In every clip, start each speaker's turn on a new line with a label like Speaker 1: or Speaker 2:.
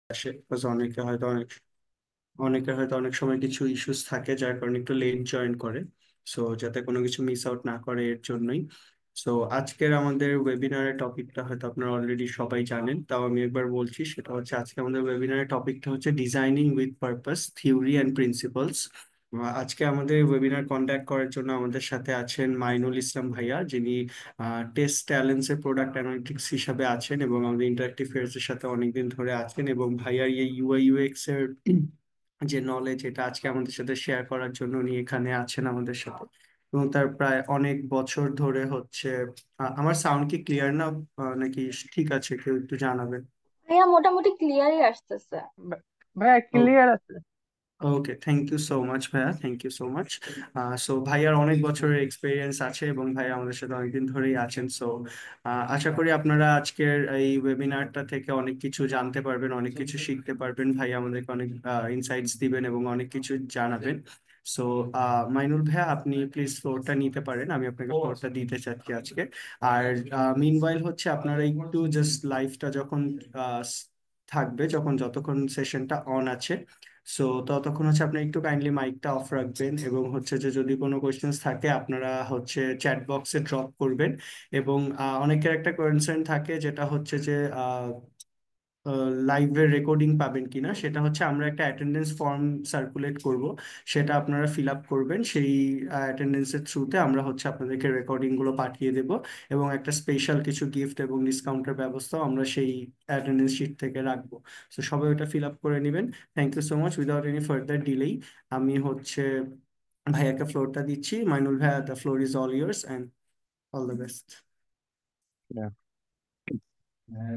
Speaker 1: আসে বিকজ অনেকের হয়তো অনেক সময় কিছু ইস্যুস থাকে যার কারণে একটু লেট জয়েন করে। সো যাতে কোনো কিছু মিস আউট না করে এর জন্যই। সো আজকের আমাদের ওয়েবিনারের টপিকটা হয়তো আপনারা অলরেডি সবাই জানেন, তাও আমি একবার বলছি। সেটা হচ্ছে আজকে আমাদের ওয়েবিনারের টপিকটা হচ্ছে designing with purpose, theory and principles. আজকে আমাদের ওয়েবিনার কন্ডাক্ট করার জন্য আমাদের সাথে আছেন মাইনুল ইসলাম ভাইয়া, যিনি টেস্ট ট্যালেন্টস এর প্রোডাক্ট অ্যানালিটিক্স হিসাবে আছেন এবং আমাদের ইন্টারেক্টিভ ফেয়ার্স এর সাথে অনেকদিন ধরে আছেন। এবং ভাইয়ার এই ইউআই ইউএক্স এর যে নলেজ, এটা আজকে আমাদের সাথে শেয়ার করার জন্য উনি এখানে আছেন আমাদের সাথে। এবং তার প্রায় অনেক বছর ধরে হচ্ছে আমার সাউন্ড কি ক্লিয়ার না? নাকি ঠিক আছে? কেউ একটু জানাবেন।
Speaker 2: ভাইয়া মোটামুটি ক্লিয়ারই আসতেছে।
Speaker 3: ভাইয়া ক্লিয়ার আছে।
Speaker 1: Okay, thank you so much ভাইয়া, thank you so much. So ভাইয়ার অনেক বছরের এক্সপিরিয়েন্স আছে এবং ভাইয়া আমাদের সাথে অনেকদিন ধরেই আছেন। সো আশা করি আপনারা আজকের এই ওয়েবিনারটা থেকে অনেক কিছু জানতে পারবেন, অনেক কিছু শিখতে পারবেন। ভাইয়া আমাদেরকে অনেক ইনসাইটস দিবেন এবং অনেক কিছু জানাবেন। সো মাইনুল ভাইয়া, আপনি প্লিজ ফ্লোরটা নিতে পারেন, আমি আপনাকে ফ্লোরটা দিতে চাচ্ছি আজকে। আর মিনওয়াইল হচ্ছে আপনারা একটু জাস্ট লাইভটা যখন আহ, থাকবে, যতক্ষণ সেশনটা অন আছে, সো ততক্ষণ হচ্ছে আপনি একটু কাইন্ডলি মাইকটা অফ রাখবেন এবং হচ্ছে যে যদি কোনো কোয়েশ্চেন্স থাকে আপনারা হচ্ছে চ্যাট বক্সে ড্রপ করবেন। এবং অনেকের একটা কনসার্ন থাকে যেটা হচ্ছে যে লাইভের রেকর্ডিং পাবেন কিনা। সেটা হচ্ছে আমরা একটা অ্যাটেন্ডেন্স ফর্ম সার্কুলেট করব, সেটা আপনারা ফিল আপ করবেন। সেই অ্যাটেন্ডেন্সের থ্রুতে আমরা হচ্ছে আপনাদেরকে রেকর্ডিং গুলো পাঠিয়ে দেব এবং একটা স্পেশাল কিছু গিফট এবং ডিসকাউন্টের ব্যবস্থাও আমরা সেই অ্যাটেন্ডেন্স শিট থেকে রাখবো। তো সবাই ওটা ফিল আপ করে নেবেন। Thank you so much. Without any further delay আমি হচ্ছে ভাইয়াকে ফ্লোরটা দিচ্ছি। মাইনুল ভাইয়া, the floor is all yours and all the best.
Speaker 4: Yeah.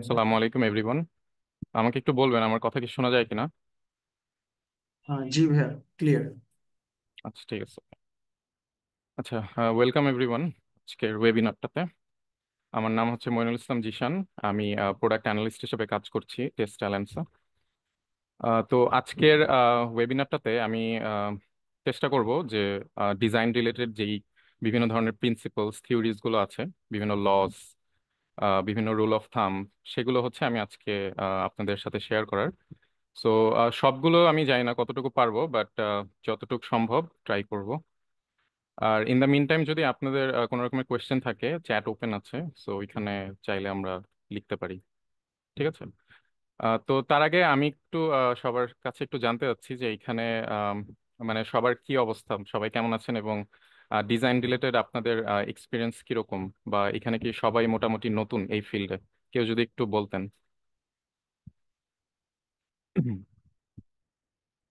Speaker 4: আসসালামু আলাইকুম এভরিওয়ান। আমাকে একটু বলবেন আমার কথা কি শোনা যায় কিনা?
Speaker 1: হ্যাঁ জি ভাইয়া, ক্লিয়ার।
Speaker 4: আচ্ছা, ঠিক আছে। আচ্ছা, ওয়েলকাম এভরিওয়ান আজকের ওয়েবিনারটাতে। আমার নাম হচ্ছে মইনুল ইসলাম জিশান। আমি প্রোডাক্ট অ্যানালিস্ট হিসেবে কাজ করছি টেস্ট ট্যালেন্টসে। তো আজকের ওয়েবিনারটাতে আমি আহ, চেষ্টা করব যে ডিজাইন রিলেটেড যেই বিভিন্ন ধরনের প্রিন্সিপালস থিওরিজ গুলো আছে, বিভিন্ন লস, বিভিন্ন রুল অফ থাম, সেগুলো হচ্ছে আমি আজকে আপনাদের সাথে শেয়ার করার। সো সবগুলো আমি জানি না কতটুকু পারবো, বাট যতটুকু সম্ভব ট্রাই করব। আর ইন দ্য মিন টাইম যদি আপনাদের কোনো রকমের কোয়েশ্চেন থাকে, চ্যাট ওপেন আছে, সো ওইখানে চাইলে আমরা লিখতে পারি। ঠিক আছে। তো তার আগে আমি একটু সবার কাছে একটু জানতে চাচ্ছি যে এইখানে আম, মানে সবার কি অবস্থা, সবাই কেমন আছেন, এবং ডিজাইন রিলেটেড আপনাদের এক্সপিরিয়েন্স কিরকম, বা এখানে কি সবাই মোটামুটি নতুন এই ফিল্ডে? কেউ যদি একটু বলতেন।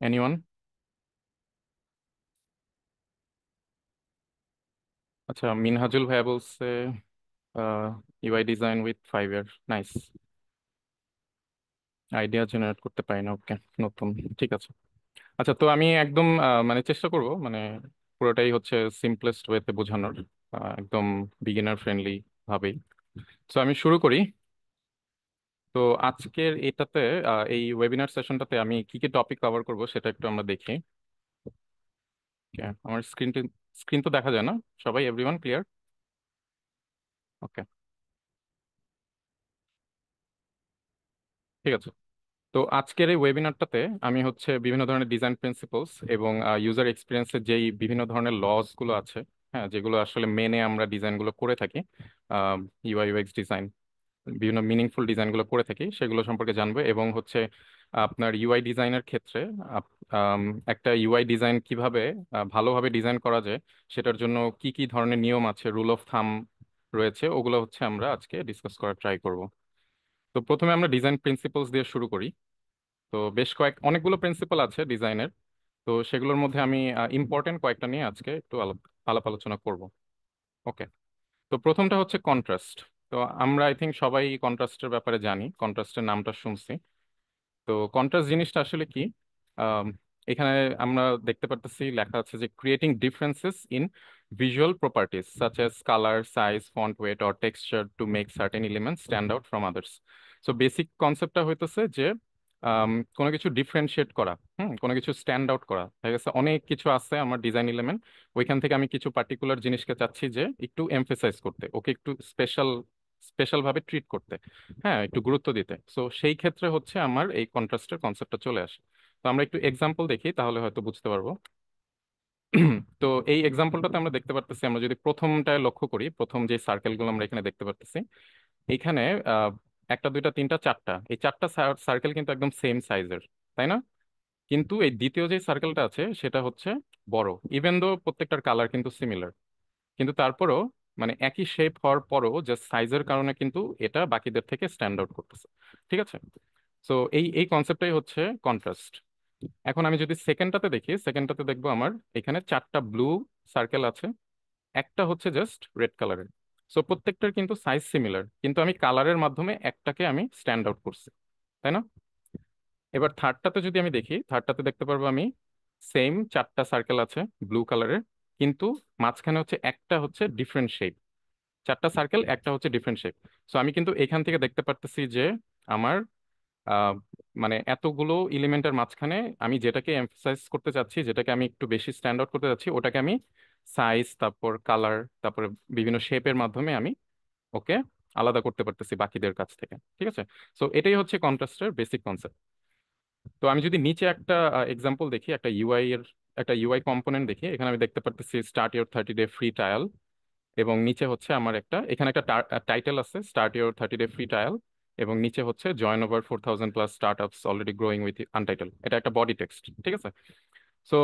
Speaker 4: এনিওয়ান? আচ্ছা, মিনহাজুল ভাইয়া বলছে UI design with 5 year. Nice. Idea generate করতে পারি না, ওকে, নতুন। ঠিক আছে। আচ্ছা, তো আমি একদম মানে চেষ্টা করব, মানে পুরোটাই হচ্ছে সিম্পলেস্ট ওয়েতে বোঝানোর, একদম বিগিনার ফ্রেন্ডলি ভাবেই। তো আমি শুরু করি। তো আজকের এটাতে এই ওয়েবিনার সেশনটাতে আমি কি কি টপিক কভার করব সেটা একটু আমরা দেখি। Okay, আমার স্ক্রিন তো দেখা যায় না? সবাই, এভরিওয়ান ক্লিয়ার? ওকে, ঠিক আছে। তো আজকের এই ওয়েবিনারটাতে আমি হচ্ছে বিভিন্ন ধরনের ডিজাইন প্রিন্সিপলস এবং ইউজার এক্সপিরিয়েন্সের যেই বিভিন্ন ধরনের লস গুলো আছে, হ্যাঁ, যেগুলো আসলে মেনে আমরা ডিজাইনগুলো করে থাকি, ইউআই ইউএক্স ডিজাইন, বিভিন্ন মিনিংফুল ডিজাইনগুলো করে থাকি, সেগুলো সম্পর্কে জানবো। এবং হচ্ছে আপনার ইউআই ডিজাইনের ক্ষেত্রে আম, একটা ইউআই ডিজাইন কিভাবে ভালোভাবে ডিজাইন করা যায়, সেটার জন্য কি কি ধরনের নিয়ম আছে, রুল অফ থাম রয়েছে, ওগুলো হচ্ছে আমরা আজকে ডিসকাস করার ট্রাই করব। তো প্রথমে আমরা ডিজাইন প্রিন্সিপলস দিয়ে শুরু করি। তো বেশ অনেকগুলো প্রিন্সিপাল আছে ডিজাইনের। তো সেগুলোর মধ্যে আমি ইম্পর্টেন্ট কয়েকটা নিয়ে আজকে একটু আলাপ আলোচনা করব। ওকে। তো প্রথমটা হচ্ছে কন্ট্রাস্ট। তো আমরা আই থিঙ্ক সবাই কন্ট্রাস্টের ব্যাপারে জানি, কন্ট্রাস্টের নামটা শুনছি। তো কন্ট্রাস্ট জিনিসটা আসলে কি? আম, এখানে আমরা দেখতে পারতেছি লেখা আছে যে creating differences in visual properties such as colour, size, font, weight or texture to make certain elements stand out from others. So basic কনসেপ্টটা হইতেছে যে কোনো কিছু ডিফারেন্সিয়েট করা, কোনো কিছু স্ট্যান্ড আউট করা। দেখা গেছে অনেক কিছু আছে আমার ডিজাইন এলিমেন্ট, ওইখান থেকে আমি কিছু পার্টিকুলার জিনিসকে চাচ্ছি যে একটু এমফেসাইজ করতে, ওকে একটু স্পেশাল স্পেশাল ভাবে ট্রিট করতে, হ্যাঁ, একটু গুরুত্ব দিতে। সো সেই ক্ষেত্রে হচ্ছে আমার এই কন্ট্রাস্টের কনসেপ্টটা চলে আসে। তো আমরা একটু এক্সাম্পল দেখি, তাহলে হয়তো বুঝতে পারবো। তো এই এক্সাম্পলটাতে আমরা দেখতে পারতেছি, আমরা যদি প্রথমটায় লক্ষ্য করি, প্রথম যে সার্কেলগুলো আমরা এখানে দেখতে পারতেছি, এইখানে একটা দুইটা তিনটা চারটা, এই চারটা সার্কেল কিন্তু একদম সেম সাইজের, তাই না? কিন্তু এই দ্বিতীয় যে সার্কেলটা আছে সেটা হচ্ছে বড়, ইভেন দো প্রত্যেকটার কালার কিন্তু সিমিলার, কিন্তু তারপরও মানে একই শেপ হওয়ার পরও জাস্ট সাইজের কারণে কিন্তু এটা বাকিদের থেকে স্ট্যান্ড আউট করতেছে। ঠিক আছে? সো এই এই কনসেপ্টটাই হচ্ছে কন্ট্রাস্ট। এখন আমি যদি সেকেন্ডটাতে দেখি, সেকেন্ডটাতে দেখবো আমার এখানে চারটা ব্লু সার্কেল আছে, একটা হচ্ছে জাস্ট রেড কালারের। সো প্রত্যেকটার কিন্তু সাইজ সিমিলার, কিন্তু আমি কালারের মাধ্যমে একটাকে আমি স্ট্যান্ড আউট করছি, তাই না? এবার থার্ডটাতে যদি আমি দেখি, থার্ডটাতে দেখতে পারবো আমি সেম চারটা সার্কেল আছে ব্লু কালারের, কিন্তু মাঝখানে হচ্ছে একটা হচ্ছে ডিফারেন্ট শেপ। চারটা সার্কেল, একটা হচ্ছে ডিফারেন্ট শেপ। সো আমি কিন্তু এখান থেকে দেখতে পারতেছি যে আমার আহ, মানে এতগুলো এলিমেন্টের মাঝখানে আমি যেটাকে এমফাসাইজ করতে চাচ্ছি, যেটাকে আমি একটু বেশি স্ট্যান্ড আউট করতে চাচ্ছি, ওটাকে আমি সাইজ, তারপর কালার, তারপর বিভিন্ন শেপের মাধ্যমে আমি ওকে আলাদা করতে পারতেছি বাকিদের কাছ থেকে। ঠিক আছে? সো এটাই হচ্ছে কন্ট্রাস্টের বেসিক কনসেপ্ট। তো আমি যদি নিচে একটা এক্সাম্পল দেখি, একটা ইউআই এর একটা ইউআই কম্পোনেন্ট দেখি, এখানে আমি দেখতে পারতেছি start your 30 day free trial, এবং নিচে হচ্ছে আমার এখানে একটা টাইটেল আছে, start your 30 day free trial, এবং নিচে হচ্ছে জয়েন ওভার 4000 প্লাস স্টার্ট আপস অলরেডি গ্রোয়িং উইথ আনটাইটেল। এটা একটা বডি টেক্সট। ঠিক আছে? সো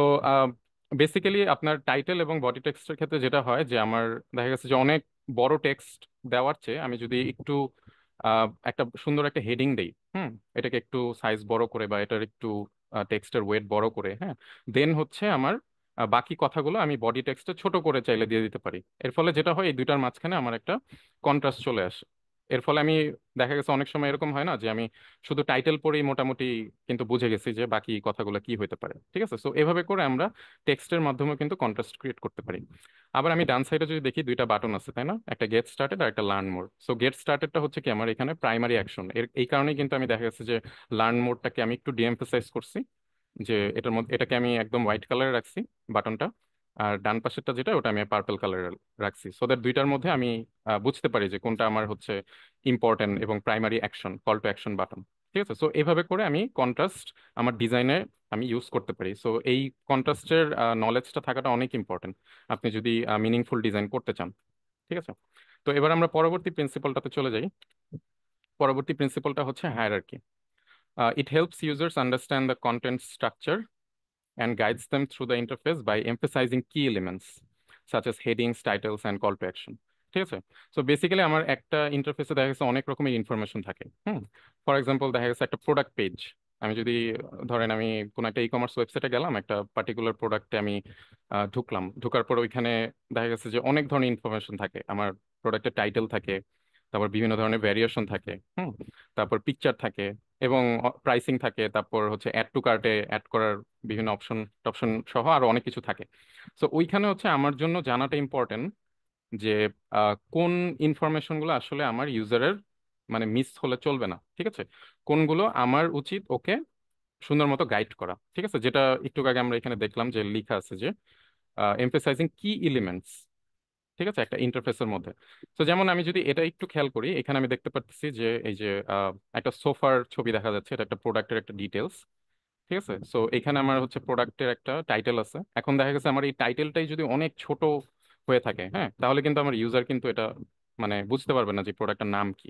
Speaker 4: বেসিক্যালি আপনার টাইটেল এবং বডি টেক্সটের ক্ষেত্রে যেটা হয় যে আমার দেখা গেছে যে অনেক বড় টেক্সট দেওয়ার চেয়ে আমি যদি একটু একটা সুন্দর একটা হেডিং দেই, এটাকে একটু সাইজ বড় করে বা এটার একটু টেক্সটের ওয়েট বড় করে, হ্যাঁ, দেন হচ্ছে আমার বাকি কথাগুলো আমি বডি টেক্সটে ছোট করে চাইলে দিয়ে দিতে পারি। এর ফলে যেটা হয়, এই দুইটার মাঝখানে আমার একটা কন্ট্রাস্ট চলে আসে। এর ফলে আমি দেখা গেছে অনেক সময় এরকম হয় না যে আমি শুধু টাইটেল পড়েই মোটামুটি কিন্তু বুঝে গেছি যে বাকি কথাগুলো কি হতে পারে। ঠিক আছে? সো এভাবে করে আমরা টেক্সটের মাধ্যমে কিন্তু কন্ট্রাস্ট ক্রিয়েট করতে পারি। আবার আমি ডান সাইডে যদি দেখি, দুইটা বাটন আছে, তাই না? একটা গেট স্টার্টেড আর একটা লার্ন মোর। সো গেট স্টার্টেডটা হচ্ছে কি আমার এখানে প্রাইমারি অ্যাকশন, এই কারণেই কিন্তু আমি দেখা গেছে যে লার্ন মোরটাকে আমি একটু ডিএমফাসাইজ করছি, যে এটার মধ্যে এটাকে আমি একদম হোয়াইট কালারে রাখছি বাটনটা, আর ডান পাশেরটা যেটা ওটা আমি পার্পল কালারে রাখছি, সো দ্যাট দুইটার মধ্যে আমি বুঝতে পারি যে কোনটা আমার হচ্ছে ইম্পর্টেন্ট এবং primary action, call to action button. ঠিক আছে? সো এইভাবে করে আমি কন্ট্রাস্ট আমার ডিজাইনে আমি ইউজ করতে পারি। সো এই কন্ট্রাস্টের নলেজটা থাকাটা অনেক ইম্পর্টেন্ট আপনি যদি মিনিংফুল ডিজাইন করতে চান। ঠিক আছে? তো এবার আমরা পরবর্তী প্রিন্সিপালটাতে চলে যাই। পরবর্তী প্রিন্সিপালটা হচ্ছে hierarchy. It helps users understand the content structure and guides them through the interface by emphasizing key elements such as headings, titles, and call to action. ঠিক আছে? সো বেসিক্যালি আমার একটা ইন্টারফেসে দেখা গেছে অনেক রকমের ইনফরমেশন থাকে। ফর এক্সাম্পল দেখা গেছে একটা প্রোডাক্ট পেজ, আমি যদি ধরেন আমি কোনো একটা ই কমার্স ওয়েবসাইটে গেলাম, একটা পার্টিকুলার প্রোডাক্টে আমি ঢুকলাম, ঢোকার পর ওইখানে দেখা গেছে যে অনেক ধরনের ইনফরমেশন থাকে। আমার প্রোডাক্টের টাইটেল থাকে, তারপর বিভিন্ন ধরনের ভ্যারিয়েশন থাকে, তারপর পিকচার থাকে, এবং প্রাইসিং থাকে, তারপর হচ্ছে অ্যাড টু কার্টে অ্যাড করার বিভিন্ন অপশন টপশন সহ আরো অনেক কিছু থাকে। সো ওইখানে হচ্ছে আমার জন্য জানাটা ইম্পর্টেন্ট যে কোন ইনফরমেশনগুলো আসলে আমার ইউজারের মানে মিস হলে চলবে না। ঠিক আছে? কোনগুলো আমার উচিত ওকে সুন্দর মতো গাইড করা। ঠিক আছে? যেটা একটু আগে আমরা এখানে দেখলাম যে লেখা আছে যে এমফেসাইজিং কি এলিমেন্টস। ঠিক আছে? একটা ইন্টারফেসের মধ্যে। তো যেমন আমি যদি এটা একটু খেয়াল করি, এখানে আমি দেখতে পাচ্ছি যে এই যে একটা সোফার ছবি দেখা যাচ্ছে, এটা একটা প্রোডাক্টের একটা ডিটেলস। ঠিক আছে? সো এখানে আমার হচ্ছে প্রোডাক্টের একটা টাইটেল আছে। এখন দেখা গেছে আমার এই টাইটেলটাই যদি অনেক ছোট হয়ে থাকে, হ্যাঁ, তাহলে কিন্তু আমার ইউজার কিন্তু এটা মানে বুঝতে পারবে না যে প্রোডাক্টের নাম কি।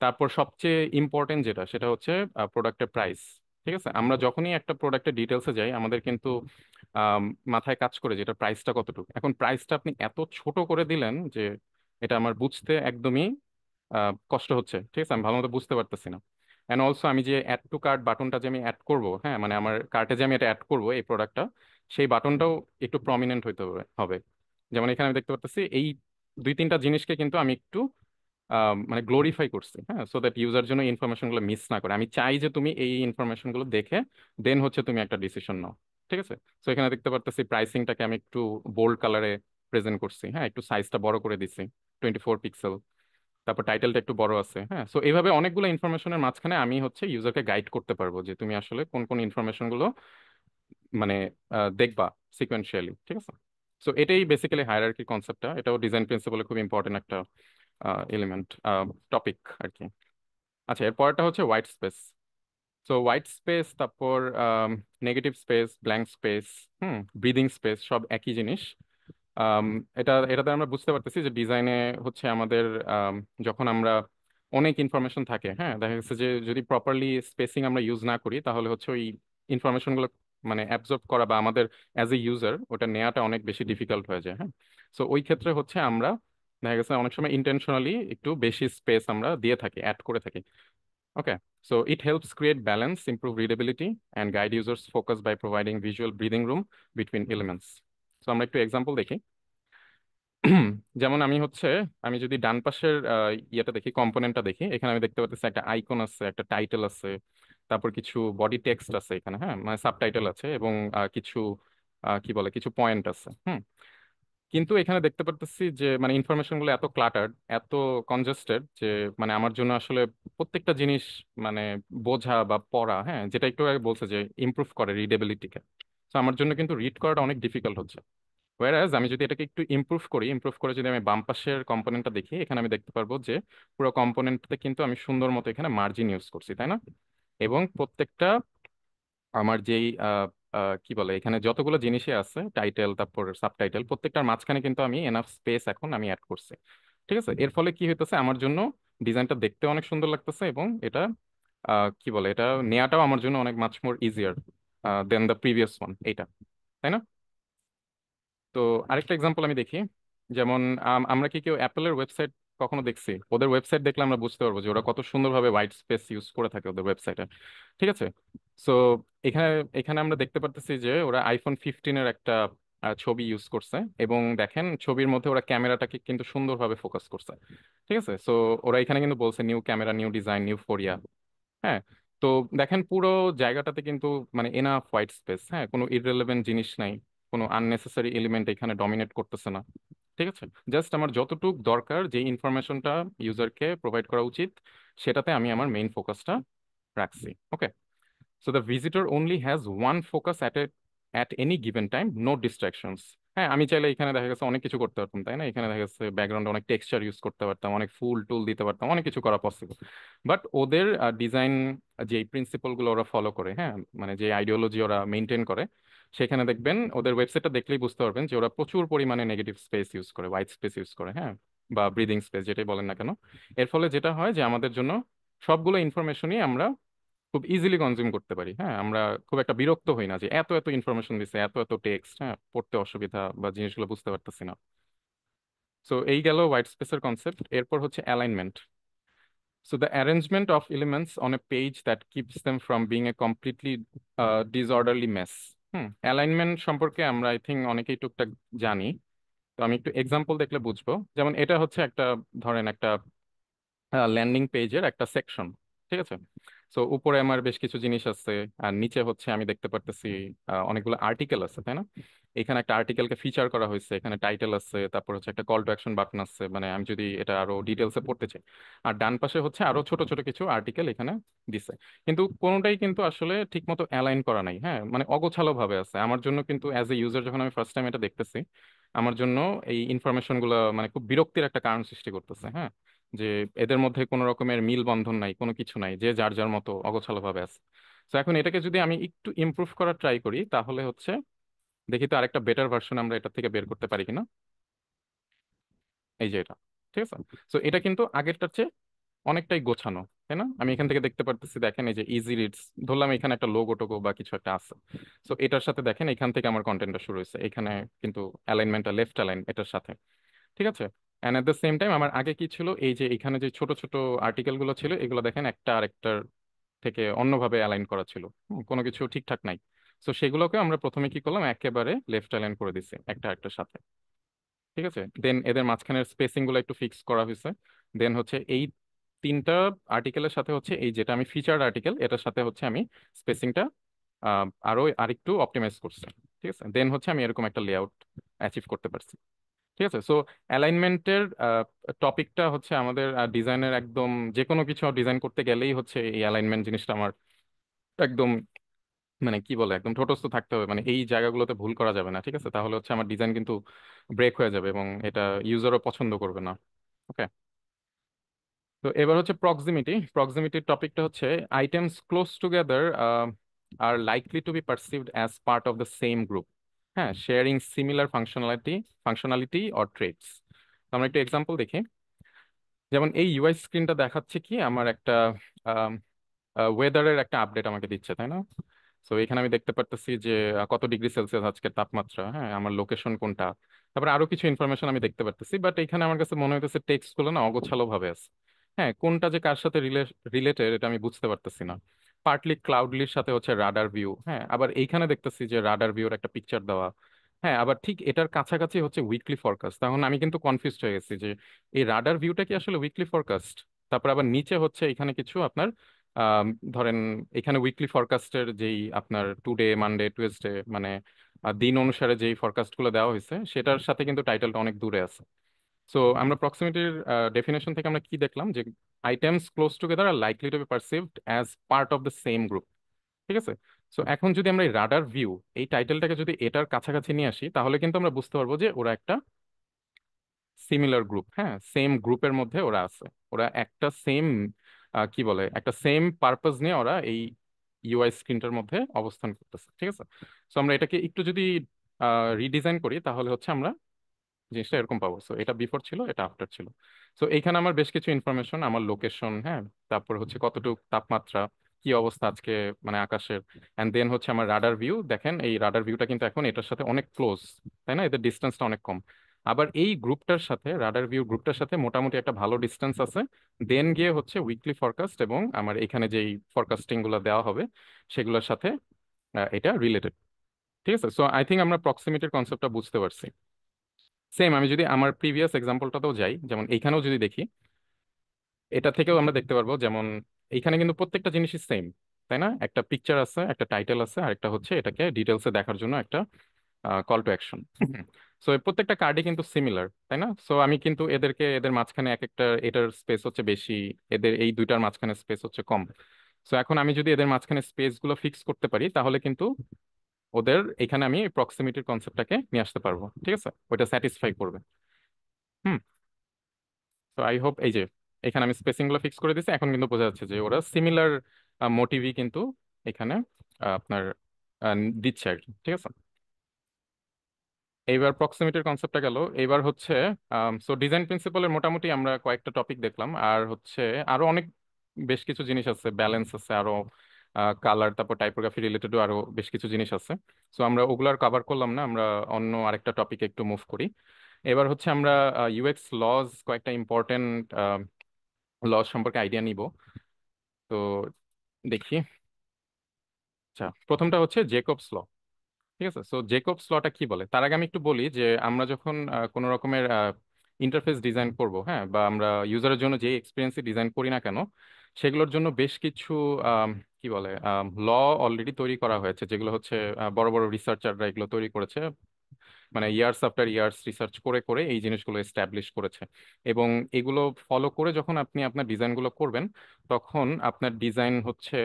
Speaker 4: তারপর সবচেয়ে ইম্পর্টেন্ট যেটা, সেটা হচ্ছে প্রোডাক্টের প্রাইস। ঠিক আছে? আমরা যখনই একটা প্রোডাক্টের ডিটেলসে যাই, আমাদের কিন্তু আম, মাথায় কাজ করে যেটা প্রাইসটা কতটুকু। এখন প্রাইসটা আপনি এত ছোট করে দিলেন যে এটা আমার বুঝতে একদমই কষ্ট হচ্ছে। ঠিক আছে? আমি ভালো মতো বুঝতে পারতেছি না। অ্যান্ড অলসো আমি যে অ্যাড টু কার্ট বাটনটা যে আমি অ্যাড করবো, হ্যাঁ, মানে আমার কার্টে যে আমি এটা অ্যাড করবো এই প্রোডাক্টটা, সেই বাটনটাও একটু প্রমিনেন্ট হইতে হবে। যেমন এখানে আমি দেখতে পাচ্ছি এই দুই তিনটা জিনিসকে কিন্তু আমি একটু মানে গ্লোরিফাই করছি, হ্যাঁ, সো দ্যাট ইউজার জন্য ইনফরমেশনগুলো মিস না করে। আমি চাই যে তুমি এই ইনফরমেশনগুলো দেখে দেন হচ্ছে তুমি একটা ডিসিশন নাও। ঠিক আছে? সো এখানে দেখতে পারতেছি প্রাইসিংটাকে আমি একটু বোল্ড কালারে প্রেজেন্ট করছি, হ্যাঁ, একটু সাইজটা বড় করে দিছি, 24 পিক্সেল। তারপর টাইটেলটা একটু বড় আছে, হ্যাঁ। সো এইভাবে অনেকগুলো ইনফরমেশনের মাঝখানে আমি হচ্ছে ইউজারকে গাইড করতে পারবো যে তুমি আসলে কোন কোন ইনফরমেশনগুলো মানে দেখবা সিকোয়েন্সিয়ালি। ঠিক আছে? সো এটাই বেসিক্যালি হায়ারার্কি কনসেপ্টটা, এটাও ডিজাইন প্রিন্সিপালে খুব ইম্পর্টেন্ট একটা এলিমেন্ট টপিক আর কি। আচ্ছা, এর পরেরটা হচ্ছে white space. So white space, তারপর negative space, blank space, breathing space, সব একই জিনিস। আম, এটাতে আমরা বুঝতে পারতেছি যে ডিজাইনে হচ্ছে আমাদের আম, যখন আমরা অনেক ইনফরমেশন থাকে, হ্যাঁ, দেখা গেছে যে যদি প্রপারলি স্পেসিং আমরা ইউজ না করি তাহলে হচ্ছে ওই ইনফরমেশনগুলো মানে অ্যাবজর্ব করা বা আমাদের অ্যাজ এ ইউজার ওটা নেওয়াটা অনেক বেশি ডিফিকাল্ট হয়ে যায়। হ্যাঁ, সো ওই ক্ষেত্রে হচ্ছে আমরা দেখা গেছে অনেক সময় ইন্টেনশনালি একটু বেশি স্পেস আমরা দিয়ে থাকি, অ্যাড করে থাকি। Okay, so it helps create balance, improve readability and guide users focus by providing visual breathing room between elements. So আমরা একটু এক্সাম্পল দেখি। যেমন আমি যদি ডান পাশের ইয়েটা দেখি, কম্পোনেন্টটা দেখি, এখানে আমি দেখতে পাচ্ছি একটা আইকন আছে, একটা টাইটেল আছে, তারপর কিছু বডি টেক্সট আছে এখানে, হ্যাঁ, মানে সাবটাইটেল আছে, এবং কিছু কি বলে কিছু পয়েন্ট আছে। কিন্তু এখানে দেখতে পারতেছি যে মানে ইনফরমেশন গুলো এত ক্লাটার্ড, এত কনজেস্টেড যে মানে আমার জন্য আসলে প্রত্যেকটা জিনিস মানে বোঝা বা পড়া, হ্যাঁ, যেটা একটু আগে বলছে যে ইমপ্রুভ করে রিডেবিলিটিকে, তো আমার জন্য কিন্তু রিড করাটা অনেক ডিফিকাল্ট হচ্ছে। ওয়ারাজ আমি যদি এটাকে একটু ইমপ্রুভ করে যদি আমি বাম পাশের কম্পোনেন্টটা দেখি, এখানে আমি দেখতে পারবো যে পুরো কম্পোনেন্টতে কিন্তু আমি সুন্দর মতো এখানে মার্জিন ইউজ করছি, তাই না? এবং প্রত্যেকটা আমার যেই কি বলে এখানে যতগুলো জিনিসই আছে, টাইটেল তারপর সাবটাইটেল, প্রত্যেকটার মাঝখানে কিন্তু আমি এনাফ স্পেস এখন আমি অ্যাড করছি। ঠিক আছে, এর ফলে কি হইতেছে, আমার জন্য ডিজাইনটা দেখতে অনেক সুন্দর লাগতেছে, এবং এটা কি বলে এটা নেওয়াটাও আমার জন্য অনেক much more easier than the previous one, এইটা, তাই না? তো আরেকটা এক্সাম্পল আমি দেখি। যেমন আমরা কি কেউ অ্যাপেলের ওয়েবসাইট কখনো দেখছি? ওদের ওয়েবসাইট দেখলে আমরা বুঝতে পারবো যে ওরা কত সুন্দরভাবে হোয়াইট স্পেস ইউজ করে থাকে ওদের ওয়েবসাইটে। ঠিক আছে, সো এখানে এখানে আমরা দেখতে পারতেছি যে ওরা iPhone 15-এর একটা ছবি ইউজ করছে, এবং দেখেন ছবির মধ্যে ওরা ক্যামেরাটাকে কিন্তু সুন্দরভাবে ফোকাস করছে। ঠিক আছে, সো ওরা এখানে কিন্তু বলছে new camera, new design, new ফোরিয়া। হ্যাঁ, তো দেখেন পুরো জায়গাটাতে কিন্তু মানে এনাফ হোয়াইট স্পেস, হ্যাঁ, কোনো ইররেলেভেন্ট জিনিস নাই, কোনো আননেসেসারি এলিমেন্ট এখানে ডমিনেট করতেছে না। ঠিক আছে, জাস্ট আমার যতটুক দরকার যে ইনফরমেশনটা ইউজারকে প্রোভাইড করা উচিত সেটাতে আমি আমার মেইন ফোকাসটা রাখছি। Okay, so the visitor only has one focus at any given time, no distractions. হ্যাঁ, আমি চাইলে এখানে দেখা গেছে অনেক কিছু করতে পারতাম, তাই না? এখানে দেখা গেছে ব্যাকগ্রাউন্ডে অনেক টেক্সচার ইউজ করতে পারতাম, অনেক ফুল টুল দিতে পারতাম, অনেক কিছু করা পসিবল। বাট ওদের ডিজাইন যে প্রিন্সিপাল গুলো ওরা ফলো করে, হ্যাঁ, মানে যে আইডিওলজি ওরা মেনটেন করে, সেখানে দেখবেন ওদের ওয়েবসাইটটা দেখলেই বুঝতে পারবেন যে ওরা প্রচুর পরিমাণে নেগেটিভ স্পেস ইউজ করে, হোয়াইট স্পেস ইউজ করে, হ্যাঁ, বা ব্রিদিং স্পেস যেটাই বলেন না কেন। এর ফলে যেটা হয় যে আমাদের জন্য সবগুলো ইনফরমেশনই আমরা খুব ইজিলি কনজিউম করতে পারি। হ্যাঁ, আমরা খুব একটা বিরক্ত হই না যে এত এত ইনফরমেশন দিছে, এত এত টেক্সট, হ্যাঁ, পড়তে অসুবিধা বা জিনিসগুলো বুঝতে পারতেছি না। সো এই গেল হোয়াইট স্পেসের কনসেপ্ট। এরপর হচ্ছে alignment. So the arrangement of elements on a page that keeps them from being a completely disorderly mess. Alignment সম্পর্কে আমরা আই থিঙ্ক অনেকেই টুকটাক জানি। তো আমি একটু এক্সাম্পল দেখলে বুঝবো। যেমন এটা হচ্ছে একটা, ধরেন একটা ল্যান্ডিং পেজের একটা সেকশন। ঠিক আছে, সো উপরে আমার বেশ কিছু জিনিস আছে, আর নিচে হচ্ছে আমি দেখতে পারতেছি অনেকগুলো আর্টিকেল আছে, তাই না? এখানে একটা আর্টিকেলকে ফিচার করা হয়েছে, এখানে টাইটেল আছে, তারপর হচ্ছে একটা কল টু অ্যাকশন বাটন আছে, মানে আমি যদি এটা আরো ডিটেলসে পড়তে চাই। আর ডান পাশে হচ্ছে আরো ছোট ছোট কিছু আর্টিকেল এখানে দিছে, কিন্তু কোনোটাই কিন্তু আসলে ঠিকমতো অ্যালাইন করা নাই, হ্যাঁ, মানে অগোছালো ভাবে আছে। আমার জন্য কিন্তু অ্যাজ এ ইউজার যখন আমি ফার্স্ট টাইম এটা দেখতেছি, আমার জন্য এই ইনফরমেশন গুলো মানে খুব বিরক্তির একটা কারণ সৃষ্টি করতেছে। হ্যাঁ, যে এদের মধ্যে কোনো রকমের মিল বন্ধন নাই, কোনো কিছু নাই, যে যার যার মতো অগোছালো ভাবে আছে। তো এখন এটাকে যদি আমি একটু ইমপ্রুভ করার ট্রাই করি তাহলে হচ্ছে দেখি তো আরেকটা বেটার ভার্সন আমরা এটা থেকে বের করতে পারি কিনা। এই যে এটা, ঠিক আছে, তো এটা কিন্তু আগেরটার চেয়ে অনেকটাই গোছানো, তাই না? আমি এখান থেকে দেখতে পারতেছি, দেখেন এই যে ইজি রিডস, ধরলাম এখানে একটা লোগো টোগো বা কিছু একটা আছে। তো এটার সাথে দেখেন এখান থেকে আমার কন্টেন্টটা শুরু হয়েছে, এখানে কিন্তু অ্যালাইনমেন্টটা লেফট অ্যালাইন এটার সাথে। ঠিক আছে, and at the same time আমার আগে কি ছিল, এই যে এখানে যে ছোট ছোট আর্টিকেল গুলো ছিল এগুলো দেখেন একটা আরেকটার থেকে অন্যভাবে অ্যালাইন করা ছিল, কোনো কিছু ঠিকঠাক নাই। তো সেগুলোকে আমরা প্রথমে কি করলাম, একেবারে লেফট অ্যালাইন করে দিছি একটা আরেকটার সাথে। ঠিক আছে, দেন এদের মাঝখানের স্পেসিং গুলো একটু ফিক্স করা হয়েছে। দেন হচ্ছে এই তিনটা আর্টিকেলের সাথে হচ্ছে এই যেটা আমি ফিচার্ড আর্টিকেল, এটার সাথে হচ্ছে আমি স্পেসিংটা আরো আরেকটু অপটিমাইজ করছি। ঠিক আছে, দেন হচ্ছে আমি এরকম একটা লেআউট অ্যাচিভ করতে পারছি। ঠিক আছে, সো অ্যালাইনমেন্টের টপিকটা হচ্ছে আমাদের ডিজাইনের একদম যে কোনো কিছু ডিজাইন করতে গেলেই হচ্ছে এই অ্যালাইনমেন্ট জিনিসটা আমার একদম মানে কি বলে একদম ঠোঁটস্থ থাকতে হবে, মানে এই জায়গাগুলোতে ভুল করা যাবে না। ঠিক আছে, তাহলে হচ্ছে আমার ডিজাইন কিন্তু ব্রেক হয়ে যাবে এবং এটা ইউজারও পছন্দ করবে না। ওকে, তো এবার হচ্ছে প্রক্সিমিটি। প্রক্সিমিটির টপিকটা হচ্ছে items close together are likely to be perceived as part of the same group, হ্যাঁ, sharing similar functionality or traits. আমরা একটু এক্সাম্পল দেখি। যেমন এই ইউআই স্ক্রিনটা দেখাচ্ছে কি আমার একটা ওয়েদারের একটা আপডেট আমাকে দিচ্ছে, তাই না? তো এখানে আমি দেখতে পারতেছি যে কত ডিগ্রি সেলসিয়াস আজকের তাপমাত্রা, হ্যাঁ, আমার লোকেশন কোনটা, তারপরে আরো কিছু ইনফরমেশন আমি দেখতে পারতেছি। বাট এখানে আমার কাছে মনে হইতেছে টেক্সট গুলো না অগোছালো ভাবে আছে। হ্যাঁ, কোনটা যে কার সাথে রিলেটেড এটা আমি বুঝতে পারতেছি না। পার্টলি ক্লাউডলির সাথে হচ্ছে রাডার ভিউ, হ্যাঁ, আবার এইখানে দেখতেছি যে রাডার ভিউর একটা পিকচার দেওয়া। হ্যাঁ, আবার ঠিক এটার কাছাকাছি হচ্ছে উইকলি ফরকাস্ট। তখন আমি কিন্তু কনফিউজড হয়ে গেছি যে এই রাডার ভিউটা কি আসলে উইকলি ফরকাস্ট। তারপর আবার নিচে হচ্ছে এখানে কিছু আপনার আম, ধরেন এখানে উইকলি ফরকাস্টের যেই আপনার টুডে মানডে টুয়েসডে মানে দিন অনুসারে যেই ফরকাস্ট গুলো দেওয়া হয়েছে সেটার সাথে কিন্তু টাইটেলটা অনেক দূরে আছে। সো আমরা প্রক্সিমিটির ডেফিনেশন থেকে আমরা কি দেখলাম যে items close together are likely to be perceived as part of the same group. ঠিক আছে। সো এখন যদি আমরা এই রাডার ভিউ এই টাইটেলটাকে যদি এটার কাছাকাছি নিয়ে আসি তাহলে কিন্তু আমরা বুঝতে পারবো যে ওরা একটা সিমিলার গ্রুপ, হ্যাঁ, সেম গ্রুপের মধ্যে ওরা আছে। ওরা একটা সেম কি বলে একটা সেম পারপাস নিয়ে ওরা এই ইউআই স্ক্রিনটার মধ্যে অবস্থান করতেছে। ঠিক আছে। সো আমরা এটাকে একটু যদি রিডিজাইন করি তাহলে হচ্ছে আমরা জিনিসটা এরকম পাবো। সো এটা বিফোর ছিল, এটা আফটার ছিল। সো এইখানে আমার বেশ কিছু ইনফরমেশন, আমার লোকেশন, হ্যাঁ, তারপর হচ্ছে কতটুকু তাপমাত্রা, কি অবস্থা আজকে মানে আকাশের, এন্ড দেন হচ্ছে আমার রাডার ভিউ। দেখেন এই রাডার ভিউটা কিন্তু এখন এটার সাথে অনেক ক্লোজ, তাই না? এদের ডিস্টেন্সটা অনেক কম। আবার এই গ্রুপটার সাথে রাডার ভিউ গ্রুপটার সাথে মোটামুটি একটা ভালো ডিস্টেন্স আছে। দেন গিয়ে হচ্ছে উইকলি ফরকাস্ট এবং আমার এখানে যেই ফরকাস্টিং গুলো দেওয়া হবে সেগুলোর সাথে এটা রিলেটেড। ঠিক আছে। সো আই থিঙ্ক আমরা প্রক্সিমিটির কনসেপ্টটা বুঝতে পারছি। সেম আমি যদি আমার প্রিভিয়াস এক্সাম্পলটাতেও যাই, যেমন এইখানেও যদি দেখি, এটা থেকেও আমরা দেখতে পারবো যেমন এইখানে কিন্তু প্রত্যেকটা জিনিসই সেম, তাই না? একটা পিকচার আছে, একটা টাইটেল আছে, আর একটা হচ্ছে এটাকে ডিটেলসে দেখার জন্য একটা কল টু অ্যাকশন। সো প্রত্যেকটা কার্ডই কিন্তু সিমিলার, তাই না? সো আমি কিন্তু এদেরকে এদের মাঝখানে এক একটা এটার স্পেস হচ্ছে বেশি, এদের এই দুইটার মাঝখানে স্পেস হচ্ছে কম। সো এখন আমি যদি এদের মাঝখানে স্পেস গুলো ফিক্স করতে পারি তাহলে কিন্তু ওদের এখানে আমি প্রক্সিমিটির কনসেপ্টটাকে নিয়ে আসতে পারবো। ঠিক আছে, ওইটা স্যাটিসফাই করবে। হুম। তো আই হোপ এই যে এখানে আমি স্পেসিং গুলো ফিক্স করে দিয়েছি, এখন কিন্তু বোঝা যাচ্ছে যে ওরা সিমিলার মোটিভই কিন্তু এখানে আপনার দিচ্ছে আর কি। ঠিক আছে। এইবার প্রক্সিমিটির কনসেপ্টটা গেল। এইবার হচ্ছে সো ডিজাইন প্রিন্সিপালের মোটামুটি আমরা কয়েকটা টপিক দেখলাম, আর হচ্ছে আরো অনেক বেশ কিছু জিনিস আছে, ব্যালেন্স আছে আরো, কালার, তারপর টাইপোগ্রাফি রিলেটেডও আরো বেশ কিছু জিনিস আছে। সো আমরা ওগুলার কভার করলাম না, আমরা অন্য আরেকটা টপিকে একটু মুভ করি। এবার হচ্ছে আমরা ইউএক্স লজ, কয়েকটা ইম্পর্টেন্ট লজ সম্পর্কে আইডিয়া নিব। তো দেখি। আচ্ছা, প্রথমটা হচ্ছে জেকবস ল। ঠিক আছে। সো জেকবস লটা কি বলে তার আগে আমি একটু বলি যে আমরা যখন কোনো রকমের ইন্টারফেস ডিজাইন করব, হ্যাঁ, বা আমরা ইউজারের জন্য যে এক্সপিরিয়েন্সই ডিজাইন করি না কেন সেগুলোর জন্য বেশ কিছু কি বলে ল অলরেডি তৈরি করা হয়েছে, যেগুলো হচ্ছে বড় বড় রিসার্চাররা এগুলো তৈরি করেছে, মানে ইয়ার্স আফটার ইয়ার্স রিসার্চ করে করে এই জিনিসগুলো এস্টাবলিশ করেছে। এবং এগুলো ফলো করে যখন আপনি আপনার ডিজাইনগুলো করবেন তখন আপনার ডিজাইন হচ্ছে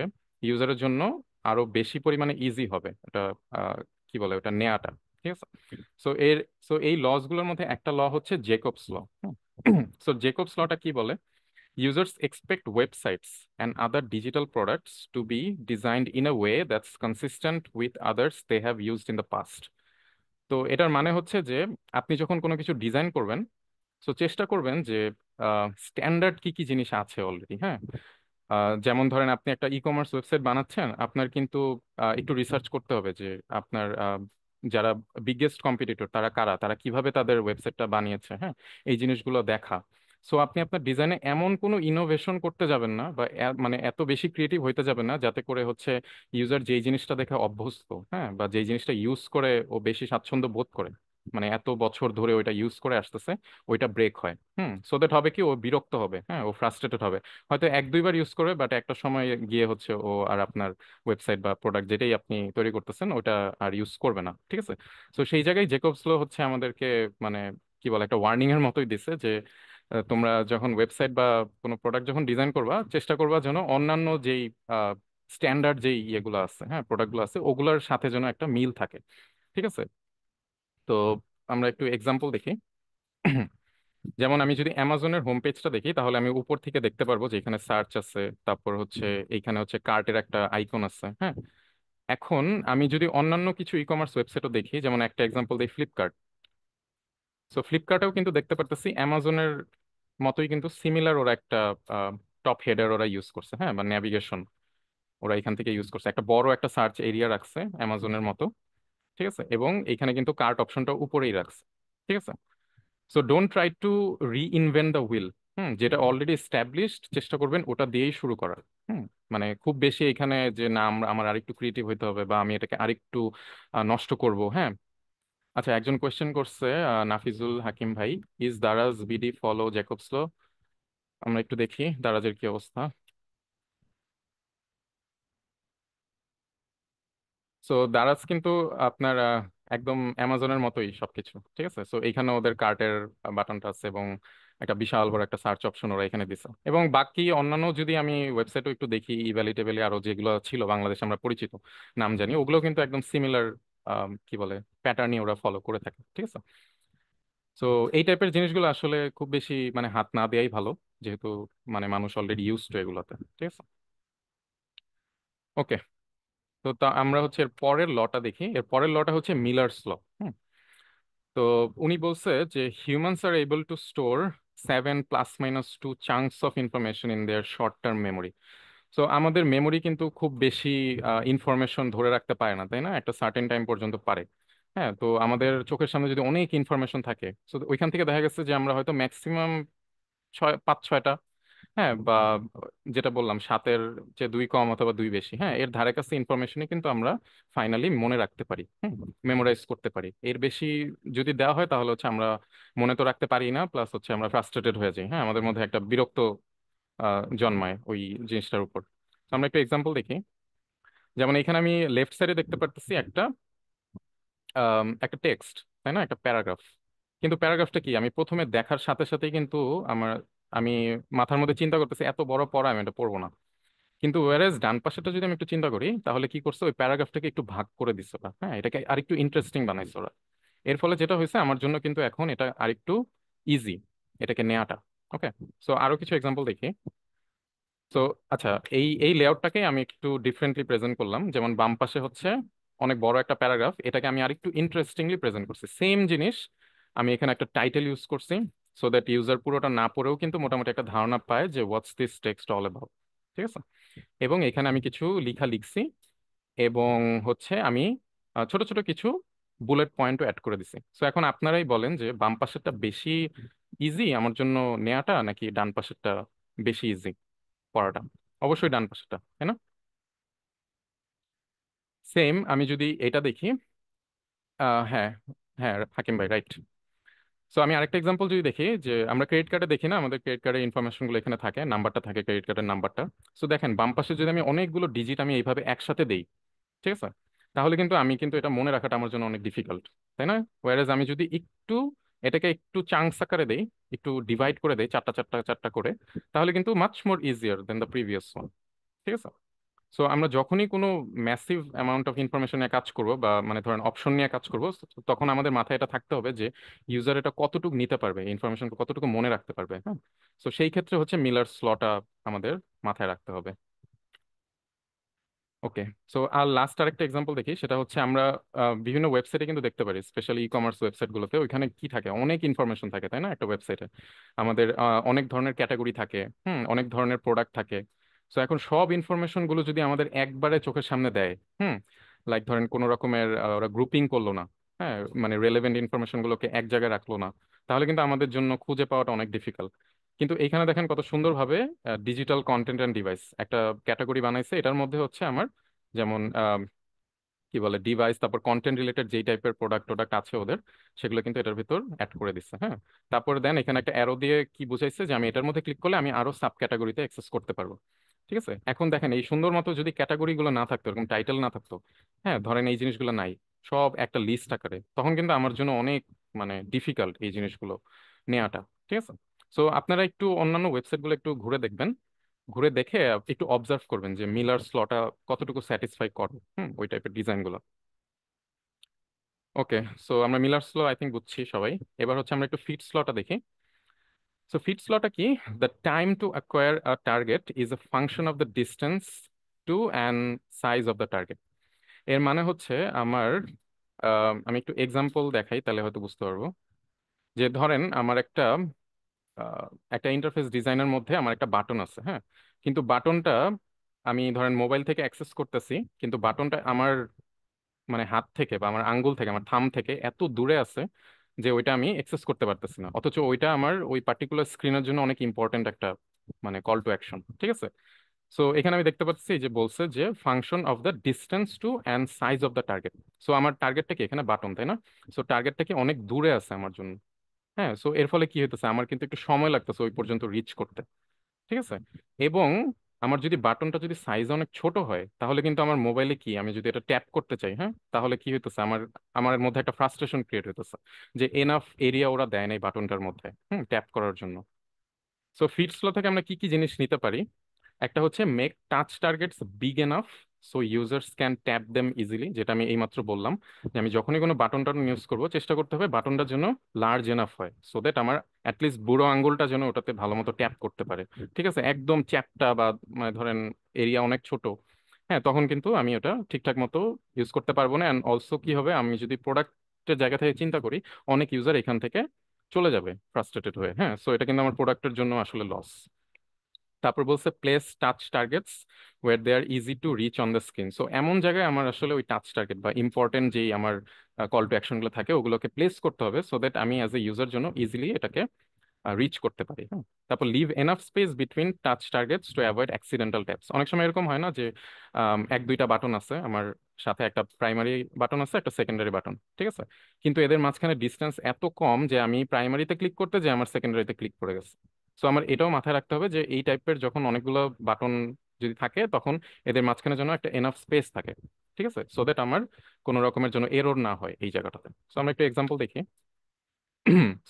Speaker 4: ইউজারের জন্য আরো বেশি পরিমাণে ইজি হবে এটা কি বলে ওটা নেয়াটা। ঠিক আছে। সো এর সো এই লস গুলোর মধ্যে একটা ল হচ্ছে জেকবস ল। সো জেকবস লটা কি বলে? Users expect websites and other digital products to be designed in a way that's consistent with others they have used in the past. তো এটার মানে হচ্ছে যে আপনি যখন কোনো কিছু ডিজাইন করবেন তো চেষ্টা করবেন যে স্ট্যান্ডার্ড কি কি জিনিস আছে অলরেডি, হ্যাঁ। যেমন ধরেন আপনি একটা ই কমার্স ওয়েবসাইট বানাচ্ছেন, আপনার কিন্তু একটু রিসার্চ করতে হবে যে আপনার যারা বিগেস্ট কম্পিটিটর তারা কারা, তারা কিভাবে তাদের ওয়েবসাইটটা বানিয়েছে, হ্যাঁ, এই জিনিসগুলো দেখা। সো আপনি আপনার ডিজাইনে এমন কোনো ইনোভেশন করতে যাবেন না বা মানে এত বেশি ক্রিয়েটিভ হইতে যাবেন না যাতে করে হচ্ছে ইউজার যেই জিনিসটা দেখে অভ্যস্ত, হ্যাঁ, বা যেই জিনিসটা ইউজ করে ও বেশি স্বাচ্ছন্দ্য বোধ করে, মানে এত বছর ধরে ওইটা ইউজ করে আসতেছে, ওইটা ব্রেক হয়। সো দ্যাট হবে কি ও বিরক্ত হবে, হ্যাঁ, ও ফ্রাস্ট্রেটেড হবে। হয়তো এক দুইবার ইউজ করবে বাট একটা সময় গিয়ে হচ্ছে ও আর আপনার ওয়েবসাইট বা প্রোডাক্ট যেটাই আপনি তৈরি করতেছেন ওটা আর ইউজ করবে না। ঠিক আছে। তো সেই জায়গায় জেকবসলো হচ্ছে আমাদেরকে মানে কি বলে একটা ওয়ার্নিং এর মতোই দিছে যে তোমরা যখন ওয়েবসাইট বা কোনো প্রোডাক্ট যখন ডিজাইন করবা চেষ্টা করবা যেন অন্যান্য যেই স্ট্যান্ডার্ড যেই ইয়েগুলো আছে, হ্যাঁ, প্রোডাক্টগুলো আছে ওগুলোর সাথে যেন একটা মিল থাকে। ঠিক আছে। তো আমরা একটু এক্সাম্পল দেখি। যেমন আমি যদি অ্যামাজনের হোম পেজটা দেখি তাহলে আমি উপর থেকে দেখতে পারবো যে এখানে সার্চ আছে, তারপর হচ্ছে এইখানে হচ্ছে কার্টের একটা আইকন আছে, হ্যাঁ। এখন আমি যদি অন্যান্য কিছু ই কমার্স ওয়েবসাইটও দেখি, যেমন একটা এক্সাম্পল দিই, ফ্লিপকার্ট। সো ফ্লিপকার্টেও কিন্তু দেখতে পারতেছি অ্যামাজনের মতোই কিন্তু সিমিলার ওরা একটা টপ হেডার ওরা ইউজ করছে, হ্যাঁ, বা ন্যাভিগেশন ওরা এখান থেকে ইউজ করছে, একটা বড় একটা সার্চ এরিয়া রাখছে অ্যামাজনের মতো, ঠিক আছে, এবং এখানে কিন্তু কার্ট অপশনটা উপরেই রাখছে, ঠিক আছে। So don't try to reinvent the wheel. যেটা অলরেডি এস্টাবলিশড চেষ্টা করবেন ওটা দিয়েই শুরু করার। হুম মানে খুব বেশি এখানে যে না আমার আরেকটু ক্রিয়েটিভ হইতে হবে বা আমি এটাকে আরেকটু নষ্ট করব, হ্যাঁ। আচ্ছা, একজন কোয়েশ্চেন করছে, নাফিজুল হাকিম ভাই, is Daraz BD follow Jakob's law? আমরা একটু দেখি দারাজের কি অবস্থা। সো দারাজ কিন্তু আপনার একদম অ্যামাজনের মতোই সবকিছু, ঠিক আছে। সো এইখানে ওদের কার্টের বাটনটা আছে এবং একটা বিশাল বড় একটা সার্চ অপশন ওরা এখানে দিছে, এবং বাকি অন্যান্য যদি আমি ওয়েবসাইটও একটু দেখি, ইভ্যালিটেবলি আরো যেগুলো ছিল বাংলাদেশে আমরা পরিচিত নাম জানি, ওগুলো কিন্তু একদম সিমিলার কি বলে প্যাটার্নই ওরা ফলো করে থাকে, ঠিক আছে। সো এই টাইপের জিনিসগুলো আসলে খুব বেশি মানে হাত না দেওয়াই ভালো, যেহেতু মানে মানুষ অলরেডি ইউজ টু এগুলোতে, ঠিক আছে। ওকে, তো তা আমরা হচ্ছে এর পরের লটা দেখি। এর পরের লটা হচ্ছে মিলার্স ল। তো উনি বলছে যে humans are able to store 7 ± 2 chunks of information in their short term memory. So আমাদের মেমোরি কিন্তু খুব বেশি ইনফরমেশন ধরে রাখতে পারে না, তাই না? একটা সার্টেন টাইম পর্যন্ত পারে। হ্যাঁ, তো আমাদের চোখের সামনে যদি অনেক ইনফরমেশন থাকে, তো ওইখান থেকে দেখা গেছে যে আমরা হয়তো ম্যাক্সিমাম 5-6টা, হ্যাঁ, বা যেটা বললাম 7-এর যে 2 কম অথবা 2 বেশি, হ্যাঁ, এর ধারে কাছে ইনফরমেশনই কিন্তু আমরা ফাইনালি মনে রাখতে পারি, মেমোরাইজ করতে পারি। এর বেশি যদি দেওয়া হয় তাহলে হচ্ছে আমরা মনে তো রাখতে পারি না, প্লাস হচ্ছে আমরা ফ্রাস্ট্রেটেড হয়ে যাই, হ্যাঁ, আমাদের মধ্যে একটা বিরক্ত জন্মায় ওই জিনিসটার উপর। তো আমরা একটু এক্সাম্পল দেখি। যেমন এখানে আমি লেফট সাইডে দেখতে পারতেছি একটা টেক্সট, তাই না, একটা প্যারাগ্রাফ। কিন্তু প্যারাগ্রাফটা কি আমি প্রথমে দেখার সাথে সাথেই কিন্তু আমার আমি মাথার মধ্যে চিন্তা করতেছি এত বড় পড়া আমি এটা পড়বো না। কিন্তু ওয়ারেজ ডান পাশেটা যদি আমি একটু চিন্তা করি তাহলে কি করছে, ওই প্যারাগ্রাফটাকে একটু ভাগ করে দিচ্ছে ওরা, হ্যাঁ, এটাকে আরেকটু ইন্টারেস্টিং বানাইছে ওরা। এর ফলে যেটা হয়েছে আমার জন্য কিন্তু এখন এটা আরেকটু ইজি এটাকে নেওয়াটা। ওকে, সো আরো কিছু এক্সাম্পল দেখি। তো আচ্ছা, এই এই লেআউটটাকে আমি একটু ডিফারেন্টলি প্রেজেন্ট করলাম। যেমন বাম পাশে হচ্ছে অনেক বড় একটা প্যারাগ্রাফ, এটাকে আমি আরেকটু ইন্টারেস্টিংলি প্রেজেন্ট করছি। সেম জিনিস আমি এখানে একটা টাইটেল ইউজ করছি, সো দ্যাট ইউজার পুরোটা না পড়েও কিন্তু মোটামুটি একটা ধারণা পায় যে what's this text all about, ঠিক আছে। এবং এখানে আমি কিছু লিখা লিখছি, এবং হচ্ছে আমি ছোট ছোট কিছু বুলেট পয়েন্টও অ্যাড করে দিছি। সো এখন আপনারাই বলেন যে বাম পাশেরটা বেশি ইজি আমার জন্য নেওয়াটা, নাকি ডান পাশেরটা বেশি ইজি পড়াটা? অবশ্যই ডান পাশেরটা, তাই না? সেম আমি যদি এটা দেখি, হ্যাঁ, হ্যাঁ হাকিম ভাই, রাইট। সো আমি আরেকটা এক্সাম্পল যদি দেখি, যে আমরা ক্রেডিট কার্ডে দেখি না, আমাদের ক্রেডিট কার্ডের ইনফরমেশন গুলো এখানে থাকে, নাম্বারটা থাকে ক্রেডিট কার্ডের নাম্বারটা। সো দেখেন বাম পাশে যদি আমি অনেকগুলো ডিজিট আমি এইভাবে একসাথে দেই, ঠিক আছে, তাহলে কিন্তু আমি কিন্তু এটা মনে রাখাটা আমার জন্য অনেক ডিফিকাল্ট, তাই না? ওয়ারেজ আমি যদি একটু এটাকে একটু চাঙ্কস আকারে দেই, একটু ডিভাইড করে দেই, চারটা চারটা চারটা করে, তাহলে কিন্তু much more easier than the previous one, ঠিক আছে। সো আমরা যখনই কোনো ম্যাসিভ অ্যামাউন্ট অফ ইনফরমেশন নিয়ে কাজ করব, বা মানে ধরেন অপশন নিয়ে কাজ করব, তখন আমাদের মাথায় এটা থাকতে হবে যে ইউজার এটা কতটুকু নিতে পারবে, ইনফরমেশন কতটুকু মনে রাখতে পারবে, হ্যাঁ। সো সেই ক্ষেত্রে হচ্ছে মিলার স্লটা আমাদের মাথায় রাখতে হবে। ওকে, সো আর লাস্ট আরেকটা এক্সাম্পল দেখি, সেটা হচ্ছে আমরা বিভিন্ন ওয়েবসাইটে কিন্তু দেখতে পারি, স্পেশালি ই কমার্স ওয়েবসাইট গুলোতে, ওইখানে কি থাকে, অনেক ইনফরমেশন থাকে, তাই না? একটা ওয়েবসাইটে আমাদের অনেক ধরনের ক্যাটাগরি থাকে, অনেক ধরনের প্রোডাক্ট থাকে। সো এখন সব ইনফরমেশন গুলো যদি আমাদের একবারে চোখের সামনে দেয়, লাইক ধরেন কোনো রকমের ওরা গ্রুপিং করলো না, হ্যাঁ, মানে রেলেভেন্ট ইনফরমেশন গুলোকে এক জায়গায় রাখলো না, তাহলে কিন্তু আমাদের জন্য খুঁজে পাওয়াটা অনেক ডিফিকাল্ট। কিন্তু এইখানে দেখেন কত সুন্দরভাবে ডিজিটাল কন্টেন্ট অ্যান্ড ডিভাইস একটা ক্যাটাগরি বানাইছে, এটার মধ্যে হচ্ছে আমার যেমন কি বলে ডিভাইস, তারপর কন্টেন্ট রিলেটেড যেই টাইপের প্রোডাক্ট টোডাক্ট আছে ওদের, সেগুলো কিন্তু এটার ভিতর অ্যাড করে দিচ্ছে, হ্যাঁ। তারপরে দেন এখানে একটা অ্যারো দিয়ে কি বুঝাইছে যে আমি এটার মধ্যে ক্লিক করলে আমি আরো সাব ক্যাটাগরিতে অ্যাক্সেস করতে পারবো, ঠিক আছে। এখন দেখেন এই সুন্দর মতো যদি ক্যাটাগরি গুলো না থাকতো, এরকম টাইটেল না থাকতো, হ্যাঁ, ধরেন এই জিনিসগুলো নাই, সব একটা লিস্ট আকারে, তখন কিন্তু আমার জন্য অনেক মানে ডিফিকাল্ট এই জিনিসগুলো নেওয়াটা, ঠিক আছে। সো আপনারা একটু অন্যান্য ওয়েবসাইট গুলো একটু ঘুরে দেখবেন, ঘুরে দেখে একটু অবজার্ভ করবেন যে মিলার স্লটা কতটুকু স্যাটিসফাই করে, ওই টাইপের ডিজাইন গুলো। ওকে, সো আমরা মিলার স্লো আই থিঙ্ক বুঝছি সবাই। এবার হচ্ছে আমরা একটু ফিট স্লটা দেখি। সো ফিটস লটা কি? The time to acquire a target is a function of the distance to and size of the target. এর মানে হচ্ছে আমার আমি একটু এক্সাম্পল দেখাই, তাহলে হয়তো বুঝতে পারবো। যে ধরেন আমার একটা ইন্টারফেস ডিজাইনের মধ্যে আমার একটা বাটন আছে, হ্যাঁ, কিন্তু বাটনটা আমি ধরেন মোবাইল থেকে অ্যাক্সেস করতেছি, কিন্তু বাটনটা আমার মানে হাত থেকে বা আমার আঙ্গুল থেকে, আমার থাম থেকে এত দূরে আছে যে ওইটা আমি অ্যাক্সেস করতে পারতেছি না, অথচ ওইটা আমার ওই পার্টিকুলার স্ক্রিনের জন্য অনেক ইম্পর্ট্যান্ট একটা মানে কল টু অ্যাকশন। ঠিক আছে? সো এখানে আমি দেখতে পাচ্ছি যে বলছে যে function of the distance to and size of the target. So আমার টার্গেটটা কি এখানে বাটন, তাই না? সো টার্গেটটা কি অনেক দূরে আছে আমার জন্য। হ্যাঁ, সো এর ফলে কি হইতেছে, আমার কিন্তু একটু সময় লাগতেছে ওই পর্যন্ত রিচ করতে। ঠিক আছে? এবং আমার যদি বাটনটা যদি সাইজ অনেক ছোট হয়, তাহলে কিন্তু আমার মোবাইলে কি, আমি যদি এটা ট্যাপ করতে চাই, হ্যাঁ, তাহলে কি হইতেছে, আমার আমার মধ্যে একটা ফ্রাস্ট্রেশন ক্রিয়েট হইতেছে যে এনাফ এরিয়া ওরা দেয় না এই বাটনটার মধ্যে ট্যাপ করার জন্য। সো ফিটস ল থেকে আমরা কি কি জিনিস নিতে পারি? একটা হচ্ছে make touch targets big enough so users can tap them easily, যেটা আমি এইমাত্র বললাম, যে আমি যখনই কোনো বাটন টাটন ইউজ করবো চেষ্টা করতে হবে বাটনটার জন্য লার্জ এনাফ হয়, সো দ্যাট আমার অ্যাটলিস্ট বুড়ো আঙ্গুলটা যেন ওটাতে ভালো মতো ট্যাপ করতে পারে। ঠিক আছে? একদম চ্যাপটা বা মানে ধরেন এরিয়া অনেক ছোট, হ্যাঁ, তখন কিন্তু আমি ওটা ঠিকঠাক মতো ইউজ করতে পারবো না। অ্যান্ড অলসো কি হবে, আমি যদি প্রোডাক্টের জায়গা থেকে চিন্তা করি, অনেক ইউজার এখান থেকে চলে যাবে ফ্রাস্ট্রেটেড হয়ে। হ্যাঁ, সো এটা কিন্তু আমার প্রোডাক্টের জন্য আসলে লস। তারপর বলছে place touch targets where they are easy to reach on the screen. So এমন জায়গায় আমার আসলে ওই টাচ টার্গেট বা ইম্পর্টেন্ট যেই আমার কল টু অ্যাকশনগুলো থাকে ওগুলোকে প্লেস করতে হবে, সো দ্যাট আমি অ্যাজ এ ইউজার জন্য ইজিলি এটাকে রিচ করতে পারি। হ্যাঁ, তারপর leave enough space between touch targets to avoid accidental taps. অনেক সময় এরকম হয় না যে এক দুইটা বাটন আছে আমার সাথে, একটা প্রাইমারি বাটন আছে, একটা সেকেন্ডারি বাটন, ঠিক আছে, কিন্তু এদের মাঝখানে ডিস্টেন্স এত কম যে আমি প্রাইমারিতে ক্লিক করতে যে আমার সেকেন্ডারিতে ক্লিক করে গেছে। সো আমার এটাও মাথায় রাখতে হবে যে এই টাইপের যখন অনেকগুলো বাটন যদি থাকে, তখন এদের মাঝখানে যেন একটা এনাফ স্পেস থাকে। ঠিক আছে? সো দ্যাট আমার কোনো রকমের জন্য এরর না হয় এই জায়গাটাতে। সো আমরা একটু এক্সাম্পল দেখি।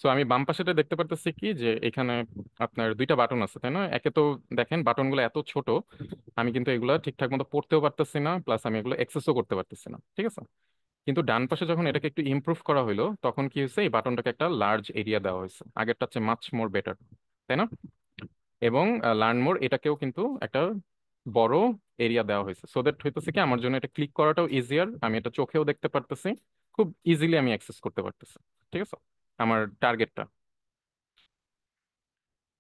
Speaker 4: সো আমি বাম পাশেটা দেখতে পারতেছি কি যে এখানে আপনার দুইটা বাটন আছে, তাই না? একে তো দেখেন বাটনগুলো এত ছোট, আমি কিন্তু এগুলো ঠিকঠাক মতো পড়তেও পারতেছি না, প্লাস আমি এগুলো অ্যাক্সেসও করতে পারতেছি না। ঠিক আছে? কিন্তু ডান পাশে যখন এটাকে একটু ইমপ্রুভ করা হলো, তখন কি হয়েছে, এই বাটনটাকে একটা লার্জ এরিয়া দেওয়া হয়েছে, আগেরটা হচ্ছে মাচ মোর বেটার, তাই না? এবং লার্ন মোর এটাকেও কিন্তু একটা বড় এরিয়া দেওয়া হয়েছে, সো দ্যাট হইতেছে কি আমার জন্য এটা ক্লিক করাটাও ইজিয়ার, আমি এটা চোখেও দেখতে পারতেছি, খুব ইজিলি আমি অ্যাক্সেস করতে পারতেছি। ঠিক আছে? আমার টার্গেটটা।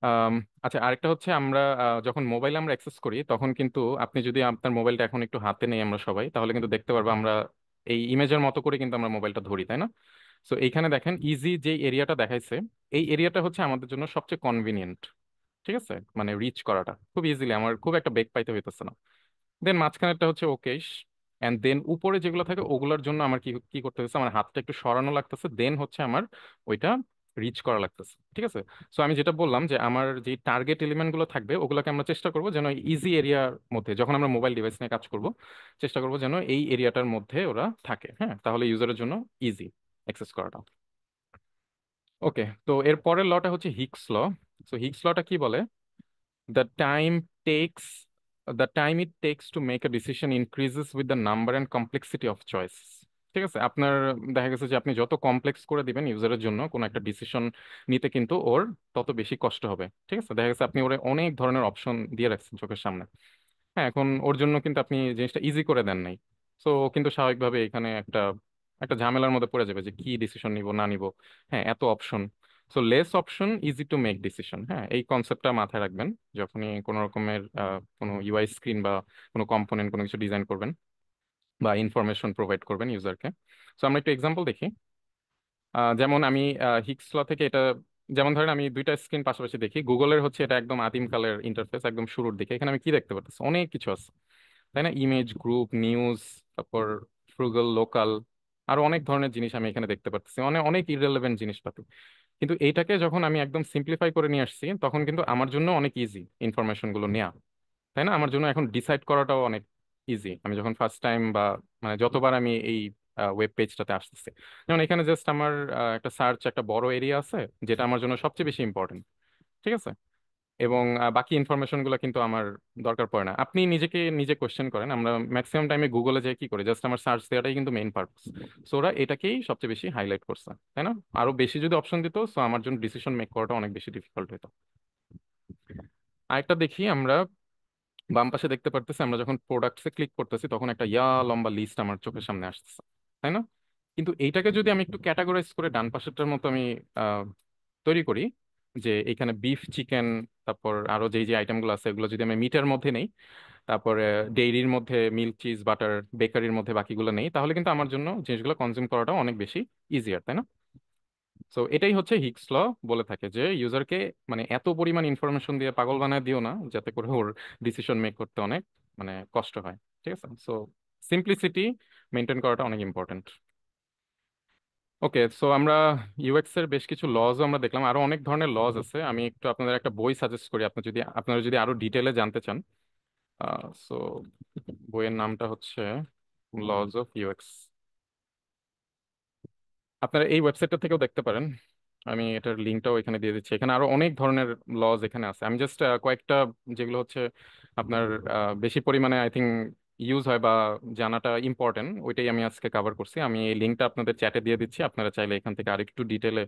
Speaker 4: আম, আচ্ছা, আরেকটা হচ্ছে আমরা যখন মোবাইল আমরা অ্যাক্সেস করি, তখন কিন্তু আপনি যদি আপনার মোবাইলটা এখন একটু হাতে নেই আমরা সবাই, তাহলে কিন্তু দেখতে পারবো আমরা এই ইমেজের মতো করে কিন্তু আমরা মোবাইলটা ধরি, তাই না? সো এইখানে দেখেন ইজি যে এরিয়াটা দেখাইছে, এই এরিয়াটা হচ্ছে আমাদের জন্য সবচেয়ে কনভিনিয়েন্ট। ঠিক আছে? মানে রিচ করাটা খুব ইজিলি, আমার খুব একটা বেগ পাইতে হইতেছে না। দেন মাঝখানেরটা হচ্ছে ওকেশ, এন্ড দেন উপরে যেগুলো থাকে ওগুলোর জন্য আমার কি কি করতে হচ্ছে, আমার হাতটা একটু সরানো লাগতেছে, দেন হচ্ছে আমার ওইটা রিচ করা লাগতেছে। ঠিক আছে? সো আমি যেটা বললাম যে আমার যে টার্গেট এলিমেন্ট গুলো থাকবে ওগুলোকে আমরা চেষ্টা করবো যেন ইজি এরিয়ার মধ্যে, যখন আমরা মোবাইল ডিভাইস নিয়ে কাজ করব, চেষ্টা করবো যেন এই এরিয়াটার মধ্যে ওরা থাকে। হ্যাঁ, তাহলে ইউজারের জন্য ইজি অ্যাক্সেস করাটা। ওকে, তো এর পরের লটা হচ্ছে হিক্স ল। সো হিক্স লটা কি বলে? the time takes the time it takes to make a decision increases with the number and complexity of choice। ঠিক আছে? আপনার দেখা গেছে যে আপনি যত কমপ্লেক্স করে দিবেন ইউজারের জন্য কোনো একটা ডিসিশন নিতে, কিন্তু ওর তত বেশি কষ্ট হবে। ঠিক আছে? দেখা গেছে আপনি ওরে অনেক ধরনের অপশন দিয়ে রাখছেন চোখের সামনে, হ্যাঁ, এখন ওর জন্য কিন্তু আপনি জিনিসটা ইজি করে দেন নাই। সো কিন্তু স্বাভাবিকভাবে এখানে একটা একটা ঝামেলার মধ্যে পড়ে যাবে যে কি ডিসিশন নিব না নিব। হ্যাঁ, এত option. So less option easy to make decision. হ্যাঁ, এই কনসেপ্টটা মাথায় রাখবেন যখনই কোনো রকমের কোনো ইউআই স্ক্রিন বা কোনো কম্পোনেন্ট কোনো কিছু ডিজাইন করবেন বা ইনফরমেশন প্রোভাইড করবেন ইউজারকে। সো আমরা একটু এক্সাম্পল দেখি। যেমন আমি হিক্স ল থেকে এটা, যেমন ধরেন আমি দুইটা স্ক্রিন পাশাপাশি দেখি, গুগলের হচ্ছে এটা একদম আদিম কালের ইন্টারফেস, একদম শুরুর দিকে। এখানে আমি কি দেখতে পাচ্ছি, অনেক কিছু আছে, তাই না? ইমেজ, গ্রুপ, নিউজ, তারপর ফ্রুগল, লোকাল, আরো অনেক ধরনের জিনিস আমি এখানে দেখতে পাচ্ছি, অনেক অনেক ইররেলেভেন্ট জিনিসপাতি। কিন্তু এইটাকে যখন আমি একদম সিম্পলিফাই করে নিয়ে আসছি, তখন কিন্তু আমার জন্য অনেক ইজি ইনফরমেশন গুলো নেওয়া, তাই না? আমার জন্য এখন ডিসাইড করাটাও অনেক ইজি, আমি যখন ফার্স্ট টাইম বা মানে যতবার আমি এই ওয়েব পেজটাতে আসতেছি, যেমন এখানে জাস্ট আমার একটা সার্চ, একটা বড় এরিয়া আছে যেটা আমার জন্য সবচেয়ে বেশি ইম্পর্টেন্ট। ঠিক আছে? এবং বাকি ইনফরমেশন গুলো কিন্তু আমার দরকার পড়ে না। আপনি নিজেকে নিজে কোশ্চেন করেন, আমরা ম্যাক্সিমাম টাইমে গুগলে যাই কি করি, জাস্ট আমার সার্চ দেওয়াটাই কিন্তু মেইন পারপাস। সো ওরা এটাকেই সবচেয়ে বেশি হাইলাইট করছে, তাই না? আরো বেশি যদি অপশন দিত, সো আমার জন্য ডিসিশন মেক করাটা অনেক বেশি ডিফিকাল্ট হতো। আরেকটা দেখি আমরা, বাম পাশে দেখতে পারতেছি আমরা যখন প্রোডাক্টসে ক্লিক করতেছি তখন একটা লম্বা লিস্ট আমার চোখের সামনে আসতেছে, তাই না? কিন্তু এইটাকে যদি আমি একটু ক্যাটাগরাইজ করে ডান পাশেরটার মতো আমি আহ, তৈরি করি, যে এখানে বিফ, চিকেন, তারপর আরো যেই যে আইটেমগুলো আছে এগুলো যদি আমি মিটের মধ্যে নেই, তারপরে ডেইরির মধ্যে মিল্ক, চিজ, বাটার, বেকারির মধ্যে বাকিগুলো নেই, তাহলে কিন্তু আমার জন্য জিনিসগুলো কনজিউম করাটা অনেক বেশি ইজিয়ার, তাই না? সো এটাই হচ্ছে হিগস ল, বলে থাকে যে ইউজারকে মানে এত পরিমাণ ইনফরমেশন দিয়ে পাগল বানায় দিও না যাতে করে ওর ডিসিশন মেক করতে অনেক মানে কষ্ট হয়। ঠিক আছে, সো সিম্পলিসিটি মেনটেন করাটা অনেক ইম্পর্টেন্ট। ওকে, সো আমরা ইউএক্স এর বেশ কিছু লজও আমরা দেখলাম, আরো অনেক ধরনের লজ আছে। আমি একটু আপনাদের একটা বই সাজেস্ট করি আপনারা যদি আরো ডিটেলে জানতে চান। সো বইয়ের নামটা হচ্ছে লজ অফ ইউএক্স। আপনারা এই ওয়েবসাইটটা থেকেও দেখতে পারেন, আমি এটার লিঙ্কটাও এখানে দিয়ে দিচ্ছি। এখানে আরো অনেক ধরনের লজ এখানে আছে, আমি জাস্ট কয়েকটা যেগুলো হচ্ছে আপনার বেশি পরিমাণে আই থিঙ্ক ইউজ হয় বা জানাটা ইম্পর্টেন্ট, ওইটাই আমি আজকে কভার করছি। আমি এই লিঙ্কটা আপনাদের চ্যাটে দিয়ে দিচ্ছি, আপনারা চাইলে এখান থেকে আরেকটু ডিটেলে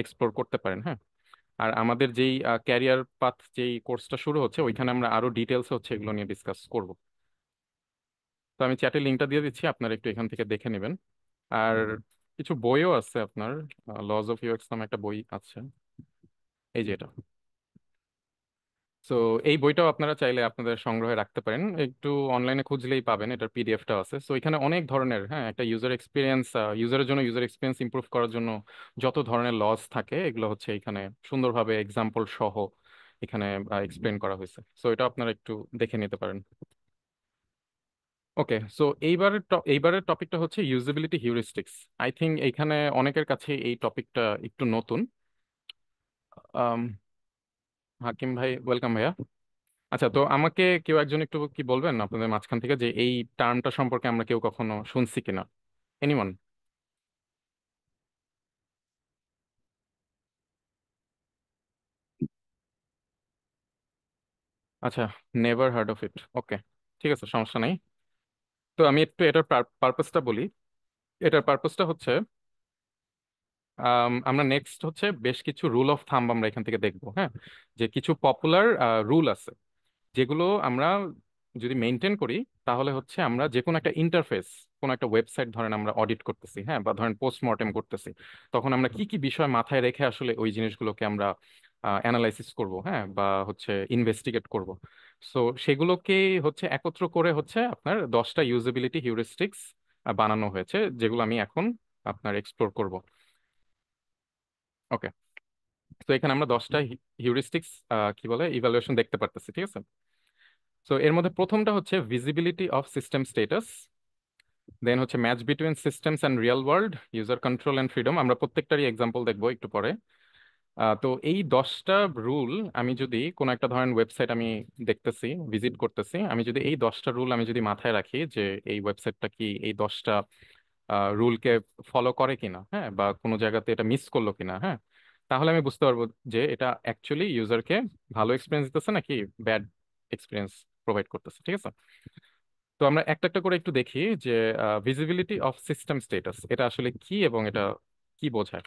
Speaker 4: এক্সপ্লোর করতে পারেন, হ্যাঁ। আর আমাদের যেই ক্যারিয়ার পাথ যেই কোর্সটা শুরু হচ্ছে ওইখানে আমরা আরো ডিটেলস হচ্ছে এগুলো নিয়ে ডিসকাস করব। তো আমি চ্যাটে লিঙ্কটা দিয়ে দিচ্ছি, আপনারা একটু এখান থেকে দেখে নেবেন। আর কিছু বইও আছে আপনার, লজ অফ ইউএক্স নামে একটা বই আছে, এই যে এটা। সো এই বইটাও আপনারা চাইলে আপনাদের সংগ্রহে রাখতে পারেন, একটু অনলাইনে খুঁজলেই পাবেন, এটার পিডিএফটা আছে। সো এখানে অনেক ধরনের, হ্যাঁ, একটা ইউজার এক্সপিরিয়েন্স, ইউজারের জন্য ইউজার এক্সপিরিয়েন্স ইমপ্রুভ করার জন্য যত ধরনের লস থাকে এগুলো হচ্ছে এখানে সুন্দরভাবে এক্সাম্পল সহ এখানে এক্সপ্লেন করা হয়েছে। সো এটা আপনারা একটু দেখে নিতে পারেন। ওকে, সো এইবারের টপিকটা হচ্ছে ইউজেবিলিটি হিউরিস্টিক্স। আই থিঙ্ক এইখানে অনেকের কাছে এই টপিকটা একটু নতুন। আম, হাকিম ভাই, ওয়েলকাম ভাইয়া। আচ্ছা, তো আমাকে কেউ একজন একটু কি বলবেন আপনাদের মাঝখান থেকে যে এই টার্মটা সম্পর্কে আমরা কেউ কখনো শুনছি কিনা? এনিওয়ান? আচ্ছা, নেভার হার্ড অফ ইট। ওকে, ঠিক আছে, সমস্যা নাই। তো আমি একটু এটার পারপাসটা বলি। এটার পারপাসটা হচ্ছে আমরা নেক্সট হচ্ছে বেশ কিছু রুল অফ থাম্ব আমরা এখান থেকে দেখবো, হ্যাঁ। যে কিছু পপুলার রুল আছে যেগুলো আমরা যদি মেনটেন করি তাহলে হচ্ছে আমরা যে কোনো একটা ইন্টারফেস, কোনো একটা ওয়েবসাইট ধরেন আমরা অডিট করতেছি, হ্যাঁ, বা ধরেন পোস্টমর্টেম করতেছি, তখন আমরা কি কি বিষয় মাথায় রেখে আসলে ওই জিনিসগুলোকে আমরা অ্যানালাইসিস করব, হ্যাঁ, বা হচ্ছে ইনভেস্টিগেট করব। সো সেগুলোকে হচ্ছে একত্র করে হচ্ছে আপনার 10টা ইউজেবিলিটি হিউরিস্টিক্স বানানো হয়েছে, যেগুলো আমি এখন আপনার এক্সপ্লোর করব। ওকে, তো এখানে আমরা 10টা হিউরিস্টিক্স কি বলে ইভালুয়েশন দেখতে পারতেছি, ঠিক আছে। সো এর মধ্যে প্রথমটা হচ্ছে ভিজিবিলিটি অফ সিস্টেম স্টেটাস, দেন হচ্ছে match between systems and real world, user control and freedom. আমরা প্রত্যেকটারই এক্সাম্পল দেখবো একটু পরে। তো এই 10টা রুল, আমি যদি কোনো একটা ধরেন ওয়েবসাইট আমি দেখতেছি, ভিজিট করতেছি, আমি যদি এই 10টা রুল আমি যদি মাথায় রাখি যে এই ওয়েবসাইটটা কি এই 10টা রুলকে ফলো করে কিনা, হ্যাঁ, বা কোনো জায়গাতে এটা মিস করলো কিনা, হ্যাঁ, তাহলে আমি বুঝতে পারবো যে এটা অ্যাকচুয়ালি ইউজারকে ভালো এক্সপিরিয়েন্স দিতেছে নাকি ব্যাড এক্সপিরিয়েন্স প্রোভাইড করতেছে, ঠিক আছে। তো আমরা একটা একটা করে একটু দেখি যে ভিজিবিলিটি অফ সিস্টেম স্ট্যাটাস এটা আসলে কি এবং এটা কি বোঝায়।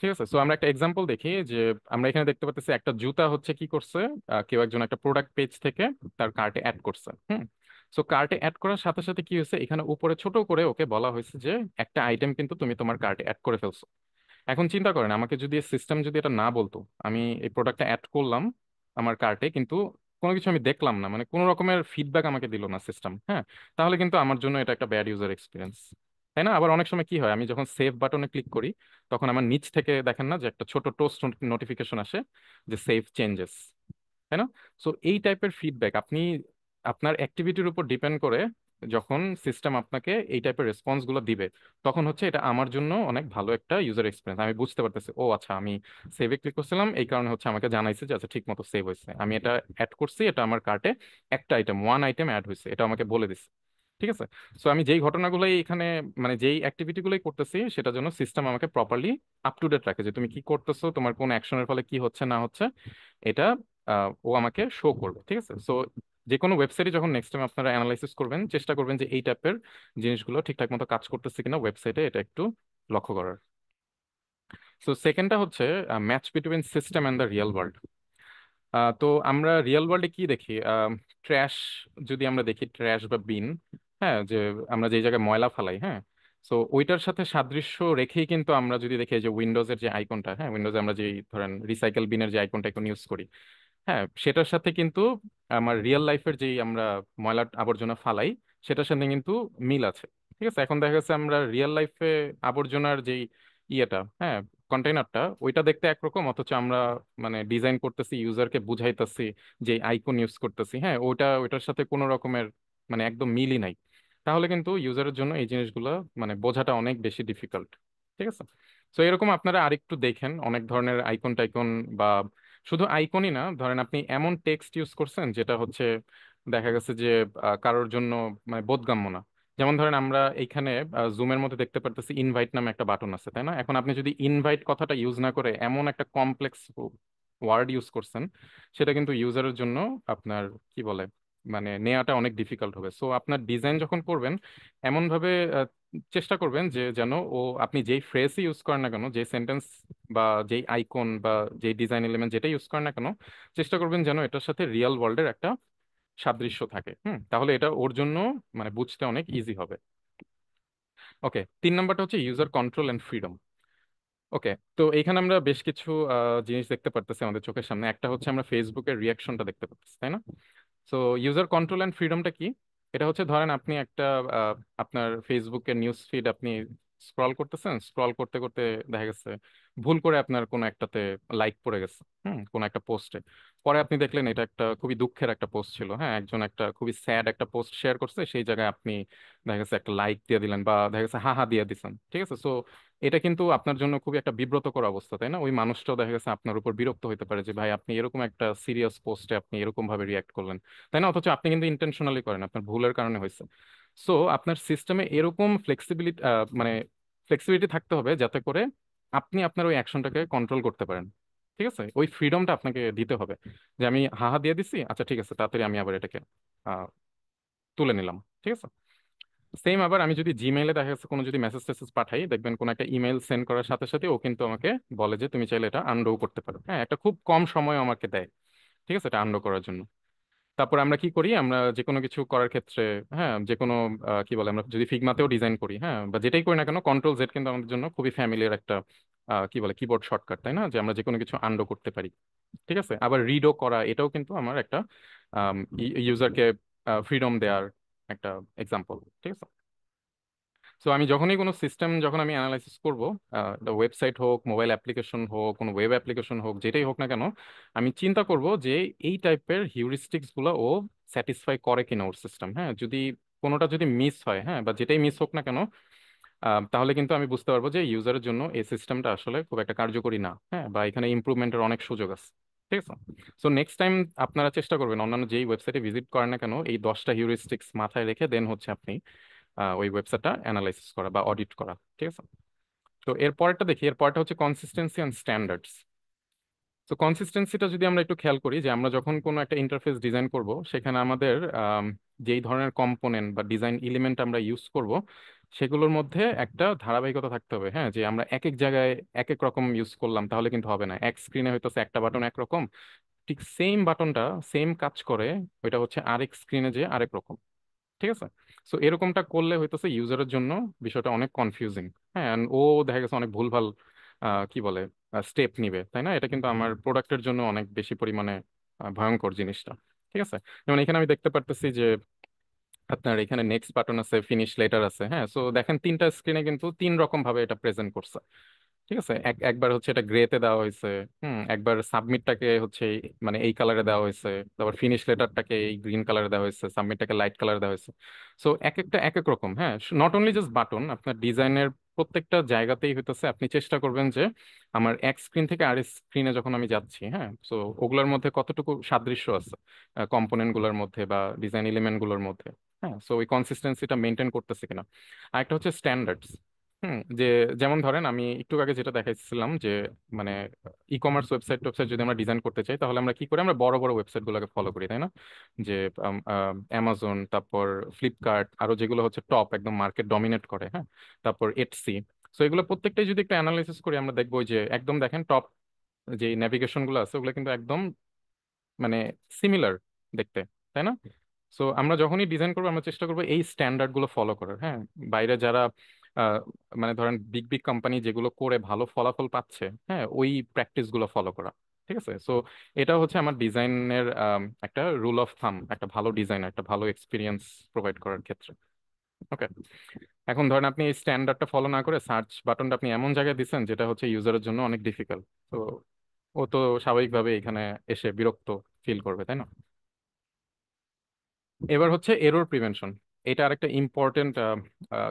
Speaker 4: ঠিক আছে, সো আমরা একটা এক্সাম্পল দেখি যে আমরা এখানে দেখতে পাচ্ছি একটা জুতা হচ্ছে কি করছে, কেউ একজন একটা প্রোডাক্ট পেজ থেকে তার কার্টে অ্যাড করছে, হুম। সো কার্টে অ্যাড করার সাথে সাথে কি হয়েছে, এখানে উপরে ছোট করে ওকে বলা হয়েছে যে একটা আইটেম কিন্তু তুমি তোমার কার্টে অ্যাড করে ফেলছো। এখন চিন্তা করেন, আমাকে যদি সিস্টেম যদি এটা না বলতো, আমি এই প্রোডাক্টটা অ্যাড করলাম আমার কার্টে, কিন্তু কোনো কিছু আমি দেখলাম না, মানে কোনো রকমের ফিডব্যাক আমাকে দিল না সিস্টেম, হ্যাঁ, তাহলে কিন্তু আমার জন্য এটা একটা ব্যাড ইউজার এক্সপিরিয়েন্স, তাই না? আবার অনেক সময় কি হয়, আমি যখন সেভ বাটনে ক্লিক করি তখন আমার নিচ থেকে দেখেন না যে একটা ছোট টোস্ট নোটিফিকেশন আসে যে সেভ চেঞ্জেস, তাই না? সো এই টাইপের ফিডব্যাক আপনি আপনার অ্যাক্টিভিটির উপর ডিপেন্ড করে, যখন সিস্টেম আপনাকে এই টাইপের রেসপন্স গুলো দিবে তখন হচ্ছে এটা আমার জন্য অনেক ভালো একটা ইউজার এক্সপিরিয়েন্স। আমি বুঝতে পারতেছি, ও আচ্ছা, আমি সেভে ক্লিক করছিলাম এই কারণে হচ্ছে আমাকে জানাইছে যে আচ্ছা ঠিক মতো সেভ হয়েছে, আমি এটা অ্যাড করছি, এটা আমার কার্টে একটা আইটেম, ওয়ান আইটেম অ্যাড হয়েছে, এটা আমাকে বলে দিচ্ছে। ঠিক আছে। সো আমি যেই ঘটনাগুলোই এখানে মানে যেই অ্যাক্টিভিটিগুলোই করতেছি সেটার জন্য সিস্টেম আমাকে প্রপারলি আপ টু ডেট রাখে যে তুমি কি করতেছো, তোমার কোন অ্যাকশনের ফলে কি হচ্ছে না হচ্ছে, এটা ও আমাকে শো করবে। ঠিক আছে। সো যে কোনো ওয়েবসাইটে যখন নেক্সট টাইম আপনারা অ্যানালাইসিস করবেন, চেষ্টা করবেন যে এই টাইপের জিনিসগুলো ঠিকঠাক মতো কাজ করতেছে কিনা ওয়েবসাইটে, এটা একটু লক্ষ্য করার। সো সেকেন্ডটা হচ্ছে match between system and the real world. তো আমরা রিয়েল ওয়ার্ল্ডে কি দেখি? ট্র্যাশ, যদি আমরা দেখি ট্র্যাশ বা বিন, হ্যাঁ, যে আমরা যে জায়গায় ময়লা ফালাই, হ্যাঁ, সো ওইটার সাথে সাদৃশ্য রেখেই কিন্তু আমরা যদি দেখি যে উইন্ডোজের যে আইকনটা, হ্যাঁ, উইন্ডোজে আমরা যে ধরেন রিসাইকেল বিনের যে আইকনটা এখন ইউজ করি, হ্যাঁ, সেটার সাথে কিন্তু আমার রিয়েল লাইফের যেই আমরা ময়লা আবর্জনা ফালাই সেটার সাথে কিন্তু মিল আছে। ঠিক আছে। এখন দেখা যাচ্ছে আমরা রিয়েল লাইফে আবর্জনার যেই ইয়েটা, হ্যাঁ, কন্টেইনারটা, ওইটা দেখতে একরকম, অথচ আমরা মানে ডিজাইন করতেছি, ইউজারকে বুঝাইতেছি, যে আইকন ইউজ করতেছি, হ্যাঁ, ওইটার সাথে কোনো রকমের মানে একদম মিলই নাই। তাহলে কিন্তু ইউজারের জন্য এই জিনিসগুলো মানে বোঝাটা অনেক বেশি ডিফিকাল্ট। ঠিক আছে। তো এরকম আপনারা আরেকটু দেখেন অনেক ধরনের আইকন টাইকন, বা শুধু আইকনই না, ধরেন আপনি এমন টেক্সট ইউজ করছেন যেটা হচ্ছে দেখা গেছে যে কারোর জন্য মানে বোধগম্য না। যেমন ধরেন আমরা এইখানে জুমের মধ্যে দেখতে পারতেছি ইনভাইট নামে একটা বাটন আছে, তাই না? এখন আপনি যদি ইনভাইট কথাটা ইউজ না করে এমন একটা কমপ্লেক্স ওয়ার্ড ইউজ করছেন, সেটা কিন্তু ইউজারের জন্য আপনার কি বলে মানে নেওয়াটা অনেক ডিফিকাল্ট হবে। সো আপনার ডিজাইন যখন করবেন এমন ভাবে চেষ্টা করবেন যে যেন ও আপনি যেই ফ্রেজই ইউজ করেন না কেন, যে সেন্টেন্স বা যেই আইকন বা যেই ডিজাইন এলিমেন্ট যেটা ইউজ করেন না কেন, চেষ্টা করবেন যেন এটার সাথে রিয়েল ওয়ার্ল্ডের একটা সাদৃশ্য থাকে। তাহলে এটা ওর জন্য মানে বুঝতে অনেক ইজি হবে। ওকে, 3 নাম্বারটা হচ্ছে ইউজার কন্ট্রোল এন্ড ফ্রিডম। ওকে, তো এইখানে আমরা বেশ কিছু জিনিস দেখতে পারতেছি আমাদের চোখের সামনে। একটা হচ্ছে আমরা ফেসবুকের রিয়াকশনটা দেখতে পাচ্ছি, তাই না? সো ইউজার কন্ট্রোল অ্যান্ড ফ্রিডমটা কি? এটা হচ্ছে ধরেন আপনি একটা আপনার ফেসবুকের নিউজ ফিড আপনি স্ক্রল করতেছেন, স্ক্রল করতে করতে দেখা গেছে ভুল করে আপনার কোনো একটাতে লাইক পড়ে গেছে, কোনো একটা পোস্টে। পরে আপনি দেখলেন এটা একটা খুবই দুঃখের একটা পোস্ট ছিল, হ্যাঁ, একজন একটা খুবই স্যাড একটা পোস্ট শেয়ার করছে, সেই জায়গায় আপনি দেখা গেছে একটা লাইক দিয়ে দিলেন বা দেখা গেছে হা হা দিয়ে দিছেন। ঠিক আছে। সো এটা কিন্তু আপনার জন্য খুবই একটা বিব্রতকর অবস্থা, তাই না? ওই মানুষটাও দেখা গেছে আপনার উপর বিরক্ত হতে পারে যে ভাই আপনি এরকম একটা সিরিয়াস পোস্টে আপনি এরকম ভাবে রিয়াক্ট করলেন, তাই না? অথচ আপনি কিন্তু ইন্টেনশনালি করেন, আপনার ভুলের কারণে হয়েছে। সো আপনার সিস্টেমে এরকম ফ্লেক্সিবিলিটি মানে ফ্লেক্সিবিলিটি থাকতে হবে যাতে করে আপনি আপনার ওই অ্যাকশনটাকে কন্ট্রোল করতে পারেন। ঠিক আছে। ওই ফ্রিডমটা আপনাকে দিতে হবে যে আমি হাহা দিয়ে দিছি, আচ্ছা ঠিক আছে, তাড়াতাড়ি আমি আবার এটাকে আহ, তুলে নিলাম। ঠিক আছে। সেম আবার আমি যদি জিমেইলে দেখা যাচ্ছে কোনো যদি মেসেজ টেসেজ পাঠাই, দেখবেন কোনো একটা ইমেল সেন্ড করার সাথে সাথে ও কিন্তু আমাকে বলে যে তুমি চাইলে এটা আনডো করতে পারো, হ্যাঁ, একটা খুব কম সময় আমাকে দেয়। ঠিক আছে, এটা আনডো করার জন্য। তারপর আমরা কি করি, আমরা যে কোনো কিছু করার ক্ষেত্রে, হ্যাঁ, যে কোনো কি বলে, আমরা যদি ফিগমাতেও ডিজাইন করি, হ্যাঁ, বা যেটাই করি না কেন, কন্ট্রোল জেড কিন্তু আমাদের জন্য খুবই ফ্যামিলিয়ার একটা কি বলে কিবোর্ড শর্টকাট, তাই না? যে আমরা যে কোনো কিছু আনডো করতে পারি। ঠিক আছে। আবার রিডও করা, এটাও কিন্তু আমার একটা ইউজারকে ফ্রিডম দেওয়ার একটা এক্সাম্পল। ঠিক আছে। সো আমি যখনই কোনো সিস্টেম যখন আমি অ্যানালাইসিস করব, ওয়েবসাইট হোক, মোবাইল অ্যাপ্লিকেশন হোক, কোনো ওয়েব অ্যাপ্লিকেশন হোক, যেটাই হোক না কেন, আমি চিন্তা করব যে এই টাইপের হিউরিস্টিক্স গুলো ও স্যাটিসফাই করে কিনা ওর সিস্টেম। হ্যাঁ, যদি কোনোটা যদি মিস হয়, হ্যাঁ, বা যেটাই মিস হোক না কেন, তাহলে কিন্তু আমি বুঝতে পারবো যে ইউজারের জন্য এই সিস্টেমটা আসলে খুব একটা কার্যকরী না, হ্যাঁ, বা এখানে ইমপ্রুভমেন্টের অনেক সুযোগ আছে। ঠিক আছে। সো নেক্সট টাইম আপনারা চেষ্টা করবেন অন্যান্য যেই ওয়েবসাইটে ভিজিট করেন না কেন, এই 10টা হিউরিস্টিক্স মাথায় রেখে দেন হচ্ছে আপনি ওই ওয়েবসাইটটা অ্যানালাইসিস করা বা অডিট করা। ঠিক আছে। তো এর পরেরটা দেখি, এর পরেরটা হচ্ছে কনসিস্টেন্সি অ্যান্ড স্ট্যান্ডার্ডস। তো কনসিস্টেন্সিটা যদি আমরা একটু খেয়াল করি, যে আমরা যখন কোনো একটা ইন্টারফেস ডিজাইন করব, সেখানে আমাদের যেই ধরনের কম্পোনেন্ট বা ডিজাইন এলিমেন্ট আমরা ইউজ করব, সেগুলোর মধ্যে একটা ধারাবাহিকতা থাকতে হবে। হ্যাঁ, যে আমরা এক এক জায়গায় এক এক রকম ইউজ করলাম তাহলে কিন্তু হবে না। এক স্ক্রিনে হয়তো একটা বাটন একরকম, ঠিক সেম বাটনটা সেম কাজ করে ওইটা হচ্ছে আরেক স্ক্রিনে যে আরেক রকম। ঠিক আছে। সো এরকমটা করলে হইতেছে ইউজারের জন্য বিষয়টা অনেক কনফিউজিং। হ্যাঁ, and ও দেখা গেছে অনেক ভুলভাল কি বলে স্টেপ নিবে, তাই না? এটা কিন্তু আমার প্রোডাক্টের জন্য অনেক বেশি পরিমাণে ভয়ঙ্কর জিনিসটা। ঠিক আছে। যেমন এখানে আমি দেখতে পারতেছি যে আপনার এখানে নেক্সট বাটন আছে, ফিনিশ লেটার আছে, হ্যাঁ, সো দেখেন তিনটা স্ক্রিনে কিন্তু 3 রকম ভাবে এটা প্রেজেন্ট করছে। ঠিক আছে। একবার হচ্ছে এটা গ্রেতে দেওয়া হয়েছে, একবার সাবমিটটাকে হচ্ছে মানে এই কালারে দেওয়া হয়েছে, তারপর ফিনিশ লেটারটাকে এই গ্রিন কালারে দেওয়া হয়েছে, সাবমিটটাকে লাইট কালারে দেওয়া হয়েছে। সো এক একটা এক এক রকম। হ্যাঁ, নট অনলি জাস্ট বাটন, আপনার ডিজাইনের প্রত্যেকটা জায়গাতেই হইতেছে আপনি চেষ্টা করবেন যে আমার এক স্ক্রিন থেকে আরেক স্ক্রিনে যখন আমি যাচ্ছি, হ্যাঁ, সো ওগুলোর মধ্যে কতটুকু সাদৃশ্য আছে কম্পোনেন্ট গুলোর মধ্যে বা ডিজাইন এলিমেন্ট গুলোর মধ্যে। হ্যাঁ, সো ওই কনসিস্টেন্সিটা মেনটেন করতেছে কিনা। আরেকটা হচ্ছে স্ট্যান্ডার্ডস। যে যেমন ধরেন আমি একটু আগে যেটা দেখাইছিলাম যে মানে ই কমার্স ওয়েবসাইট টোয়েবসাইট যদি আমরা ডিজাইন করতে চাই তাহলে আমরা কি করি, আমরা বড় বড় ওয়েবসাইট গুলোকে ফলো করি, তাই না? যে অ্যামাজন, তারপর ফ্লিপকার্ট, আরো যেগুলো হচ্ছে টপ একদম মার্কেট ডমিনেট করে, হ্যাঁ, তারপর এটসি। সো এগুলো প্রত্যেকটাই যদি একটু অ্যানালাইসিস করি আমরা দেখবো যে একদম দেখেন টপ যে নেভিগেশন গুলো আছে ওগুলো কিন্তু একদম মানে সিমিলার দেখতে, তাই না? সো আমরা যখনই ডিজাইন করবো আমরা চেষ্টা করবো এই স্ট্যান্ডার্ড গুলো ফলো করার। হ্যাঁ, বাইরে যারা আহ, মানে ধরেন বিগ বিগ কোম্পানি যেগুলো করে ভালো ফলাফল পাচ্ছে, হ্যাঁ, ওই প্র্যাকটিস গুলো ফলো করা। ঠিক আছে, সো এটা হচ্ছে আমার ডিজাইনের একটা রুল অফ থাম, একটা ভালো ডিজাইন, একটা ভালো এক্সপিরিয়েন্স প্রোভাইড করার ক্ষেত্রে। ওকে, এখন ধরেন আপনি এই স্ট্যান্ডার্ডটা ফলো না করে সার্চ বাটনটা আপনি এমন জায়গায় দিচ্ছেন যেটা হচ্ছে ইউজারের জন্য অনেক ডিফিকাল্ট। তো ও তো স্বাভাবিকভাবে এখানে এসে বিরক্ত ফিল করবে, তাই না? এবার হচ্ছে এরর প্রিভেনশন। এটা আরেকটা ইম্পর্টেন্ট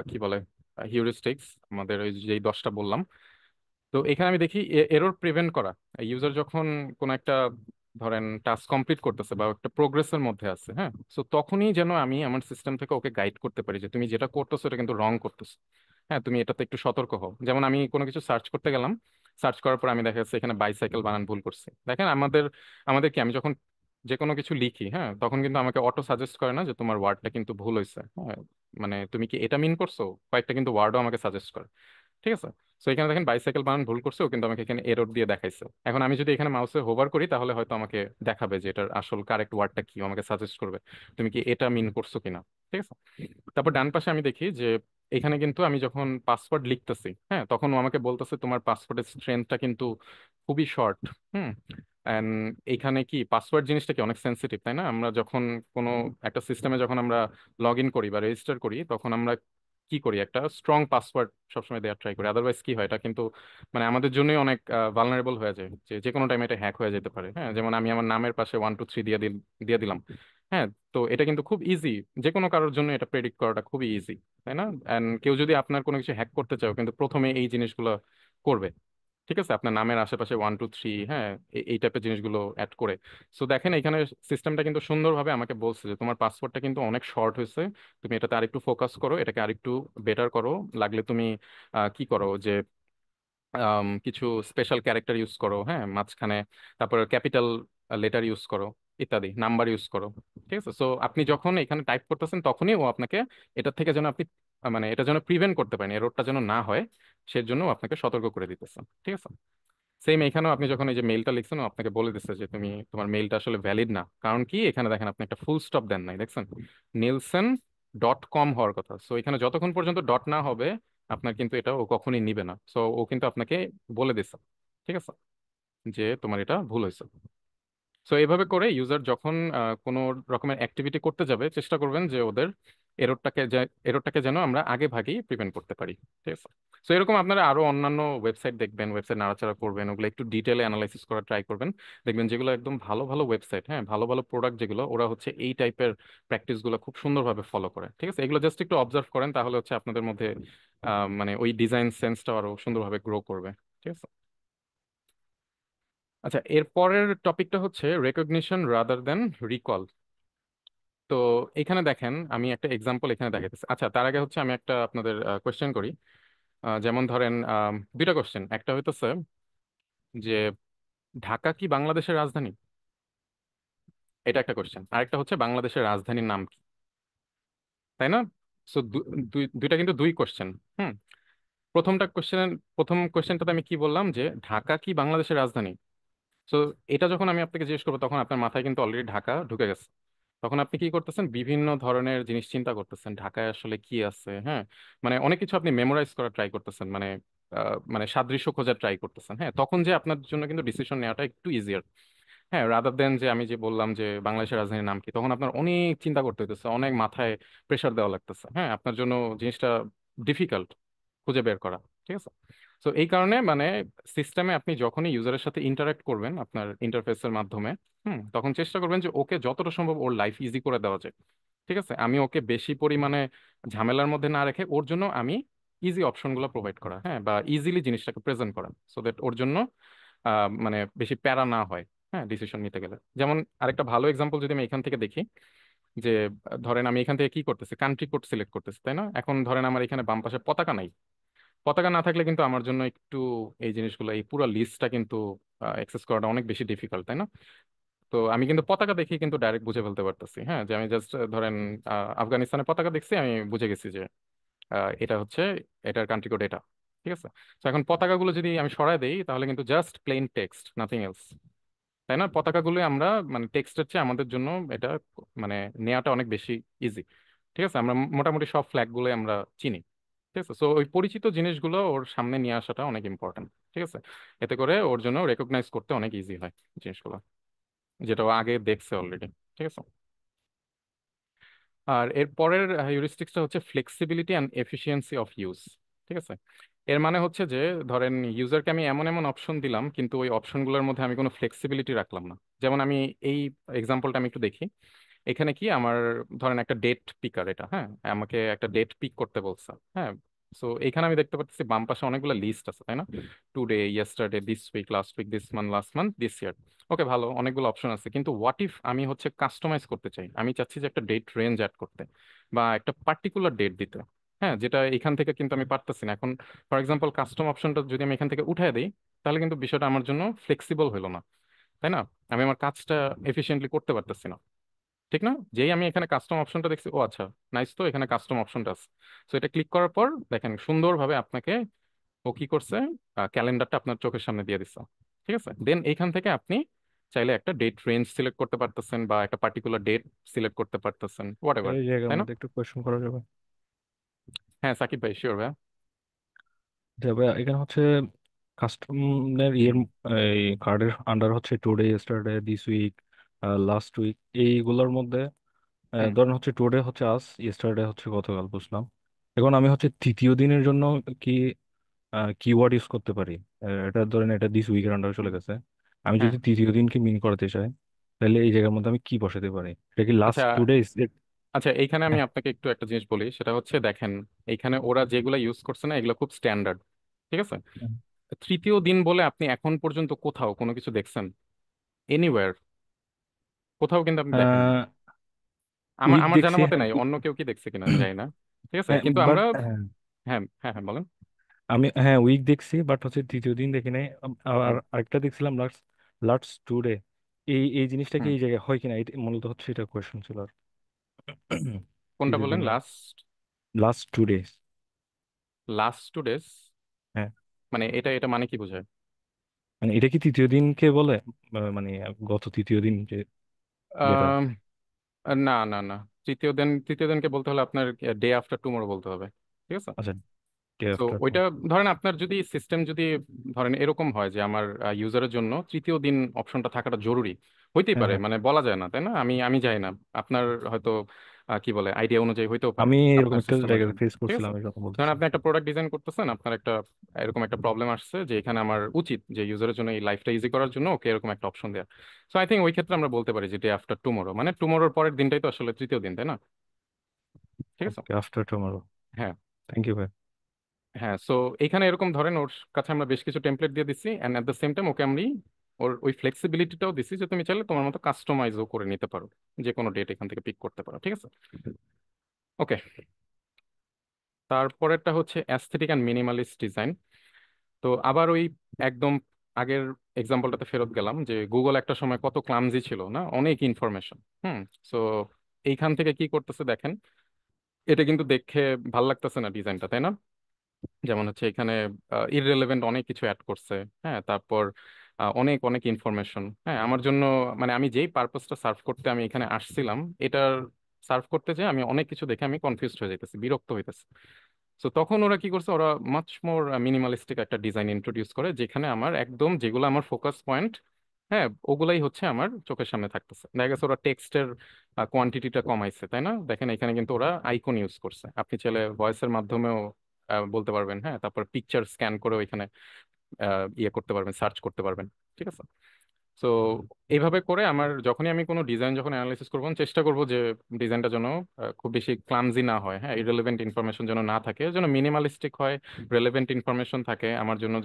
Speaker 4: কি বলে হিউরিস্টিক্স, আমাদের ওই যেই 10টা বললাম। তো এখানে আমি দেখি এরর প্রিভেন্ট করা, ইউজার যখন কোন একটা ধরেন টাস্ক কমপ্লিট করতেছে বা একটা প্রোগ্রেসের মধ্যে আছে, হ্যাঁ, সো তখনই যেন আমি আমার সিস্টেম থেকে ওকে গাইড করতে পারি যে তুমি যেটা করতেছো এটা কিন্তু রং করতেছো। হ্যাঁ, তুমি এটাতে একটু সতর্ক হও। যেমন আমি কোনো কিছু সার্চ করতে গেলাম, সার্চ করার পর আমি দেখা যাচ্ছে এখানে বাইসাইকেল বানান ভুল করছি। দেখেন আমাদের আমাদের কি, আমি যখন যে কোনো কিছু লিখি, হ্যাঁ, তখন কিন্তু আমাকে অটো সাজেস্ট করে না যে তোমার ওয়ার্ডটা কিন্তু ভুল হয়েছে, হ্যাঁ, মানে তুমি কি এটা মিন করছো, কয়েকটা কিন্তু ওয়ার্ডও আমাকে সাজেস্ট করে। ঠিক আছে, সো এখানে দেখেন বাইসাইকেল বানান ভুল করছে, ও কিন্তু আমাকে এখানে এরর দিয়ে দেখাইছে। এখন আমি যদি এখানে মাউসে হোভার করি তাহলে হয়তো আমাকে দেখাবে যে এটার আসল কারেক্ট ওয়ার্ডটা কি, ও আমাকে সাজেস্ট করবে তুমি কি এটা মিন করছো কিনা। ঠিক আছে, তারপর ডান পাশে আমি দেখি যে এখানে কিন্তু আমি যখন পাসওয়ার্ড লিখতেছি, হ্যাঁ, তখন ও আমাকে বলতেছে তোমার পাসওয়ার্ডের স্ট্রেংথটা কিন্তু খুবই শর্ট। হুম, এন্ড এখানে কি পাসওয়ার্ড জিনিসটা কি অনেক সেন্সিটিভ, তাই না? আমরা যখন কোনো একটা সিস্টেমে যখন আমরা লগ ইন করি বা রেজিস্টার করি তখন আমরা কি করি, একটা স্ট্রং পাসওয়ার্ড সবসময় দেওয়ার ট্রাই করি। আদারওয়াইজ কি হয়, এটা কিন্তু মানে আমাদের জন্যই অনেক ভালনারেবল হয়ে যায়, যে যে কোনো টাইমে এটা হ্যাক হয়ে যেতে পারে। হ্যাঁ, যেমন আমি আমার নামের পাশে 1 2 3 দিয়ে দিলাম, হ্যাঁ, তো এটা কিন্তু খুব ইজি, যে কোনো কারোর জন্য এটা প্রেডিক্ট করাটা খুবই ইজি, তাই না? এন্ড কেউ যদি আপনার কোনো কিছু হ্যাক করতে চাও কিন্তু প্রথমে এই জিনিসগুলো করবে। ঠিক আছে, আপনার নামের আশেপাশে 1 2 3, হ্যাঁ, এই টাইপের জিনিসগুলো অ্যাড করে। সো দেখেন এখানে সিস্টেমটা কিন্তু সুন্দরভাবে আমাকে বলছে যে তোমার পাসওয়ার্ডটা কিন্তু অনেক শর্ট হয়েছে, তুমি এটাতে আরেকটু ফোকাস করো, এটাকে আরেকটু বেটার করো। লাগলে তুমি কি করো যে কিছু স্পেশাল ক্যারেক্টার ইউজ করো, হ্যাঁ, মাঝখানে, তারপর ক্যাপিটাল লেটার ইউজ করো, ইত্যাদি, নাম্বার ইউজ করো। ঠিক আছে, সো আপনি যখন এখানে টাইপ করতেছেন তখনই ও আপনাকে এটা থেকে যেন আপনি মানে এটা যেন প্রিভেন্ট করতে পারেন, এররটা যেন না হয়, সেজন্য ও আপনাকে সতর্ক করে দিতেছে। ঠিক আছে, সেম এখানেও আপনি যখন এই যে মেইলটা লিখছেন ও আপনাকে বলে দিচ্ছে যে তুমি তোমার মেইলটা আসলে ভ্যালিড না, কারণ কি এখানে দেখেন আপনি একটা ফুল স্টপ দেন নাই, দেখছেন nielsen.com হওয়ার কথা। সো এখানে যতক্ষণ পর্যন্ত ডট না হবে আপনার কিন্তু এটা ও কখনোই নিবে না। সো ও কিন্তু আপনাকে বলে দিচ্ছে, ঠিক আছে, যে তোমার এটা ভুল হয়েছে। সো এইভাবে করে ইউজার যখন কোনো রকমের অ্যাক্টিভিটি করতে যাবে চেষ্টা করবেন যে ওদের এররটাকে যেন আমরা আগে ভাগেই প্রিভেন্ট করতে পারি। ঠিক আছে, সো এরকম আপনারা আরো অন্যান্য ওয়েবসাইট দেখবেন, ওয়েবসাইট নাড়াচাড়া করবেন, ওগুলো একটু ডিটেলে অ্যানালাইসিস করার ট্রাই করবেন। দেখবেন যেগুলো একদম ভালো ভালো ওয়েবসাইট, হ্যাঁ, ভালো ভালো প্রোডাক্ট যেগুলো, ওরা হচ্ছে এই টাইপের প্র্যাকটিস গুলো খুব সুন্দরভাবে ফলো করে। ঠিক আছে, এগুলো জাস্ট একটু অবজার্ভ করেন তাহলে হচ্ছে আপনাদের মধ্যে মানে ওই ডিজাইন সেন্সটা আরো সুন্দরভাবে গ্রো করবে। ঠিক আছে, আচ্ছা, এর পরের টপিকটা হচ্ছে রেকগনিশন রাদার দেন রিকল। তো এখানে দেখেন আমি একটা এক্সাম্পল এখানে দেখাইতেছি। আচ্ছা, তার আগে হচ্ছে আমি একটা আপনাদের কোয়েশ্চেন করি। যেমন ধরেন দুইটা কোয়েশ্চেন, একটা হইতেছে যে ঢাকা কি বাংলাদেশের রাজধানী, এটা একটা কোয়েশ্চেন। আরেকটা হচ্ছে বাংলাদেশের রাজধানীর নাম কি, তাই না? সো দুইটা কিন্তু দুই কোয়েশ্চেন। হুম, প্রথম কোয়েশ্চেনটাতে আমি কি বললাম যে ঢাকা কি বাংলাদেশের রাজধানী। সো এটা যখন আমি আপনাকে জিজ্ঞেস করবো তখন আপনার মাথায় কিন্তু অলরেডি ঢাকা ঢুকে গেছে। তখন আপনি কি করতেছেন, বিভিন্ন ধরনের জিনিস চিন্তা করতেছেন, ঢাকায় আসলে কি আছে, হ্যাঁ, মানে অনেক কিছু আপনি মেমোরাইজ করার ট্রাই করতেছেন, মানে মানে সাদৃশ্য খোঁজার ট্রাই করতেছেন। হ্যাঁ, তখন যে আপনার জন্য কিন্তু ডিসিশন নেওয়াটা একটু ইজিয়ার। হ্যাঁ, রাদার দেন যে আমি যে বললাম যে বাংলাদেশের রাজধানীর নাম কি, তখন আপনার অনেক চিন্তা করতে হইতেছে, অনেক মাথায় প্রেশার দেওয়া লাগতেছে। হ্যাঁ, আপনার জন্য জিনিসটা ডিফিকাল্ট খুঁজে বের করা। ঠিক আছে, তো এই কারণে মানে সিস্টেমে আপনি যখনই ইউজারের সাথে ইন্টারাক্ট করবেন আপনার ইন্টারফেসের মাধ্যমে, তখন চেষ্টা করবেন যে ওকে যতটা সম্ভব ওর লাইফ ইজি করে দেওয়া যায়। ঠিক আছে, আমি ওকে বেশি পরিমাণে ঝামেলার মধ্যে না রেখে ওর জন্য আমি ইজি অপশনগুলো প্রোভাইড করা, হ্যাঁ, বা ইজিলি জিনিসটাকে প্রেজেন্ট করা, সো দ্যাট ওর জন্য মানে বেশি প্যারা না হয়, হ্যাঁ, ডিসিশন নিতে গেলে। যেমন আরেকটা ভালো এক্সাম্পল যদি আমি এখান থেকে দেখি, যে ধরেন আমি এখান থেকে কি করতেছি, কান্ট্রি কোড সিলেক্ট করতেছি, তাই না? এখন ধরেন আমার এখানে বাম পাশে পতাকা নাই। পতাকা না থাকলে কিন্তু আমার জন্য একটু এই জিনিসগুলো, এই পুরো লিস্টটা কিন্তু অ্যাক্সেস করাটা অনেক বেশি ডিফিকাল্ট, তাই না? তো আমি কিন্তু পতাকা দেখি কিন্তু ডাইরেক্ট বুঝে ফেলতে পারতেছি, হ্যাঁ, যে আমি জাস্ট ধরেন আফগানিস্তানের পতাকা দেখছি, আমি বুঝে গেছি যে এটা হচ্ছে, এটার কান্ট্রি কোড এটা, ঠিক আছে। তো এখন পতাকাগুলো যদি আমি সরায় দেই তাহলে কিন্তু just plane text, nothing else, তাই না? পতাকাগুলো আমরা মানে টেক্সটের চেয়ে আমাদের জন্য এটা মানে নেওয়াটা অনেক বেশি ইজি, ঠিক আছে। আমরা মোটামুটি সব ফ্ল্যাগ গুলো আমরা চিনি, ঠিক আছে। সো ওই পরিচিত জিনিসগুলো ওর সামনে নিয়ে আসাটা অনেক ইম্পর্টেন্ট, ঠিক আছে। এতে করে ওর জন্য রেকগনাইজ করতে অনেক ইজি হয় জিনিসগুলো, যেটা ও আগে দেখছে অলরেডি, ঠিক আছে। আর এর পরের হিউরিস্টিক্সটা হচ্ছে flexibility and efficiency of use, ঠিক আছে। এর মানে হচ্ছে যে ধরেন ইউজারকে আমি এমন এমন অপশন দিলাম, কিন্তু ওই অপশনগুলোর মধ্যে আমি কোনো ফ্লেক্সিবিলিটি রাখলাম না। যেমন আমি এই এক্সাম্পলটা আমি একটু দেখি। এখানে কি আমার ধরেন একটা ডেট পিকার, এটা, হ্যাঁ, আমাকে একটা ডেট পিক করতে বলছে, হ্যাঁ। সো এখানে আমি দেখতে পাচ্ছি বাম পাশে অনেকগুলো লিস্ট আছে, তাই না? Today, yesterday, this week, last week, this month, last month, this year. Okay, ভালো, অনেকগুলো অপশন আছে, কিন্তু হোয়াট ইফ আমি হচ্ছে কাস্টমাইজ করতে চাই, আমি চাচ্ছি যে একটা ডেট রেঞ্জ অ্যাড করতে বা একটা পার্টিকুলার ডেট দিতে, হ্যাঁ, যেটা এখান থেকে কিন্তু আমি পারতেছি না এখন। ফর এক্সাম্পল, কাস্টম অপশনটা যদি আমি এখান থেকে উঠায় দিই, তাহলে কিন্তু বিষয়টা আমার জন্য ফ্লেক্সিবল হলো না, তাই না? আমি আমার কাজটা এফিসিয়েন্টলি করতে পারতেছি না, ঠিক না? যেই আমি এখানে কাস্টম অপশনটা দেখছি, ও আচ্ছা, নাইস, তো এখানে কাস্টম অপশনটা আছে। তো এটা ক্লিক করার পর দেখেন সুন্দরভাবে আপনাকে ও কি করছে, ক্যালেন্ডারটা আপনার চোখের সামনে দিয়ে দিচ্ছে, ঠিক আছে। দেন এইখান থেকে আপনি চাইলে একটা ডেট রেঞ্জ সিলেক্ট করতে পারতেছেন বা একটা পার্টিকুলার ডেট সিলেক্ট করতে পারতেছেন, হোয়াট এভার,
Speaker 5: এই জায়গার
Speaker 4: তাই না?
Speaker 5: মধ্যে একটু কোয়েশ্চেন করা যাবে?
Speaker 4: হ্যাঁ, সাকিব ভাই, শিওর ভাই।
Speaker 5: যে ভাই এখানে হচ্ছে কাস্টমার ইয়ের এই কার্ডের আন্ডার হচ্ছে today, yesterday, this week, last week, এইগুলোর মধ্যে
Speaker 4: হুম।
Speaker 5: ধরেন হচ্ছে টুডে হচ্ছে আজ, ইয়েস্টারডে হচ্ছে গতকাল, বুঝলাম। এখন আমি হচ্ছে তৃতীয় দিনের জন্য কি কিওয়ার্ড ইউজ করতে পারি? এটা ধরেন এটা দিস উইকের আন্ডারে চলে গেছে, আমি
Speaker 4: হ্যাঁ,
Speaker 5: যদি তৃতীয় দিনকে মিন করাতে চাই, তাহলে এই জায়গার মধ্যে আমি কি বসাতে পারি? এটা কি
Speaker 4: আচ্ছা,
Speaker 5: লাস্ট টুডে?
Speaker 4: আচ্ছা, এইখানে আমি আপনাকে একটু একটা জিনিস বলি, সেটা হচ্ছে দেখেন, এইখানে ওরা যেগুলো ইউজ করছে না, এগুলো খুব স্ট্যান্ডার্ড, ঠিক আছে। তৃতীয় দিন বলে আপনি এখন পর্যন্ত কোথাও কোনো কিছু দেখছেন? এনিওয়্যার, কোথাও কিন্তু আপনি দেখেন নাই। আমার
Speaker 5: উইক
Speaker 4: আমার জানা
Speaker 5: দেখছি,
Speaker 4: মতে নাই, অন্য কেউ কি দেখছে কিনা জানি না, ঠিক আছে,
Speaker 5: হ্যাঁ
Speaker 4: কিন্তু
Speaker 5: বাট
Speaker 4: আমরা, হ্যাঁ, হ্যাঁ, হ্যাঁ, বলেন।
Speaker 5: আমি হ্যাঁ উইক দেখছি, বাট হচ্ছে তৃতীয় দিন দেখি নাই। আর
Speaker 4: হুম।
Speaker 5: আরেকটা দেখছিলাম লাস্ট লাস্ট টুডে, এই জিনিসটা কি
Speaker 4: হুম।
Speaker 5: এই জায়গায় হয় কিনা, এটা মূলত হচ্ছে এটা কোয়েশ্চেন ছিল আর
Speaker 4: কোনটা
Speaker 5: তৃতীয়
Speaker 4: বলেন?
Speaker 5: দিনের
Speaker 4: last?
Speaker 5: Last two days.
Speaker 4: Last two days?
Speaker 5: হ্যাঁ,
Speaker 4: মানে এটা এটা মানে কি বোঝায়?
Speaker 5: মানে এটা কি তৃতীয় দিনকে বলে? মানে গত তৃতীয় দিন যে যেটা।
Speaker 4: আহ না, না, না। তৃতীয় দিনকে বলতে হলে আপনার ডে আফটার টুমরো বলতে হবে, ঠিক আছে।
Speaker 5: আচ্ছা, ডে
Speaker 4: তো
Speaker 5: আফটার টু।
Speaker 4: ওইটা ধরেন আপনার যদি সিস্টেম যদি ধরেন এরকম হয় যে আমার ইউজারের জন্য তৃতীয় দিন অপশনটা থাকাটা জরুরি, হইতেই
Speaker 5: হ্যাঁ
Speaker 4: পারে,
Speaker 5: হ্যাঁ,
Speaker 4: মানে বলা যায় না, তাই না? আমি জানি না, আপনার হয়তো কি বলে আইডিয়া অনুযায়ী হইতেও পারে
Speaker 5: আমি এরকম
Speaker 4: আপনার
Speaker 5: একটা
Speaker 4: সিস্টেমের
Speaker 5: জায়গায়
Speaker 4: জন্য,
Speaker 5: ফেস
Speaker 4: ঠিক
Speaker 5: করছিলাম,
Speaker 4: আছে।
Speaker 5: এই কথা
Speaker 4: ধরেন
Speaker 5: বলতেছি।
Speaker 4: আপনি একটা প্রোডাক্ট ডিজাইন করতেছেন, আপনার একটা এরকম একটা প্রবলেম আসছে যে এখানে আমার উচিত যে ইউজারের জন্য এই লাইফটা ইজি করার জন্য ওকে এরকম একটা অপশন দেওয়া। সো আই থিঙ্ক ওই ক্ষেত্রে আমরা বলতে পারি যে ডে আফটার টুমরো, মানে টুমরোর পরের দিনটাই তো আসলে তৃতীয় দিন, তাই না? ঠিক আছে।
Speaker 5: ওকে, আফটার টুমরো।
Speaker 4: হ্যাঁ।
Speaker 5: থ্যাংক ইউ ভাই।
Speaker 4: হ্যাঁ, সো এখানে এরকম ধরেন ওর কাছে আমরা বেশ কিছু টেমপ্লেট দিয়ে দিচ্ছি, and at the same time okay আমি ওর ওই ফ্লেক্সিবিলিটিটাও দিচ্ছি যে তুমি চাইলে তোমার মতো কাস্টমাইজও করে নিতে পারো, যে কোনো ডেট এখান থেকে পিক করতে পারো, ঠিক আছে। ওকে, তারপরেরটা হচ্ছে অ্যাস্থেটিক অ্যান্ড মিনিমালিস্ট ডিজাইন। তো আবার ওই একদম আগের এক্সাম্পলটাতে ফেরত গেলাম, যে গুগল একটা সময় কত ক্লামজি ছিল না, অনেক ইনফরমেশন। সো এইখান থেকে কি করতেছে দেখেন, এটা কিন্তু দেখে ভাল লাগতেছে না ডিজাইনটা, তাই না? যেমন হচ্ছে এখানে ইররেলেভেন্ট অনেক কিছু অ্যাড করছে, হ্যাঁ, তারপর অনেক অনেক ইনফরমেশন, হ্যাঁ, আমার জন্য মানে আমি যেই পারপাসটা সার্ভ করতে আমি এখানে আসছিলাম, এটার সার্ভ করতে যে আমি অনেক কিছু দেখে আমি কনফিউজড হয়ে যেতেছি, বিরক্ত হইতেছি। তো তখন ওরা কি করছে, ওরা মাচ মোর মিনিমালিস্টিক একটা ডিজাইন ইন্ট্রোডিউস করে, যেখানে আমার একদম যেগুলো আমার ফোকাস পয়েন্ট, হ্যাঁ, ওগুলাই হচ্ছে আমার চোখের সামনে থাকতেছে। দেখা গেছে ওরা টেক্সটের কোয়ান্টিটিটা কমাইছে, তাই না? দেখেন এখানে কিন্তু ওরা আইকন ইউজ করছে, আপনি চাইলে ভয়েসের মাধ্যমেও বলতে পারবেন, হ্যাঁ, তারপর পিকচার স্ক্যান করেও এখানে ইয়ে করতে পারবেন, সার্চ করতে পারবেন, ঠিক আছে। সো এইভাবে করে আমার যখনই আমি কোনো ডিজাইন যখন অ্যানালাইসিস করবো আমি চেষ্টা করবো যে ডিজাইনটা যেন খুব বেশি ক্লামজি না হয়, হ্যাঁ, ইরেলেভেন্ট ইনফরমেশন যেন না থাকে, যেন মিনিমালিস্টিক হয়, রেলেভেন্ট ইনফরমেশন থাকে আমার জন্য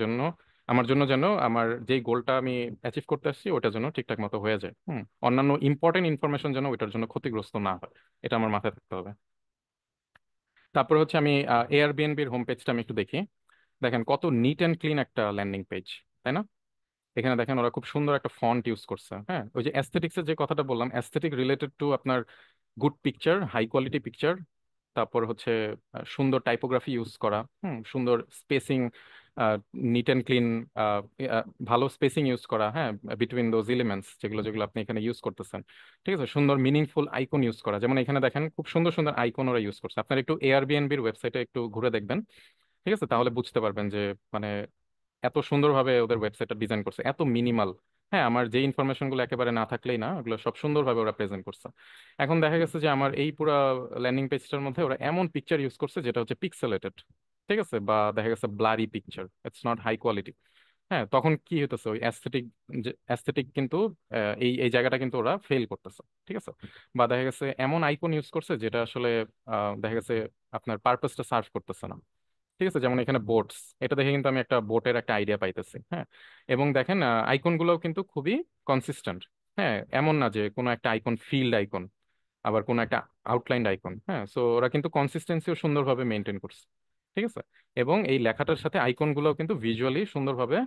Speaker 4: যেন আমার যেই গোলটা আমি অ্যাচিভ করতে আসছি ওটা যেন ঠিকঠাক মতো হয়ে যায়। অন্যান্য ইম্পর্টেন্ট ইনফরমেশন যেন ওইটার জন্য ক্ষতিগ্রস্ত না হয়, এটা আমার মাথায় থাকতে হবে। তারপর হচ্ছে আমি এয়ারবিএনবির হোম পেজটা আমি একটু দেখি। দেখেন কত নিট অ্যান্ড ক্লিন একটা ল্যান্ডিং পেজ, তাই না? এখানে দেখেন ওরা খুব সুন্দর একটা ফন্ট ইউজ করছে। হ্যাঁ, ওই যে অ্যাস্থেটিক্সের যে কথাটা বললাম, অ্যাস্থেটিক রিলেটেড টু আপনার good picture, high quality picture, তারপর হচ্ছে সুন্দর টাইপোগ্রাফি ইউজ করা, সুন্দর স্পেসিং, নিট অ্যান্ড ক্লিন, ভালো স্পেসিং ইউজ করা, হ্যাঁ, বিটুইন দোজ এলিমেন্টস যেগুলো যেগুলো আপনি এখানে ইউজ করতেছেন। ঠিক আছে, সুন্দর মিনিংফুল আইকন ইউজ করা, যেমন এখানে দেখেন খুব সুন্দর সুন্দর আইকন ওরা ইউজ করছে। আপনার একটু এয়ারবিএনবির ওয়েবসাইটে একটু ঘুরে দেখবেন, ঠিক আছে, তাহলে বুঝতে পারবেন যে মানে এত সুন্দরভাবে ওদের ওয়েবসাইটটা ডিজাইন করছে, এত মিনিমাল। হ্যাঁ, আমার যে ইনফরমেশন গুলো একেবারে না থাকলেই না, ওগুলো সব সুন্দরভাবে ওরা প্রেজেন্ট করছে। এখন দেখা গেছে যে আমার এই পুরো ল্যান্ডিং পেজটার মধ্যে ওরা এমন পিকচার ইউজ করছে যেটা হচ্ছে পিক্সেলেটেড, ঠিক আছে, বা দেখা গেছে blurry picture, it's not high quality. হ্যাঁ, তখন কি হইতেছে, ওই অ্যাস্থেটিক কিন্তু এই এই জায়গাটা কিন্তু ওরা ফেল করতেছে, ঠিক আছে। বা দেখা গেছে এমন আইকন ইউজ করছে যেটা আসলে দেখা গেছে আপনার পারপাসটা সার্ভ করতেছে না, ঠিক আছে। যেমন এখানে বোটস, এটা দেখে কিন্তু আমি একটা বোটের একটা আইডিয়া পাইতেছি, হ্যাঁ। এবং দেখেন আইকন গুলোও কিন্তু খুবই কনসিস্টেন্ট। হ্যাঁ, এমন না যে কোনো একটা আইকন ফিল্ড আইকন, আবার কোনো একটা আউটলাইন্ড আইকন। হ্যাঁ, সো ওরা কিন্তু কনসিস্টেন্সিও সুন্দরভাবে মেনটেন করছে, ঠিক আছে। এবং এই লেখাটার সাথে আইকন গুলোও কিন্তু ভিজুয়ালি সুন্দরভাবে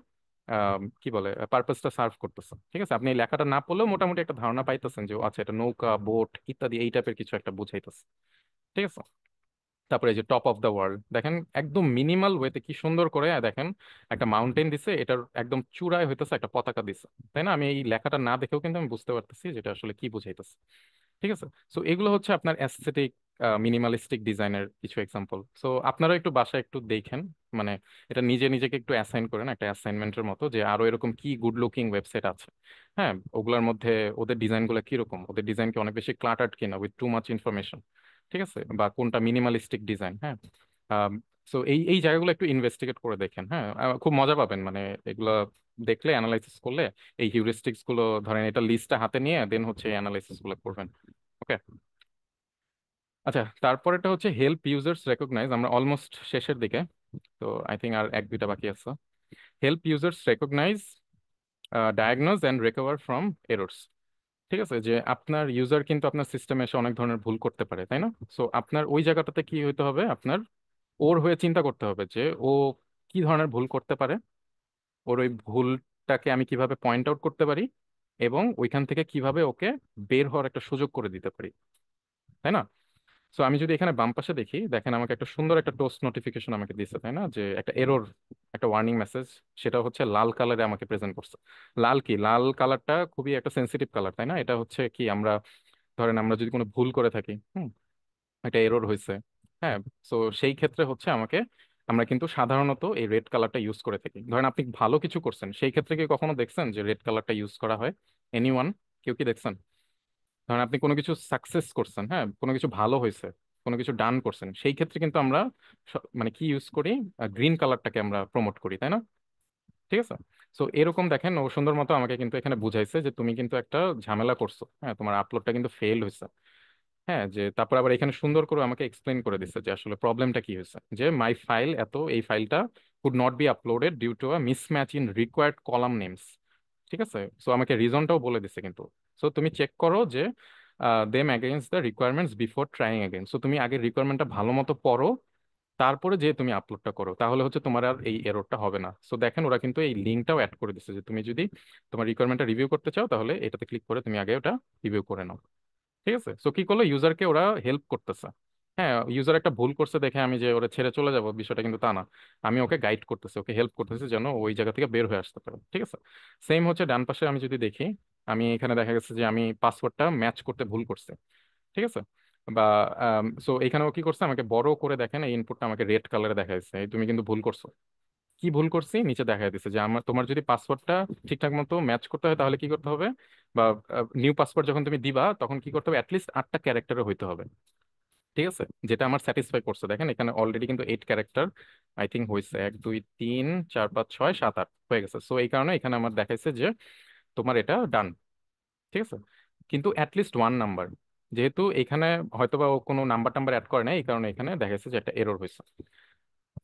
Speaker 4: কি বলে পারপাসটা সার্ভ করতেছে, ঠিক আছে। আপনি এই লেখাটা না পড়লেও মোটামুটি একটা ধারণা পাইতেছেন যে ও আচ্ছা এটা নৌকা, বোট ইত্যাদি এই টাইপের কিছু একটা বুঝাইতেছে, ঠিক আছে। তারপরে এই যে টপ অফ দ্য ওয়ার্ল্ড, দেখেন একদম মিনিমাল ওয়েতে কি সুন্দর করে দেখেন একটা মাউন্টেন দিছে, এটার একদম চূড়ায় হইতেছে একটা পতাকা দিছে, তাই না? আমি এই লেখাটা না দেখেও কিন্তু আমি বুঝতে পারতেছি যেটা আসলে কি বুঝাইতেছে, ঠিক আছে। সো এগুলো হচ্ছে আপনার অ্যাস্থেটিক মিনিমালিস্টিক ডিজাইনের কিছু এক্সাম্পল। সো আপনারা একটু বাসায় একটু দেখেন, মানে এটা নিজে নিজেকে একটু অ্যাসাইন করেন একটা অ্যাসাইনমেন্টের মতো, যে আরো এরকম কি গুড লুকিং ওয়েবসাইট আছে। হ্যাঁ, ওগুলোর মধ্যে ওদের ডিজাইনগুলো কিরকম, ওদের ডিজাইন কি অনেক বেশি ক্লাটার্ড কিনা উইথ টু মাচ ইনফরমেশন, ঠিক আছে, বা কোনটা মিনিমালিস্টিক ডিজাইন। হ্যাঁ, সো এই এই জায়গাগুলো একটু ইনভেস্টিগেট করে দেখেন। হ্যাঁ, খুব মজা পাবেন মানে এগুলো দেখলে, অ্যানালাইসিস করলে। এই হিউরিস্টিক্স গুলো ধরেন এটা লিস্টটা হাতে নিয়ে দেন হচ্ছে অ্যানালাইসিস গুলো করবেন। ওকে, আচ্ছা, তারপরেটা হচ্ছে হেল্প ইউজার্স রেকগনাইজ, আমরা অলমোস্ট শেষের দিকে। তো আই থিঙ্ক আর এক দুইটা বাকি আছে। Help users recognise, diagnose and recover from errors, ঠিক আছে। যে আপনার ইউজার কিন্তু আপনার সিস্টেমে এসে অনেক ধরনের ভুল করতে পারে, তাই না? সো আপনার ওই জায়গাটাতে কি হইতে হবে, আপনার ওর হয়ে চিন্তা করতে হবে যে ও কি ধরনের ভুল করতে পারে, ওর ওই ভুলটাকে আমি কিভাবে পয়েন্ট আউট করতে পারি, এবং ওইখান থেকে কিভাবে ওকে বের হওয়ার একটা সুযোগ করে দিতে পারি, তাই না? সো আমি যদি এখানে বাম পাশে দেখি, দেখেন আমাকে একটা সুন্দর একটা টোস্ট নোটিফিকেশন আমাকে দিচ্ছে, তাই না, যে একটা এরর, একটা ওয়ার্নিং মেসেজ, সেটা হচ্ছে লাল কালারে আমাকে প্রেজেন্ট করছে। লাল কি, লাল কালারটা খুবই একটা সেন্সিটিভ কালার, তাই না? এটা হচ্ছে কি, আমরা ধরেন আমরা যদি কোনো ভুল করে থাকি, একটা এরর হয়েছে, হ্যাঁ, সো সেই ক্ষেত্রে হচ্ছে আমাকে, আমরা কিন্তু সাধারণত এই রেড কালারটা ইউজ করে থাকি। ধরেন আপনি ভালো কিছু করছেন, সেই ক্ষেত্রে কি কখনো দেখছেন যে রেড কালারটা ইউজ করা হয়? এনিওয়ান, কেউ কি দেখছেন? ধরেন আপনি কোনো কিছু সাকসেস করছেন, হ্যাঁ, কোনো কিছু ভালো হয়েছে, কোনো কিছু ডান করছেন, সেই ক্ষেত্রে কিন্তু আমরা মানে কি ইউজ করি, গ্রিন কালারটাকে আমরা প্রমোট করি, তাই না? ঠিক আছে। সো এরকম দেখেন ও সুন্দর মতো আমাকে কিন্তু এখানে বুঝাইছে যে তুমি কিন্তু একটা ঝামেলা করছো, হ্যাঁ, তোমার আপলোডটা কিন্তু ফেল হয়েছে। হ্যাঁ, যে তারপর আবার এখানে সুন্দর করে আমাকে এক্সপ্লেন করে দিচ্ছে যে আসলে প্রবলেমটা কি হয়েছে, যে মাই ফাইল এত, এই ফাইলটা could not be uploaded due to a mismatch in required column names, ঠিক আছে। সো আমাকে রিজনটাও বলে দিচ্ছে কিন্তু। সো তুমি চেক করো যে them against the requirements before trying again. So তুমি আগে রিকোয়ারমেন্টটা ভালো মতো পড়ো, তারপরে যে তুমি আপলোডটা করো, তাহলে হচ্ছে তোমার আর এই এররটা হবে না। সো দেখেন ওরা কিন্তু এই লিঙ্কটাও অ্যাড করে দিচ্ছে যে তুমি যদি তোমার রিকোয়ারমেন্টটা রিভিউ করতে চাও তাহলে এটাতে ক্লিক করে তুমি আগে ওটা রিভিউ করে নাও, ঠিক আছে। সো কি করলো, ইউজারকে ওরা হেল্প করতেছে। হ্যাঁ, ইউজার একটা ভুল করছে দেখে আমি যে ওরা ছেড়ে চলে যাব বিষয়টা কিন্তু তা না, আমি ওকে গাইড করতেছি, ওকে হেল্প করতেছি যেন ওই জায়গা থেকে বের হয়ে আসতে পারে, ঠিক আছে। সেম হচ্ছে ডান পাশে আমি যদি দেখি, আমি এখানে দেখা গেছে যে আমি পাসওয়ার্ডটা ম্যাচ করতে ভুল করছি, ঠিক আছে। বা সো এখানেও কি করছে, আমাকে বড় করে দেখেন এই ইনপুটটা আমাকে রেড কালারে দেখাইছে, এই তুমি কিন্তু ভুল করছো। কি ভুল করছি নিচে দেখা দিচ্ছে যে আমার, তোমার যদি পাসওয়ার্ডটা ঠিকঠাক মতো ম্যাচ করতে হয় তাহলে কি করতে হবে, বা নিউ পাসওয়ার্ড যখন তুমি দিবা তখন কি করতে হবে, অ্যাটলিস্ট 8টা ক্যারেক্টারে হইতে হবে, ঠিক আছে। যেটা আমার স্যাটিসফাই করছে, দেখেন এখানে অলরেডি কিন্তু 8 ক্যারেক্টার আই থিঙ্ক হয়েছে, 1 2 3 4 5 6 7 8 হয়ে গেছে। সো এই কারণে এখানে আমার দেখাইছে যে তোমার এটা ডান, ঠিক আছে। কিন্তু অ্যাটলিস্ট ওয়ান নাম্বার, যেহেতু এখানে হয়তোবা ও কোনো নাম্বার টাম্বার অ্যাড করে না, এই কারণে এখানে দেখা যাচ্ছে যে একটা এরর হয়েছে।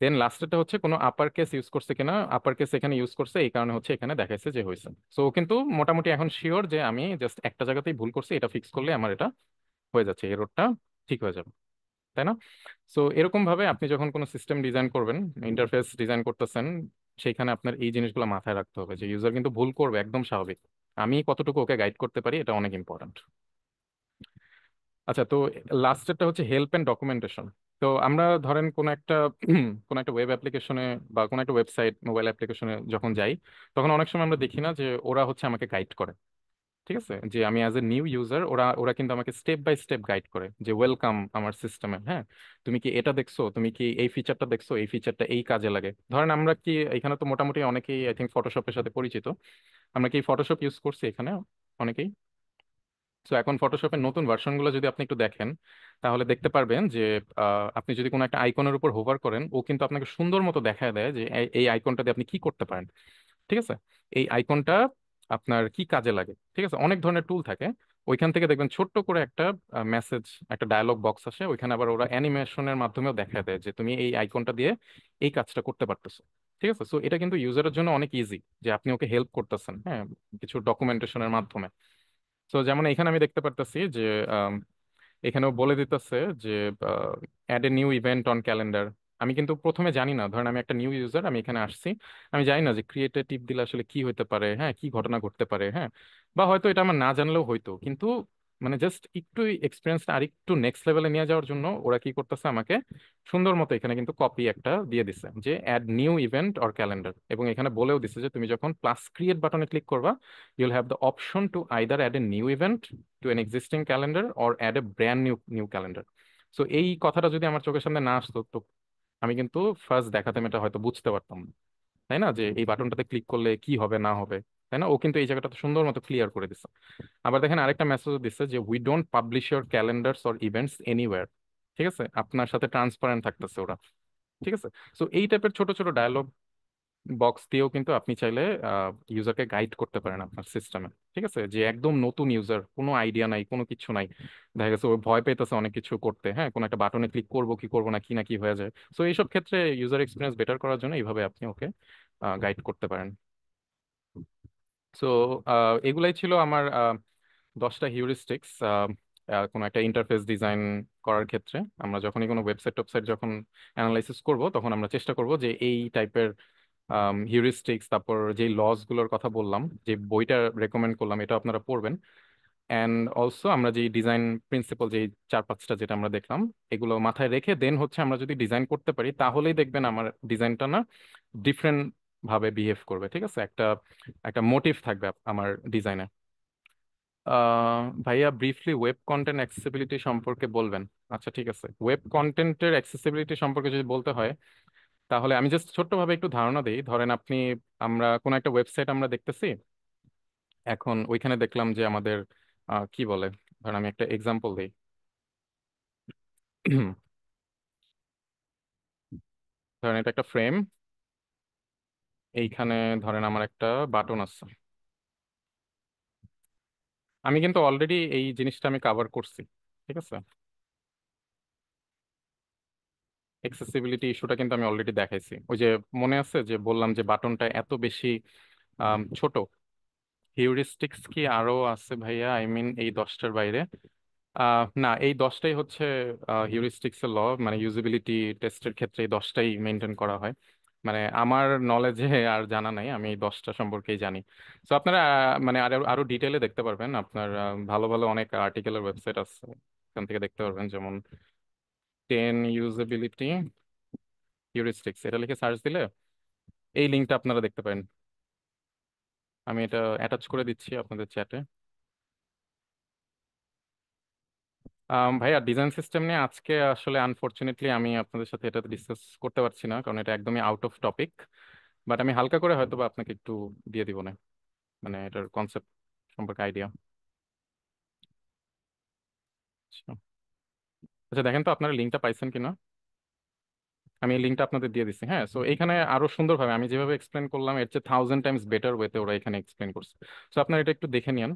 Speaker 4: দেন লাস্টেরটা হচ্ছে কোনো আপার কেস ইউজ করছে কিনা, আপার কেস এখানে ইউজ করছে, এই কারণে হচ্ছে এখানে দেখাচ্ছে যে হয়েছে। সো ও কিন্তু মোটামুটি এখন শিওর যে আমি জাস্ট একটা জায়গাতেই ভুল করছি, এটা ফিক্স করলে আমার এটা হয়ে যাচ্ছে, এররটা ঠিক হয়ে যাবে, তাই না? সো এরকম ভাবে আপনি যখন কোনো সিস্টেম ডিজাইন করবেন, ইন্টারফেস ডিজাইন করতেছেন, সেইখানে আপনার এই জিনিসগুলো মাথায় রাখতে হবে যে ইউজার কিন্তু ভুল করবে, একদম স্বাভাবিক। আমি কতটুকু ওকে গাইড করতে পারি, এটা অনেক ইম্পর্ট্যান্ট। আচ্ছা, তো লাস্টেরটা হচ্ছে হেল্প এন্ড ডকুমেন্টেশন। তো আমরা ধরেন কোন একটা কোন একটা ওয়েব অ্যাপ্লিকেশনে বা কোন একটা ওয়েবসাইট মোবাইল অ্যাপ্লিকেশনে যখন যাই, তখন অনেক সময় আমরা দেখি না যে ওরা হচ্ছে আমাকে গাইড করে, ঠিক আছে, যে আমি অ্যাজ এ নিউ ইউজার, ওরা ওরা কিন্তু আমাকে স্টেপ বাই স্টেপ গাইড করে যে ওয়েলকাম আমার সিস্টেমে, হ্যাঁ তুমি কি এটা দেখছো, তুমি কি এই ফিচারটা দেখছো, এই ফিচারটা এই কাজে লাগে। ধরেন আমরা কি এখানে তো মোটামুটি অনেকেই আই থিঙ্ক ফটোশপের সাথে পরিচিত, আমরা কি ফটোশপ ইউজ করছি এখানে অনেকেই। সো এখন ফটোশপের নতুন ভার্সনগুলো যদি আপনি একটু দেখেন, তাহলে দেখতে পারবেন যে আপনি যদি কোনো একটা আইকনের উপর হোভার করেন, ও কিন্তু আপনাকে সুন্দর মতো দেখায় দেয় যে এই আইকনটা দিয়ে আপনি কি করতে পারেন, ঠিক আছে, এই আইকনটা আপনার কি কাজে লাগে, ঠিক আছে। অনেক ধরনের টুল থাকে, ওইখান থেকে দেখবেন ছোট্ট করে একটা মেসেজ, একটা ডায়লগ বক্স আসে, ওইখানে আবার ওরা অ্যানিমেশনের মাধ্যমেও দেখায় দেয় যে তুমি এই আইকনটা দিয়ে এই কাজটা করতে পারতেছো, ঠিক আছে। সো এটা কিন্তু ইউজারের জন্য অনেক ইজি, যে আপনি ওকে হেল্প করতেছেন, হ্যাঁ, কিছু ডকুমেন্টেশনের মাধ্যমে। তো যেমন এখানে আমি দেখতে পারতেছি যে আম, এখানেও বলে দিতেছে যে add a new event on calendar. আমি কিন্তু প্রথমে জানি না, ধরেন আমি একটা নিউ ইউজার, আমি এখানে আসছি, আমি জানি না যে ক্রিয়েটিভ দিলে আসলে কি হতে পারে, হ্যাঁ, কি ঘটনা ঘটতে পারে, হ্যাঁ, বা হয়তো এটা আমার না জানলেও হয়তো, কিন্তু মানে জাস্ট একটু এক্সপিরিয়েন্সটা আর একটু নেক্সট লেভেলে নিয়ে যাওয়ার জন্য ওরা কি করতেছে, আমাকে সুন্দর মতো এখানে কিন্তু কপি একটা দিয়ে দিছে যে add new event or calendar, এবং এখানে বলেও দিছে যে তুমি যখন প্লাস ক্রিয়েট বাটনে ক্লিক করবা, you'll have the option to either add a new event to an existing calendar or add a brand new calendar. So এই কথাটা যদি আমার চোখের সামনে না আসতো, তো আমি কিন্তু ফার্স্ট দেখাতে এটা হয়তো বুঝতে পারতাম না, তাই না, যে এই বাটনটাতে ক্লিক করলে কি হবে না হবে, তাই না। ও কিন্তু এই জায়গাটা সুন্দর মতো ক্লিয়ার করে দিচ্ছে। আবার দেখেন আরেকটা মেসেজ দিচ্ছে যে we don't publish your calendars or events anywhere, ঠিক আছে, আপনার সাথে ট্রান্সপারেন্ট থাকতেছে ওরা, ঠিক আছে। সো এই টাইপের ছোট ছোট ডায়লগ বক্স দিয়েও কিন্তু আপনি চাইলে ইউজারকে গাইড করতে পারেন আপনার সিস্টেমে, ঠিক আছে, যে একদম নতুন ইউজার, কোনো আইডিয়া নাই, কোনো কিছু নাই, দেখা গেছে ও ভয় পেতেছে অনেক কিছু করতে, হ্যাঁ, কোনো একটা বাটনে ক্লিক করবো কি করবো না, কি না কি হয়ে যায়। সো এইসব ক্ষেত্রে ইউজার এক্সপিরিয়েন্স বেটার করার জন্য এইভাবে আপনি ওকে গাইড করতে পারেন। সো এগুলাই ছিল আমার 10টা হিউরিস্টিক্স কোনো একটা ইন্টারফেস ডিজাইন করার ক্ষেত্রে। আমরা যখনই কোনো ওয়েবসাইট টয়েবসাইট যখন অ্যানালাইসিস করব, তখন আমরা চেষ্টা করব যে এই টাইপের হিউরিস্টিক্স, তারপর যে লস গুলোর কথা বললাম, যে বইটা রেকমেন্ড করলাম, এটা আপনারা পড়বেন। অ্যান্ড অলসো আমরা যে ডিজাইন প্রিন্সিপাল, যে 4-5টা যেটা আমরা দেখলাম, এগুলো মাথায় রেখে দেন হচ্ছে আমরা যদি ডিজাইন করতে পারি, তাহলেই দেখবেন আমার ডিজাইনটা না ডিফারেন্ট ভাবে বিহেভ করবে, ঠিক আছে, একটা একটা মোটিভ থাকবে আমার ডিজাইনে। ভাইয়া ব্রিফলি ওয়েব কন্টেন্ট অ্যাক্সেসিবিলিটি সম্পর্কে বলবেন। আচ্ছা ঠিক আছে, ওয়েব কন্টেন্টের অ্যাক্সেসিবিলিটি সম্পর্কে যদি বলতে হয়, তাহলে আমি জাস্ট ছোট্টভাবে একটু ধারণা দিই। ধরেন আপনি, আমরা কোন একটা ওয়েবসাইট আমরা দেখতেছি, এখন ওইখানে দেখলাম যে আমাদের কি বলে, ধরেন আমি একটা এক্সাম্পল দিই। ধরেন এটা একটা ফ্রেম, এইখানে ধরেন আমার একটা বাটন আছে। আমি কিন্তু অলরেডি এই জিনিসটা আমি কাভার করছি, ঠিক আছে, অ্যাক্সেসিবিলিটি ইস্যুটা কিন্তু আমি অলরেডি দেখাইছি। ওই যে মনে আছে যে বললাম যে বাটনটা এত বেশি ছোট। হিউরিস্টিক্স কি আরো আছে ভাইয়া, আই মিন এই 10টার বাইরে? না, এই 10টাই হচ্ছে হিউরিস্টিক্স এর ল, মানে ইউজিবিলিটি টেস্টের ক্ষেত্রে এই 10টাই মেনটেন করা হয়। মানে আমার নলেজে আর জানা নাই, আমি এই 10টা সম্পর্কেই জানি। তো আপনারা মানে আরো আরো ডিটেলে দেখতে পারবেন, আপনার ভালো ভালো অনেক আর্টিকেলের ওয়েবসাইট আছে, এখান থেকে দেখতে পারবেন, যেমন 10 ইউজিবিলিটি হিউরিস্টিক্স, এটা লিখে সার্চ দিলে এই লিঙ্কটা আপনারা দেখতে পারেন। আমি এটা অ্যাটাচ করে দিচ্ছি আপনাদের চ্যাটে। ভাইয়া ডিজাইন সিস্টেম নিয়ে আজকে আসলে আনফরচুনেটলি আমি আপনাদের সাথে এটা ডিসকাস করতে পারছি না, কারণ এটা একদমই আউট অফ টপিক। বাট আমি হালকা করে হয়তো বা আপনাকে একটু দিয়ে দিব না, মানে এটার কনসেপ্ট সম্পর্কে আইডিয়া। আচ্ছা, আচ্ছা দেখেন তো আপনারা লিঙ্কটা পাইছেন কিনা। আমি এই লিঙ্কটা আপনাদের দিয়ে দিচ্ছি। হ্যাঁ, সো এখানে আরো সুন্দরভাবে আমি যেভাবে এক্সপ্লেন করলাম এর চেয়ে 1000 টাইমস বেটার ওয়েতে ওরা এখানে এক্সপ্লেন করছে। সো আপনারা এটা একটু দেখে নিন।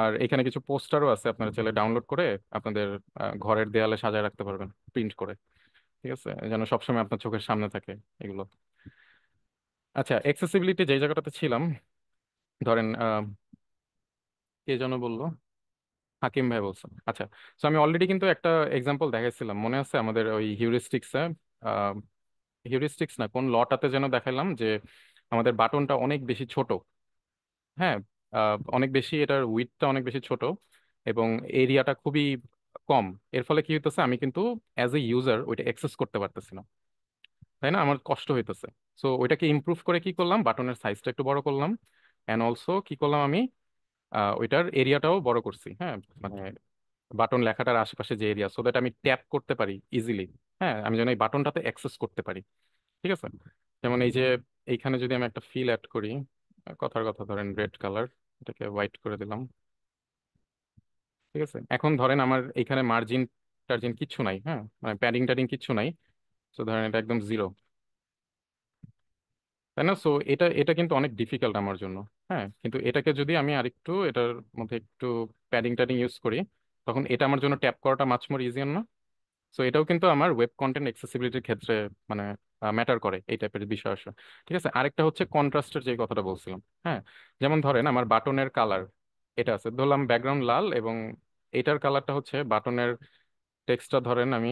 Speaker 4: আর এখানে কিছু পোস্টারও আছে, আপনারা চাইলে ডাউনলোড করে আপনাদের ঘরের দেয়ালে সাজায় রাখতে পারবেন প্রিন্ট করে। ঠিক আছে, যেন সবসময় আপনার চোখের সামনে থাকে এগুলো। আচ্ছা, অ্যাক্সেসিবিলিটি যেই জায়গাটাতে ছিলাম, ধরেন কে যেন বললো, হাকিম ভাই বলছে। আচ্ছা, তো আমি অলরেডি কিন্তু একটা এক্সাম্পল দেখাইছিলাম, মনে আছে আমাদের ওই হিউরিস্টিক্সে, হিউরিস্টিক্স না কোন লটাতে যেন দেখালাম যে আমাদের বাটনটা অনেক বেশি ছোট। হ্যাঁ, অনেক বেশি, এটার উইডথটা অনেক বেশি ছোট এবং এরিয়াটা খুবই কম। এর ফলে কি হইতেছে, আমি কিন্তু অ্যাজ এ ইউজার ওইটা অ্যাক্সেস করতে পারতেছি না, তাই না? আমার কষ্ট হইতেছে। সো ওইটাকে ইমপ্রুভ করে কি করলাম, বাটনের সাইজটা একটু বড় করলাম, অ্যান্ড অলসো কি করলাম আমি, ওইটার এরিয়াটাও বড় করছি। হ্যাঁ, মানে বাটন লেখাটার আশেপাশে যে এরিয়া, সো দ্যাট আমি ট্যাপ করতে পারি ইজিলি। হ্যাঁ, আমি যেন এই বাটনটাতে অ্যাক্সেস করতে পারি। ঠিক আছে, যেমন এই যে এইখানে যদি আমি একটা ফিল অ্যাড করি, কথার কথা ধরেন রেড কালার, এটাকে হোয়াইট করে দিলাম। ঠিক আছে, এখন ধরেন আমার এখানে মার্জিন টার্জিন কিচ্ছু নাই, হ্যাঁ, মানে প্যাডিং ট্যাডিং কিচ্ছু নাই। তো ধরেন এটা একদম জিরো, তাই না? সো এটা এটা কিন্তু অনেক ডিফিকাল্ট আমার জন্য। হ্যাঁ, কিন্তু এটাকে যদি আমি আরেকটু এটার মধ্যে একটু প্যাডিং ট্যাডিং ইউজ করি, তখন এটা আমার জন্য ট্যাপ করাটা মাচ মোর ইজিয়ার না? সো এটাও কিন্তু আমার ওয়েব কন্টেন্ট অ্যাক্সেসিবিলিটির ক্ষেত্রে মানে ম্যাটার করে এই টাইপের বিষয় আসে। ঠিক আছে, আরেকটা হচ্ছে কন্ট্রাস্টের যে কথাটা বলছিলাম। হ্যাঁ, যেমন ধরেন আমার বাটনের কালার এটা আছে, ধরলাম ব্যাকগ্রাউন্ড লাল, এবং এটার কালারটা হচ্ছে বাটনের টেক্সটটা ধরেন আমি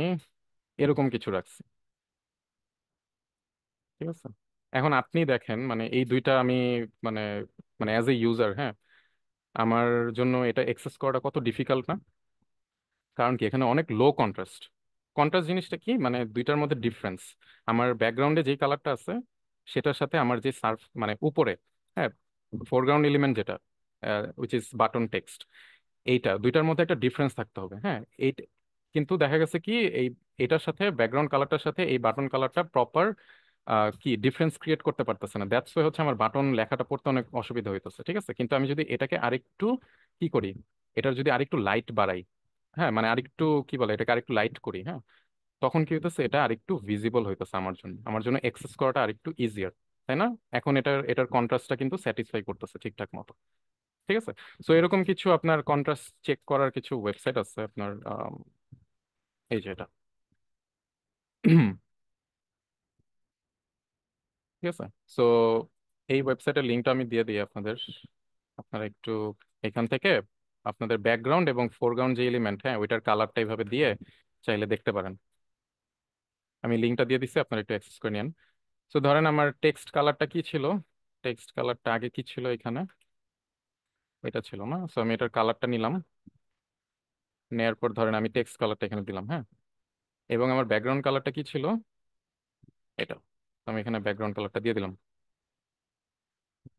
Speaker 4: এরকম কিছু রাখছি। ঠিক আছে, এখন আপনি দেখেন মানে এই দুইটা আমি মানে মানে অ্যাজ এ ইউজার, হ্যাঁ, আমার জন্য এটা অ্যাক্সেস করাটা কত ডিফিকাল্ট না? কারণ কি এখানে অনেক লো কন্ট্রাস্ট। কন্ট্রাস্ট জিনিসটা কি, মানে দুইটার মধ্যে ডিফারেন্স। আমার ব্যাকগ্রাউন্ডে যেই কালারটা আছে সেটার সাথে আমার যে সার্ফ মানে উপরে, হ্যাঁ, ফোরগ্রাউন্ড এলিমেন্ট যেটা উইচ ইজ বাটন টেক্সট, এইটা দুইটার মধ্যে একটা ডিফারেন্স থাকতে হবে। হ্যাঁ, এই কিন্তু দেখা গেছে কি এই এটার সাথে ব্যাকগ্রাউন্ড কালারটার সাথে এই বাটন কালারটা প্রপার কি ডিফারেন্স ক্রিয়েট করতে পারতেছে না। দ্যাটস ওয়াই হচ্ছে আমার বাটন লেখাটা পড়তে অনেক অসুবিধা হইতেছে। ঠিক আছে, কিন্তু আমি যদি এটাকে আরেকটু কি করি, এটার যদি আরেকটু লাইট বাড়াই, হ্যাঁ, মানে আরেকটু কি বলে এটাকে আরেকটু লাইট করি, হ্যাঁ, তখন কি হইতেছে, এটা আরেকটু ভিজিবল হইতেছে আমার জন্য অ্যাক্সেস করাটা আরেকটু ইজিয়ার, তাই না? এখন এটার কন্ট্রাস্টটা কিন্তু স্যাটিসফাই করতেছে ঠিকঠাক মতো। ঠিক আছে, সো এরকম কিছু আপনার কন্ট্রাস্ট চেক করার কিছু ওয়েবসাইট আছে আপনার, এই যে এটা ঠিক আছে। সো এই ওয়েবসাইটের লিঙ্কটা আমি দিয়ে দিই আপনাদের, আপনারা একটু এখান থেকে আপনাদের ব্যাকগ্রাউন্ড এবং ফোরগ্রাউন্ড যে এলিমেন্ট, হ্যাঁ, ওইটার কালারটা এইভাবে দিয়ে চাইলে দেখতে পারেন। আমি লিঙ্কটা দিয়ে দিচ্ছি, আপনারা একটু অ্যাক্সেস করে নিন। সো ধরেন আমার টেক্সট কালারটা কি ছিল, টেক্সট কালারটা আগে কি ছিল এখানে, এটা ছিল না। সো আমি এটার কালারটা নিলাম, নেয়ার পর ধরেন আমি টেক্সট কালারটা এখানে দিলাম, হ্যাঁ, এবং আমার ব্যাকগ্রাউন্ড কালারটা কি ছিল, এটা। তো আমি এখানে ব্যাকগ্রাউন্ড কালারটা দিয়ে দিলাম।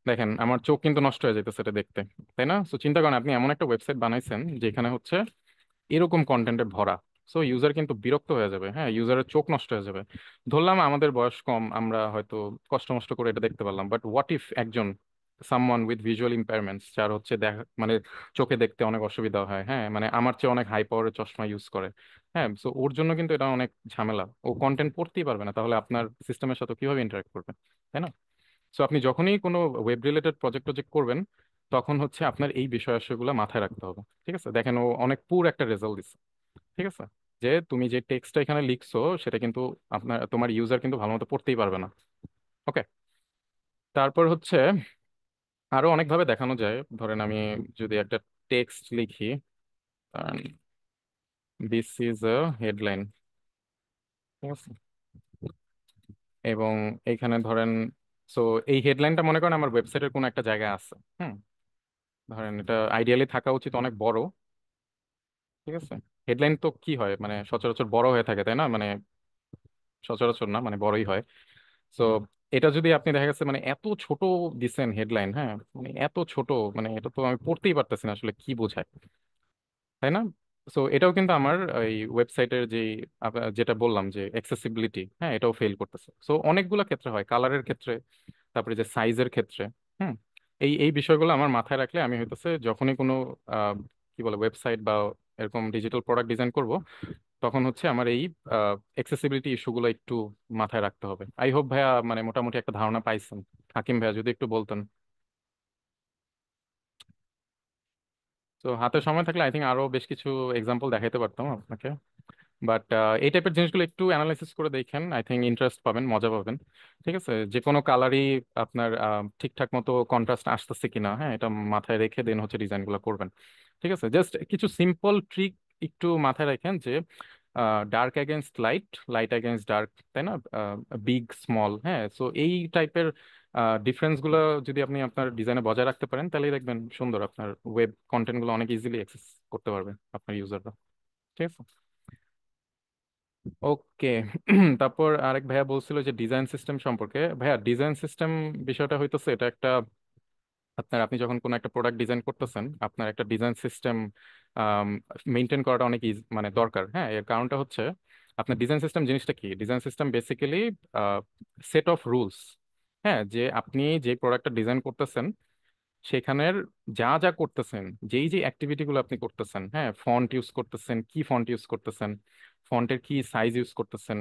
Speaker 4: দেখেন আমার চোখ কিন্তু নষ্ট হয়ে যাইতেছে এটা দেখতে, তাই না? সো চিন্তা করেন আপনি এমন একটা ওয়েবসাইট বানাইছেন যেখানে হচ্ছে এরকম কন্টেন্টে ভরা। সো ইউজার কিন্তু বিরক্ত হয়ে যাবে, হ্যাঁ, ইউজারের চোখ নষ্ট হয়ে যাবে। ধরলাম আমাদের বয়স কম, আমরা হয়তো কষ্ট মষ্ট করে এটা দেখতে পারলাম, বাট হোয়াট ইফ একজন সামওয়ান উইথ ভিজুয়াল ইম্পেয়ারমেন্টস, যার হচ্ছে দেখা মানে চোখে দেখতে অনেক অসুবিধা হয়, হ্যাঁ, মানে আমার চেয়ে অনেক হাই পাওয়ারের চশমা ইউজ করে, হ্যাঁ, সো ওর জন্য কিন্তু এটা অনেক ঝামেলা, ও কন্টেন্ট পড়তেই পারবে না, তাহলে আপনার সিস্টেমের সাথে কিভাবে ইন্টারাক্ট করবে, তাই না? সো আপনি যখনই কোনো ওয়েব রিলেটেড প্রজেক্ট টজেক্ট করবেন, তখন হচ্ছে আপনার এই বিষয় আশয়গুলো মাথায় রাখতে হবে। ঠিক আছে, দেখেন ও অনেক পুর একটা রেজাল্ট দিচ্ছে। ঠিক আছে, যে তুমি যে টেক্সটটা এখানে লিখছো সেটা কিন্তু তোমার ইউজার কিন্তু ভালো মতো পড়তেই পারবে না। ওকে, তারপর হচ্ছে আরো অনেকভাবে দেখানো যায়। ধরেন আমি যদি একটা টেক্সট লিখি, দিস ইজ আ হেডলাইন, ঠিক আছে, এবং এইখানে ধরেন, সো এই হেডলাইনটা মনে করেন আমার ওয়েবসাইটের কোনো একটা জায়গায় আছে। হুম, ধরেন এটা আইডিয়ালি থাকা উচিত অনেক বড়। ঠিক আছে, হেডলাইন তো কি হয় মানে সচরাচর বড় হয়ে থাকে, তাই না? মানে সচরাচর না, মানে বড়ই হয়। সো এটা যদি আপনি দেখা গেছে মানে এত ছোট দিছেন হেডলাইন, হ্যাঁ, মানে এত ছোট, মানে এটা তো আমি পড়তেই পারতেছি না আসলে কি বোঝায়, তাই না? সো এটাও কিন্তু আমার এই ওয়েবসাইটের যে যেটা বললাম যে অ্যাক্সেসিবিলিটি, হ্যাঁ, এটাও ফেল করতেছে। সো অনেকগুলো ক্ষেত্রে হয়, কালারের ক্ষেত্রে, তারপরে যে সাইজের ক্ষেত্রে। হুম, এই এই বিষয়গুলো আমার মাথায় রাখলে আমি হইতেছে যখনই কোনো কি বলে ওয়েবসাইট বা এরকম ডিজিটাল প্রোডাক্ট ডিজাইন করব, তখন হচ্ছে আমার এই অ্যাক্সেসিবিলিটি ইস্যুগুলো একটু মাথায় রাখতে হবে। আই হোপ ভাইয়া মানে মোটামুটি একটা ধারণা পাইছেন। হাকিম ভাইয়া যদি একটু বলতেন। তো হাতে সময় থাকলে আই থিঙ্ক আরো বেশ কিছু এক্সাম্পল দেখাইতে পারতাম আপনাকে, বাট এই টাইপের জিনিসগুলো একটু অ্যানালাইসিস করে দেখেন, আই থিঙ্ক ইন্টারেস্ট পাবেন, মজা পাবেন। ঠিক আছে, যে কোনো কালারই আপনার ঠিকঠাক মতো কন্ট্রাস্ট আসতেছে কিনা, হ্যাঁ, এটা মাথায় রেখে দেন হচ্ছে ডিজাইনগুলো করবেন। ঠিক আছে, জাস্ট কিছু সিম্পল ট্রিক একটু মাথায় রাখেন, যে dark against light, light against dark, তাই না, বিগ স্মল, হ্যাঁ। সো এই টাইপের ডিফারেন্স গুলো যদি আপনি আপনার ডিজাইনে বজায় রাখতে পারেন, তাহলেই দেখবেন সুন্দর আপনার ওয়েব কন্টেন্ট গুলো অনেক ইজিলি অ্যাক্সেস করতে পারবে আপনার ইউজাররা। ঠিক আছে, ওকে। তারপর আরেক ভাইয়া বলছিল যে ডিজাইন সিস্টেম সম্পর্কে। ভাইয়া ডিজাইন সিস্টেম বিষয়টা হইতেছে এটা একটা, আপনার আপনি যখন কোনো একটা প্রোডাক্ট ডিজাইন করতেছেন, আপনার একটা ডিজাইন সিস্টেম মেনটেন করাটা অনেক মানে দরকার। হ্যাঁ, এর কারণটা হচ্ছে আপনার ডিজাইন সিস্টেম জিনিসটা কি, design system basically set of rules. হ্যাঁ, যে আপনি যে প্রোডাক্টটা ডিজাইন করতেছেন সেখানের যা যা করতেছেন, যেই যে অ্যাক্টিভিটি গুলো আপনি করতেছেন, হ্যাঁ, ফন্ট ইউজ করতেছেন, কি ফন্ট ইউজ করতেছেন, ফন্টের কি সাইজ ইউজ করতেছেন,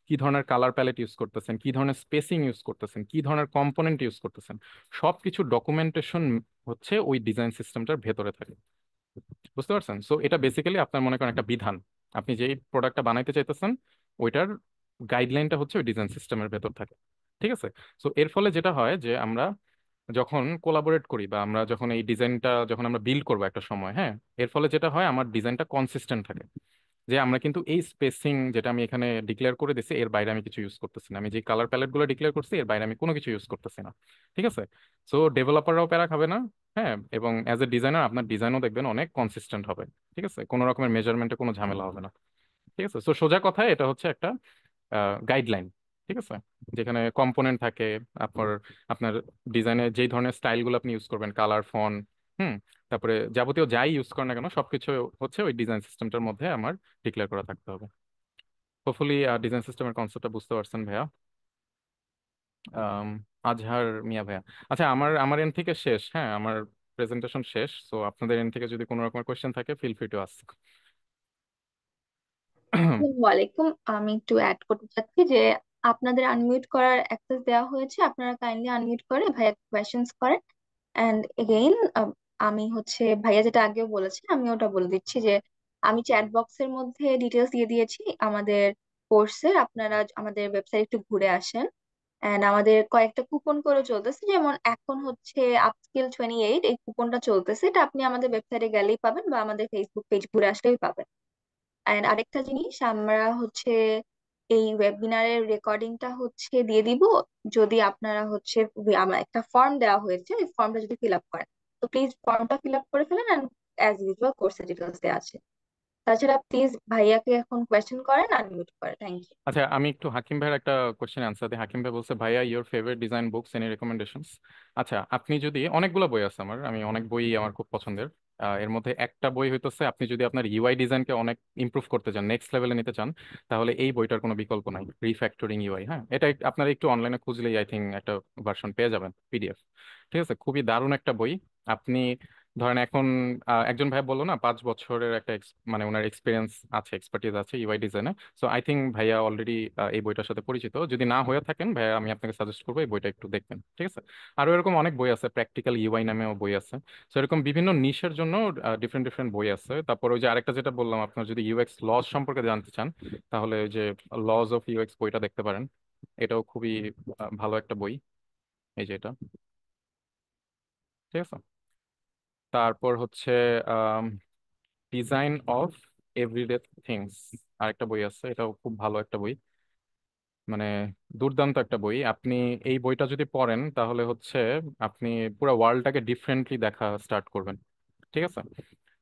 Speaker 4: কি ধরনের কালার প্যালেট ইউজ করতেছেন, কি ধরনের স্পেসিং ইউজ করতেছেন, কি ধরনের কম্পোনেন্ট ইউজ করতেছেন, সবকিছু ডকুমেন্টেশন হচ্ছে ওই ডিজাইন সিস্টেমটার ভেতরে থাকে। বুঝতে পারছেন? সো এটা বেসিক্যালি আপনার মনে করেন একটা বিধান, আপনি যেই প্রোডাক্টটা বানাইতে চাইতেছেন ওইটার গাইডলাইনটা হচ্ছে ওই ডিজাইন সিস্টেমের ভেতর থাকে। ঠিক আছে, সো এর ফলে যেটা হয় যে আমরা যখন কোলাবোরেট করি বা আমরা যখন এই ডিজাইনটা যখন আমরা বিল্ড করবো একটা সময়, হ্যাঁ, এর ফলে যেটা হয় আমার ডিজাইনটা কনসিস্টেন্ট থাকে, যে আমরা কিন্তু এই স্পেসিং যেটা আমি এখানে ডিক্লেয়ার করে দিছি এর বাইরে আমি কিছু ইউজ করতেছি না, আমি যে কালার প্যালেট গুলো ডিক্লেয়ার করছি এর বাইরে আমি কোনো কিছু ইউজ করতেছি না। ঠিক আছে, সো ডেভেলপাররাও প্যারা খাবে না, হ্যাঁ, এবং অ্যাজ এ ডিজাইনার আপনার ডিজাইনও দেখবেন অনেক কনসিস্টেন্ট হবে। ঠিক আছে, কোনো রকমের মেজারমেন্টে কোনো ঝামেলা হবে না। ঠিক আছে, সো সোজা কথায় এটা হচ্ছে একটা গাইডলাইন। ঠিক আছে, যেখানে কম্পোনেন্ট থাকে, আপনার আপনার ডিজাইনে যেই ধরনের স্টাইলগুলো আপনি ইউজ করবেন, কালার, ফন্ট, হুম, তারপরে যাবতীয় যাই ইউজ করেন না কেন সবকিছু হচ্ছে ওই ডিজাইন সিস্টেমটার মধ্যে আমার ডিক্লেয়ার করা থাকতে হবে। হোপফুলি ডিজাইন সিস্টেমের কনসেপ্টটা বুঝতে পারছেন ভাইয়া। আম, আজহার মিয়া ভাইয়া, আচ্ছা, আমার আমার এন্ড থেকে শেষ, হ্যাঁ, আমার প্রেজেন্টেশন শেষ। সো আপনাদের এন্ড থেকে যদি কোনো রকমের কোয়েশ্চেন থাকে ফিল ফ্রি টু আস্ক।
Speaker 2: আসসালামু আলাইকুম। আমি একটু অ্যাড করতে চাচ্ছি যে আপনাদের আনমিউট করার অ্যাক্সেস দেওয়া হয়েছে, আপনারা কাইন্ডলি আনমিউট করে ভাইয়া কোয়েশ্চেন্স করেন। অ্যান্ড এগেইন আমি হচ্ছে ভাইয়া যেটা আগেও বলেছে আমি ওটা বলে দিচ্ছি যে আমি চ্যাট বক্সের মধ্যে ডিটেলস দিয়ে দিয়েছি আমাদের কোর্সের, আপনারা আমাদের ওয়েবসাইট একটু ঘুরে আসেন। এন্ড আমাদের কয়েকটা কুপন করে চলতেছে, যেমন এখন হচ্ছে আপস্কিল 28, এই কুপনটা চলতেছে, এটা আপনি আমাদের ওয়েবসাইটে গেলেই পাবেন বা আমাদের ফেসবুক পেজ ঘুরে আসলেই পাবেন। এন্ড আরেকটা জিনিস, আমরা হচ্ছে এই ওয়েবিনারের রেকর্ডিংটা হচ্ছে দিয়ে দিব, যদি আপনারা হচ্ছে আমার একটা ফর্ম দেওয়া হয়েছে ওই ফর্মটা যদি ফিল আপ করেন, তো প্লিজ ফর্মটা ফিল আপ করে ফেলেন। এন্ড অ্যাজ ইউজুয়াল কোর্সের ডিটেলস দেওয়া আছে। তাছাড়া প্লিজ ভাইয়াকে এখন কোয়েশ্চেন করেন, আনমিউট করে। Thank you.
Speaker 4: আচ্ছা, আমি একটু হাকিম ভাইয়ের একটা কোশ্চেন আনসার দিই। হাকিম ভাই বলছে, ভাইয়া your favourite design books any recommendations. আচ্ছা, আপনি যদি, অনেকগুলো বই আছে আমার, আমি অনেক বই আমার খুব পছন্দের, এর মধ্যে একটা বই হইতেছে আপনি যদি আপনার ইউআই ডিজাইনকে অনেক ইমপ্রুভ করতে চান, নেক্সট লেভেলে নিতে চান, তাহলে এই বইটার কোনো বিকল্প নাই, রিফ্যাক্টরিং ইউআই। হ্যাঁ, এটা আপনারা একটু অনলাইনে খুঁজলেই আই থিঙ্ক একটা ভার্সন পেয়ে যাবেন, পিডিএফ। ঠিক আছে, খুবই দারুণ একটা বই। আপনি ধরেন এখন একজন ভাই বললো না 5 বছরের একটা মানে ওনার এক্সপিরিয়েন্স আছে, এক্সপার্টিস আছে ইউআই ডিজাইনে। সো আই থিঙ্ক ভাইয়া অলরেডি এই বইটার সাথে পরিচিত। যদি না হয়ে থাকেন ভাইয়া, আমি আপনাকে সাজেস্ট করবো এই বইটা একটু দেখবেন। ঠিক আছে, আরো এরকম অনেক বই আছে, প্র্যাকটিক্যাল ইউআই নামেও বই আছে। সো এরকম বিভিন্ন নিশের জন্য ডিফারেন্ট ডিফারেন্ট বই আছে। তারপর ওই যে আরেকটা যেটা বললাম, আপনার যদি ইউএক্স লজ সম্পর্কে জানতে চান, তাহলে ওই যে লজ অফ ইউএক্স বইটা দেখতে পারেন, এটাও খুবই ভালো একটা বই, এই যে এটা। ঠিক আছে, তারপর হচ্ছে ডিজাইন অফ এভরিডে থিংস, আরেকটা বই আছে, এটাও খুব ভালো একটা বই, মানে দুর্দান্ত একটা বই। আপনি এই বইটা যদি পড়েন তাহলে হচ্ছে আপনি পুরো ওয়ার্ল্ডটাকে ডিফারেন্টলি দেখা স্টার্ট করবেন। ঠিক আছে,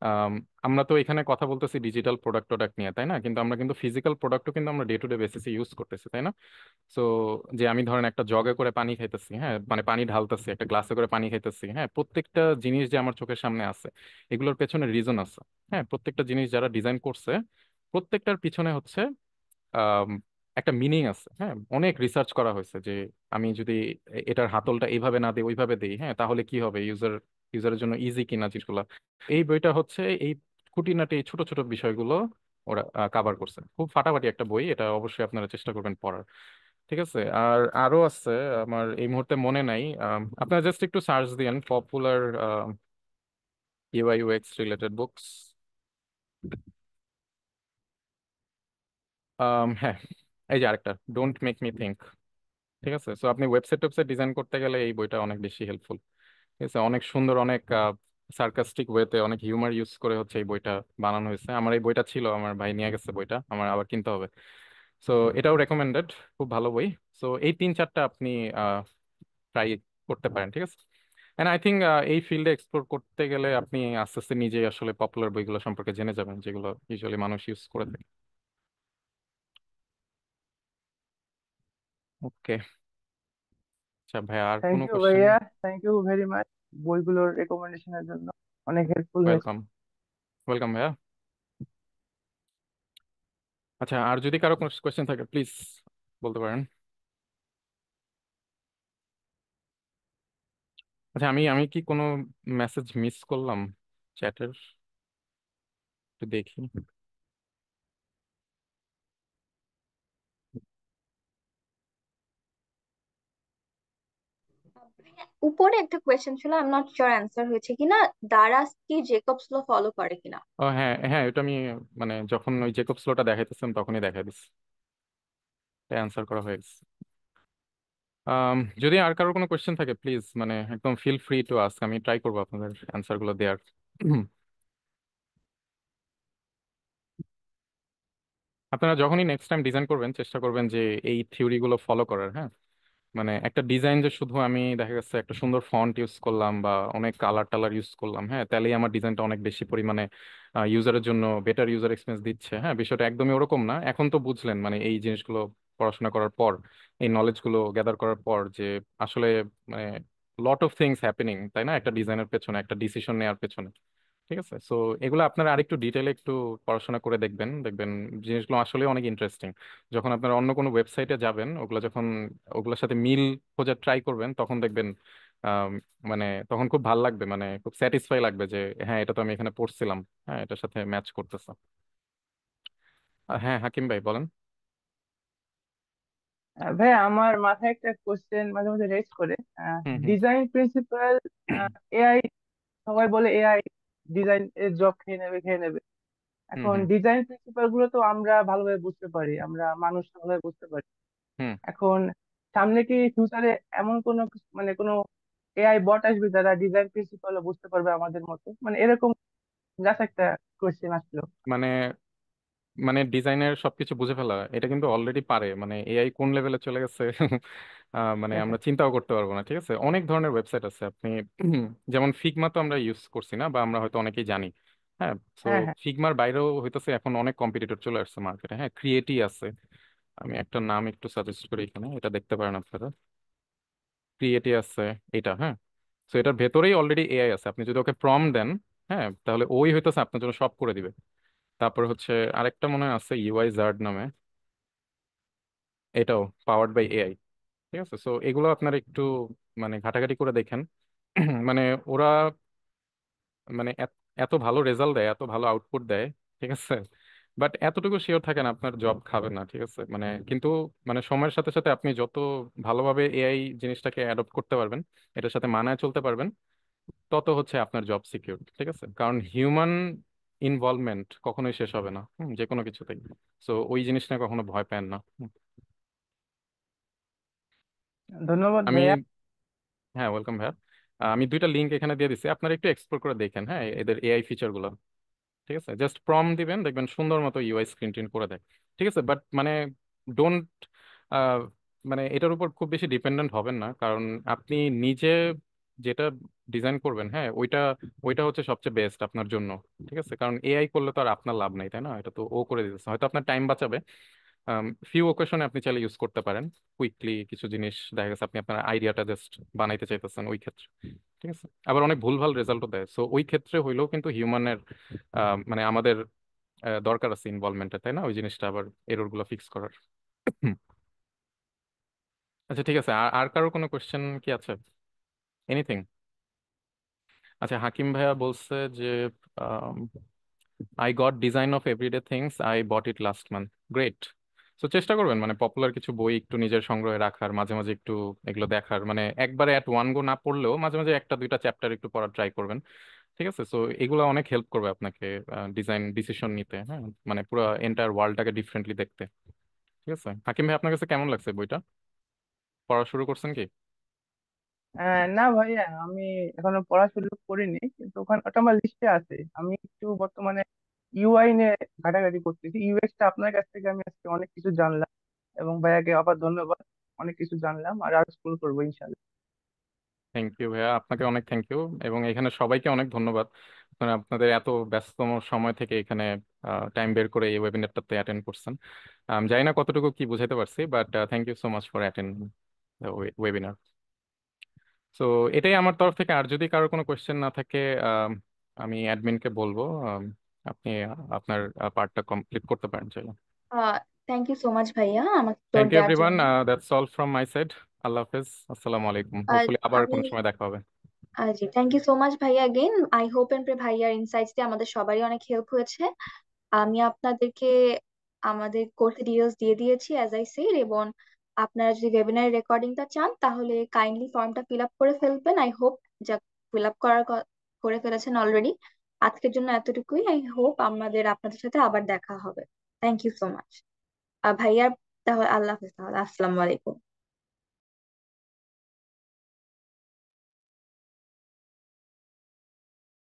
Speaker 4: আম, আমরা তো এখানে কথা বলতেছি ডিজিটাল প্রোডাক্ট টোডাক্ট নিয়ে, তাই না, কিন্তু আমরা কিন্তু ফিজিক্যাল প্রোডাক্টও কিন্তু আমরা ডে টু ডে বেসিসে ইউজ করতেছি, তাই না। সো যে আমি ধরেন একটা জগে করে পানি খাইতেছি, হ্যাঁ, মানে পানি ঢালতেছি, একটা গ্লাসে করে পানি খাইতেছি, হ্যাঁ, প্রত্যেকটা জিনিস যে আমার চোখের সামনে আছে এগুলোর পেছনে রিজন আছে। হ্যাঁ, প্রত্যেকটা জিনিস যারা ডিজাইন করছে প্রত্যেকটার পিছনে হচ্ছে আম, একটা মিনিং আছে। হ্যাঁ, অনেক রিসার্চ করা হয়েছে যে আমি যদি এটার হাতলটা এইভাবে না দিই ওইভাবে দিই, হ্যাঁ, তাহলে কি হবে, ইউজারের জন্য ইজি কিনা জিনিসগুলো। এই বইটা হচ্ছে এই খুঁটিনাটি ছোট ছোট বিষয়গুলো ওরা কাভার করছে। খুব ফাটাফাটি একটা বই, এটা অবশ্যই আপনারা চেষ্টা করবেন পড়ার। ঠিক আছে, আর আরো আছে, আমার এই মুহূর্তে মনে নাই। আপনারা জাস্ট একটু সার্চ দিয়েন popular UI UX related books. হ্যাঁ, এই যে আরেকটা, ডোন্ট মেক মি থিঙ্ক। ঠিক আছে, সো আপনি ওয়েবসাইট ডিজাইন করতে গেলে এই বইটা অনেক বেশি হেল্পফুল। ঠিক আছে, অনেক সুন্দর, অনেক সার্কাস্টিক ওয়েতে, অনেক হিউমার ইউজ করে হচ্ছে এই বইটা বানানো হয়েছে। আমার এই বইটা ছিল, আমার ভাই নিয়ে গেছে বইটা, আমার আবার কিনতে হবে। সো এটাও রেকমেন্ডেড, খুব ভালো বই। সো এই তিন চারটা আপনি ট্রাই করতে পারেন। ঠিক আছে, এন্ড আই থিঙ্ক এই ফিল্ডে এক্সপ্লোর করতে গেলে আপনি আস্তে আস্তে নিজেই আসলে পপুলার বইগুলো সম্পর্কে জেনে যাবেন, যেগুলো ইউজুয়ালি মানুষ ইউজ করে থাকে। ওকে, আচ্ছা ভাই, আর
Speaker 3: থ্যাংক
Speaker 4: কোনো
Speaker 3: ইউ
Speaker 4: কোশ্চেন?
Speaker 3: ভাইয়া, থ্যাংক ইউ ভেরি মাচ বইগুলোর রেকমেন্ডেশনের জন্য, অনেক হেল্পফুল হয়েছে।
Speaker 4: ওয়েলকাম, ওয়েলকাম ভাইয়া। আচ্ছা, আর যদি কারো কোনো কোশ্চেন থাকে প্লিজ বলতে পারেন। আচ্ছা, আমি আমি কি কোনো মেসেজ মিস করলাম চ্যাটের? একটু দেখি।
Speaker 2: উপরে একটা কোয়েশ্চেন ছিল, I am not sure answer হয়েছে কিনা। দারাস কি জেকবস ল ফলো করে কিনা?
Speaker 4: ও হ্যাঁ হ্যাঁ, এটা আমি মানে যখন ওই জেকব স্লোটা দেখাইতেছিলাম তখনই দেখাই দিচ্ছি, অ্যান্সার করা হয়ে গেছে। যদি আর কারোর কোনো কোয়েশ্চেন থাকে প্লিজ মানে একদম ফিল ফ্রি টু আস্ক, আমি ট্রাই করবো আপনাদের অ্যান্সার গুলো দেওয়ার। আপনারা যখনই নেক্সট টাইম ডিজাইন করবেন চেষ্টা করবেন যে এই থিওরি গুলো ফলো করার। হ্যাঁ, মানে একটা ডিজাইন যে শুধু আমি দেখা গেছে একটা সুন্দর ফন্ট ইউজ করলাম বা অনেক কালার টালার ইউজ করলাম, হ্যাঁ, তাহলেই আমার ডিজাইনটা অনেক বেশি পরিমাণে ইউজারের জন্য বেটার ইউজার এক্সপিরিয়েন্স দিচ্ছে। হ্যাঁ, বিষয়টা একদমই ওরকম না। এখন তো বুঝলেন মানে এই জিনিসগুলো পড়াশোনা করার পর, এই নলেজ গুলো গ্যাদার করার পর, যে আসলে মানে লট অফ থিংস হ্যাপেনিং, তাই না, একটা ডিজাইনের পেছনে, একটা ডিসিশন নেওয়ার পেছনে। ঠিক আছে, সো এগুলো আপনারা আরেকটু ডিটেলে একটু পড়াশোনা করে দেখবেন, দেখবেন জিনিসগুলো আসলে অনেক ইন্টারেস্টিং। যখন আপনারা অন্য কোনো ওয়েবসাইটে যাবেন, ওগুলো যখন ওগুলোর সাথে মিল খোঁজার ট্রাই করবেন, তখন দেখবেন আম, মানে তখন খুব ভালো লাগবে, মানে খুব স্যাটিসফাই লাগবে যে হ্যাঁ, এটা তো আমি এখানে পড়ছিলাম, হ্যাঁ, এটার সাথে ম্যাচ করতেছে। হ্যাঁ, হাকিম ভাই বলেন।
Speaker 3: ভাই আমার মাথায় একটা কোশ্চেন মাঝে মাঝে রেজ করে,
Speaker 4: হুম হুম
Speaker 3: ডিজাইন প্রিন্সিপাল। এআই, সবাই বলে এআই ডিজাইন এর জব খেয়ে নেবে খেয়ে নেবে।
Speaker 4: হুম
Speaker 3: এখন
Speaker 4: হুম
Speaker 3: ডিজাইন প্রিন্সিপাল গুলো তো আমরা ভালোভাবে বুঝতে পারি, আমরা মানুষ ভালোভাবে বুঝতে পারি।
Speaker 4: হুম।
Speaker 3: এখন সামনে কি ফিউচারে এমন কোনো মানে কোনো এআই বট আসবে যারা ডিজাইন প্রিন্সিপাল বুঝতে পারবে আমাদের মতো, মানে এরকম জাস্ট একটা কোয়েশ্চেন আসলো।
Speaker 4: মানে মানে ডিজাইনের সবকিছু বুঝে ফেলা, এটা কিন্তু অলরেডি পারে, মানে এআই কোন লেভেলে চলে গেছে মানে আমরা চিন্তাও করতে পারবো না। ঠিক আছে, অনেক ধরনের ওয়েবসাইট আছে আপনি যেমন ফিগমা তো আমরা ইউজ করছি না, বা আমরা হয়তো অনেকেই জানি। হ্যাঁ, তো
Speaker 3: হ্যাঁ, হ্যাঁ।
Speaker 4: ফিগমার বাইরেও হইতেছে এখন অনেক কম্পিটিটর চলে আসছে মার্কেটে। হ্যাঁ, ক্রিয়েটি আছে, আমি একটা নাম একটু সাজেস্ট করি, এখানে এটা দেখতে পারেন আপনারা, ক্রিয়েটি আছে এটা। হ্যাঁ, তো এটার ভেতরেই অলরেডি এআই আছে, আপনি যদি ওকে প্রম দেন, হ্যাঁ, তাহলে ওই হইতেছে আপনার জন্য সব করে দিবে। তারপর হচ্ছে আরেকটা মনে হয় আছে ইউআই জার্ড নামে, এটাও পাওয়ার্ড বাই এআই। ঠিক আছে, সো এগুলো আপনারা একটু মানে ঘাটাঘাটি করে দেখেন। মানে ওরা মানে এত ভালো রেজাল্ট দেয়, এত ভালো আউটপুট দেয়। ঠিক আছে, বাট এতটুকু শিওর থাকেন আপনার জব খাবে না। ঠিক আছে, মানে কিন্তু মানে সময়ের সাথে সাথে আপনি যত ভালোভাবে এআই জিনিসটাকে অ্যাডপ্ট করতে পারবেন, এটার সাথে মানায় চলতে পারবেন, তত হচ্ছে আপনার জব সিকিউর। ঠিক আছে, কারণ হিউম্যান ইনভলভমেন্ট কখনোই শেষ হবে না, যে কোনো কিছুতেই। সো ওই জিনিসটা কখনো ভয় পান না।
Speaker 3: ধন্যবাদ
Speaker 4: আমি
Speaker 3: ভাইয়া।
Speaker 4: হ্যাঁ, ওয়েলকাম ভাইয়া। আমি দুইটা লিঙ্ক এখানে দিয়ে দিচ্ছি, আপনারা একটু এক্সপ্লোর করে দেখেন, হ্যাঁ, এদের এআই ফিচার গুলো। ঠিক আছে, জাস্ট প্রম দিবেন, দেখবেন সুন্দর মতো ইউআই স্ক্রিন টিন করে দেয়। ঠিক আছে, বাট মানে ডোন্ট মানে এটার উপর খুব বেশি ডিপেন্ডেন্ট হবেন না, কারণ আপনি নিজে যেটা ডিজাইন করবেন, হ্যাঁ, ওইটা ওইটা হচ্ছে সবচেয়ে বেস্ট আপনার জন্য। ঠিক আছে, কারণ এআই করলে তো আর আপনার লাভ নাই, তাই না, এটা তো ও করে দিতেছে, হয়তো আপনার টাইম বাঁচাবে। ফিউ ওকেশনে আপনি চাইলে ইউজ করতে পারেন, কুইকলি কিছু জিনিস দেখা গেছে আপনি আপনার আইডিয়াটা জাস্ট বানাইতে চাইতেছেন ওই ক্ষেত্রে। ঠিক আছে, আবার অনেক ভুলভাল রেজাল্টও দেয়, সো ওই ক্ষেত্রে হইলেও কিন্তু হিউম্যানের মানে আমাদের দরকার আছে ইনভলভমেন্টের, তাই না, ওই জিনিসটা আবার এরর গুলো ফিক্স করার। হুম। আচ্ছা ঠিক আছে, আর আর কারো কোনো কোয়েশ্চেন কি আছে? এনিথিং? আচ্ছা, হাকিম ভাইয়া বলছে যে I got design of everyday things, I bought it last month. Great. তো চেষ্টা করবেন মানে পপুলার কিছু বই একটু নিজের সংগ্রহে রাখার, মাঝে মাঝে একটু এগুলো দেখার, মানে একবারে অ্যাট ওয়ান গো না পড়লেও মাঝে মাঝে একটা দুইটা চ্যাপ্টার একটু পড়ার ট্রাই করবেন। ঠিক আছে, সো এগুলো অনেক হেল্প করবে আপনাকে ডিজাইন ডিসিশন নিতে, হ্যাঁ, মানে পুরো এন্টায়ার ওয়ার্ল্ডটাকে ডিফারেন্টলি দেখতে। ঠিক আছে, হাকিম ভাই আপনার কাছে কেমন লাগছে বইটা? পড়া শুরু করছেন কি?
Speaker 3: না ভাইয়া, আমি এখনো পড়া শুরু করিনি, কিন্তু ওখানে ওটা আমার লিস্টে আছে। আমি একটু বর্তমানে ইউআই নিয়ে ঘাটাঘাটি করতেছি। ইউএক্স টা আপনার কাছ থেকে আমি আজকে অনেক কিছু জানলাম, এবং ভাইয়াকে আবার ধন্যবাদ। অনেক কিছু জানলাম, আর স্কুল করবো ইনশাল্লাহ।
Speaker 4: থ্যাংক ইউ ভাইয়া, আপনাকে অনেক থ্যাংক ইউ, এবং এখানে সবাইকে অনেক ধন্যবাদ। আপনারা আপনাদের এত ব্যস্ততম সময় থেকে এখানে টাইম বের করে এই ওয়েবিনারটাতে অ্যাটেন্ড করছেন। জানি না কতটুকু কি বুঝাইতে পারছি, but thank you so much for attend webinar. So এটাই আমার তরফ থেকে। আর যদি কারো কোনো কোয়েশ্চেন না থাকে, আমি অ্যাডমিনকে বলবো, আপনি আপনার পার্টটা কমপ্লিট করতে পারেন চাইলে।
Speaker 2: থ্যাংক ইউ সো মাচ ভাইয়া আমাকে
Speaker 4: থ্যাংক
Speaker 2: ফ্লোর
Speaker 4: ইউ
Speaker 2: দেওয়ার
Speaker 4: এভরিওয়ান,
Speaker 2: জন্য।
Speaker 4: That's all from my side. আল্লাহ হাফেজ, আসসালামু আলাইকুম,
Speaker 2: আহ,
Speaker 4: হোপফুলি আবার
Speaker 2: আমি
Speaker 4: কোনো সময় দেখা হবে।
Speaker 2: জি, থ্যাংক ইউ সো মাচ ভাইয়া again. I hope and pray ভাইয়ার ইনসাইটস দিয়ে আমাদের সবারই অনেক হেল্প হয়েছে। আমি আপনাদেরকে আমাদের কোর্সে ডিটেলস দিয়ে দিয়েছি অ্যাজ আই সেড, এবং আপনারা যদি ওয়েবিনার রেকর্ডিংটা চান তাহলে কাইন্ডলি ফর্মটা ফিল আপ করে ফেলবেন। আই হোপ যা ফিল আপ করে ফেলেছেন অলরেডি। আজকের জন্য এতটুকুই। আই হোপ আমাদের আপনাদের সাথে আবার দেখা হবে। থ্যাংক ইউ সো মাচ ভাইয়া। তাহলে আল্লাহ হাফিজ, তাহলে আসসালামু আলাইকুম।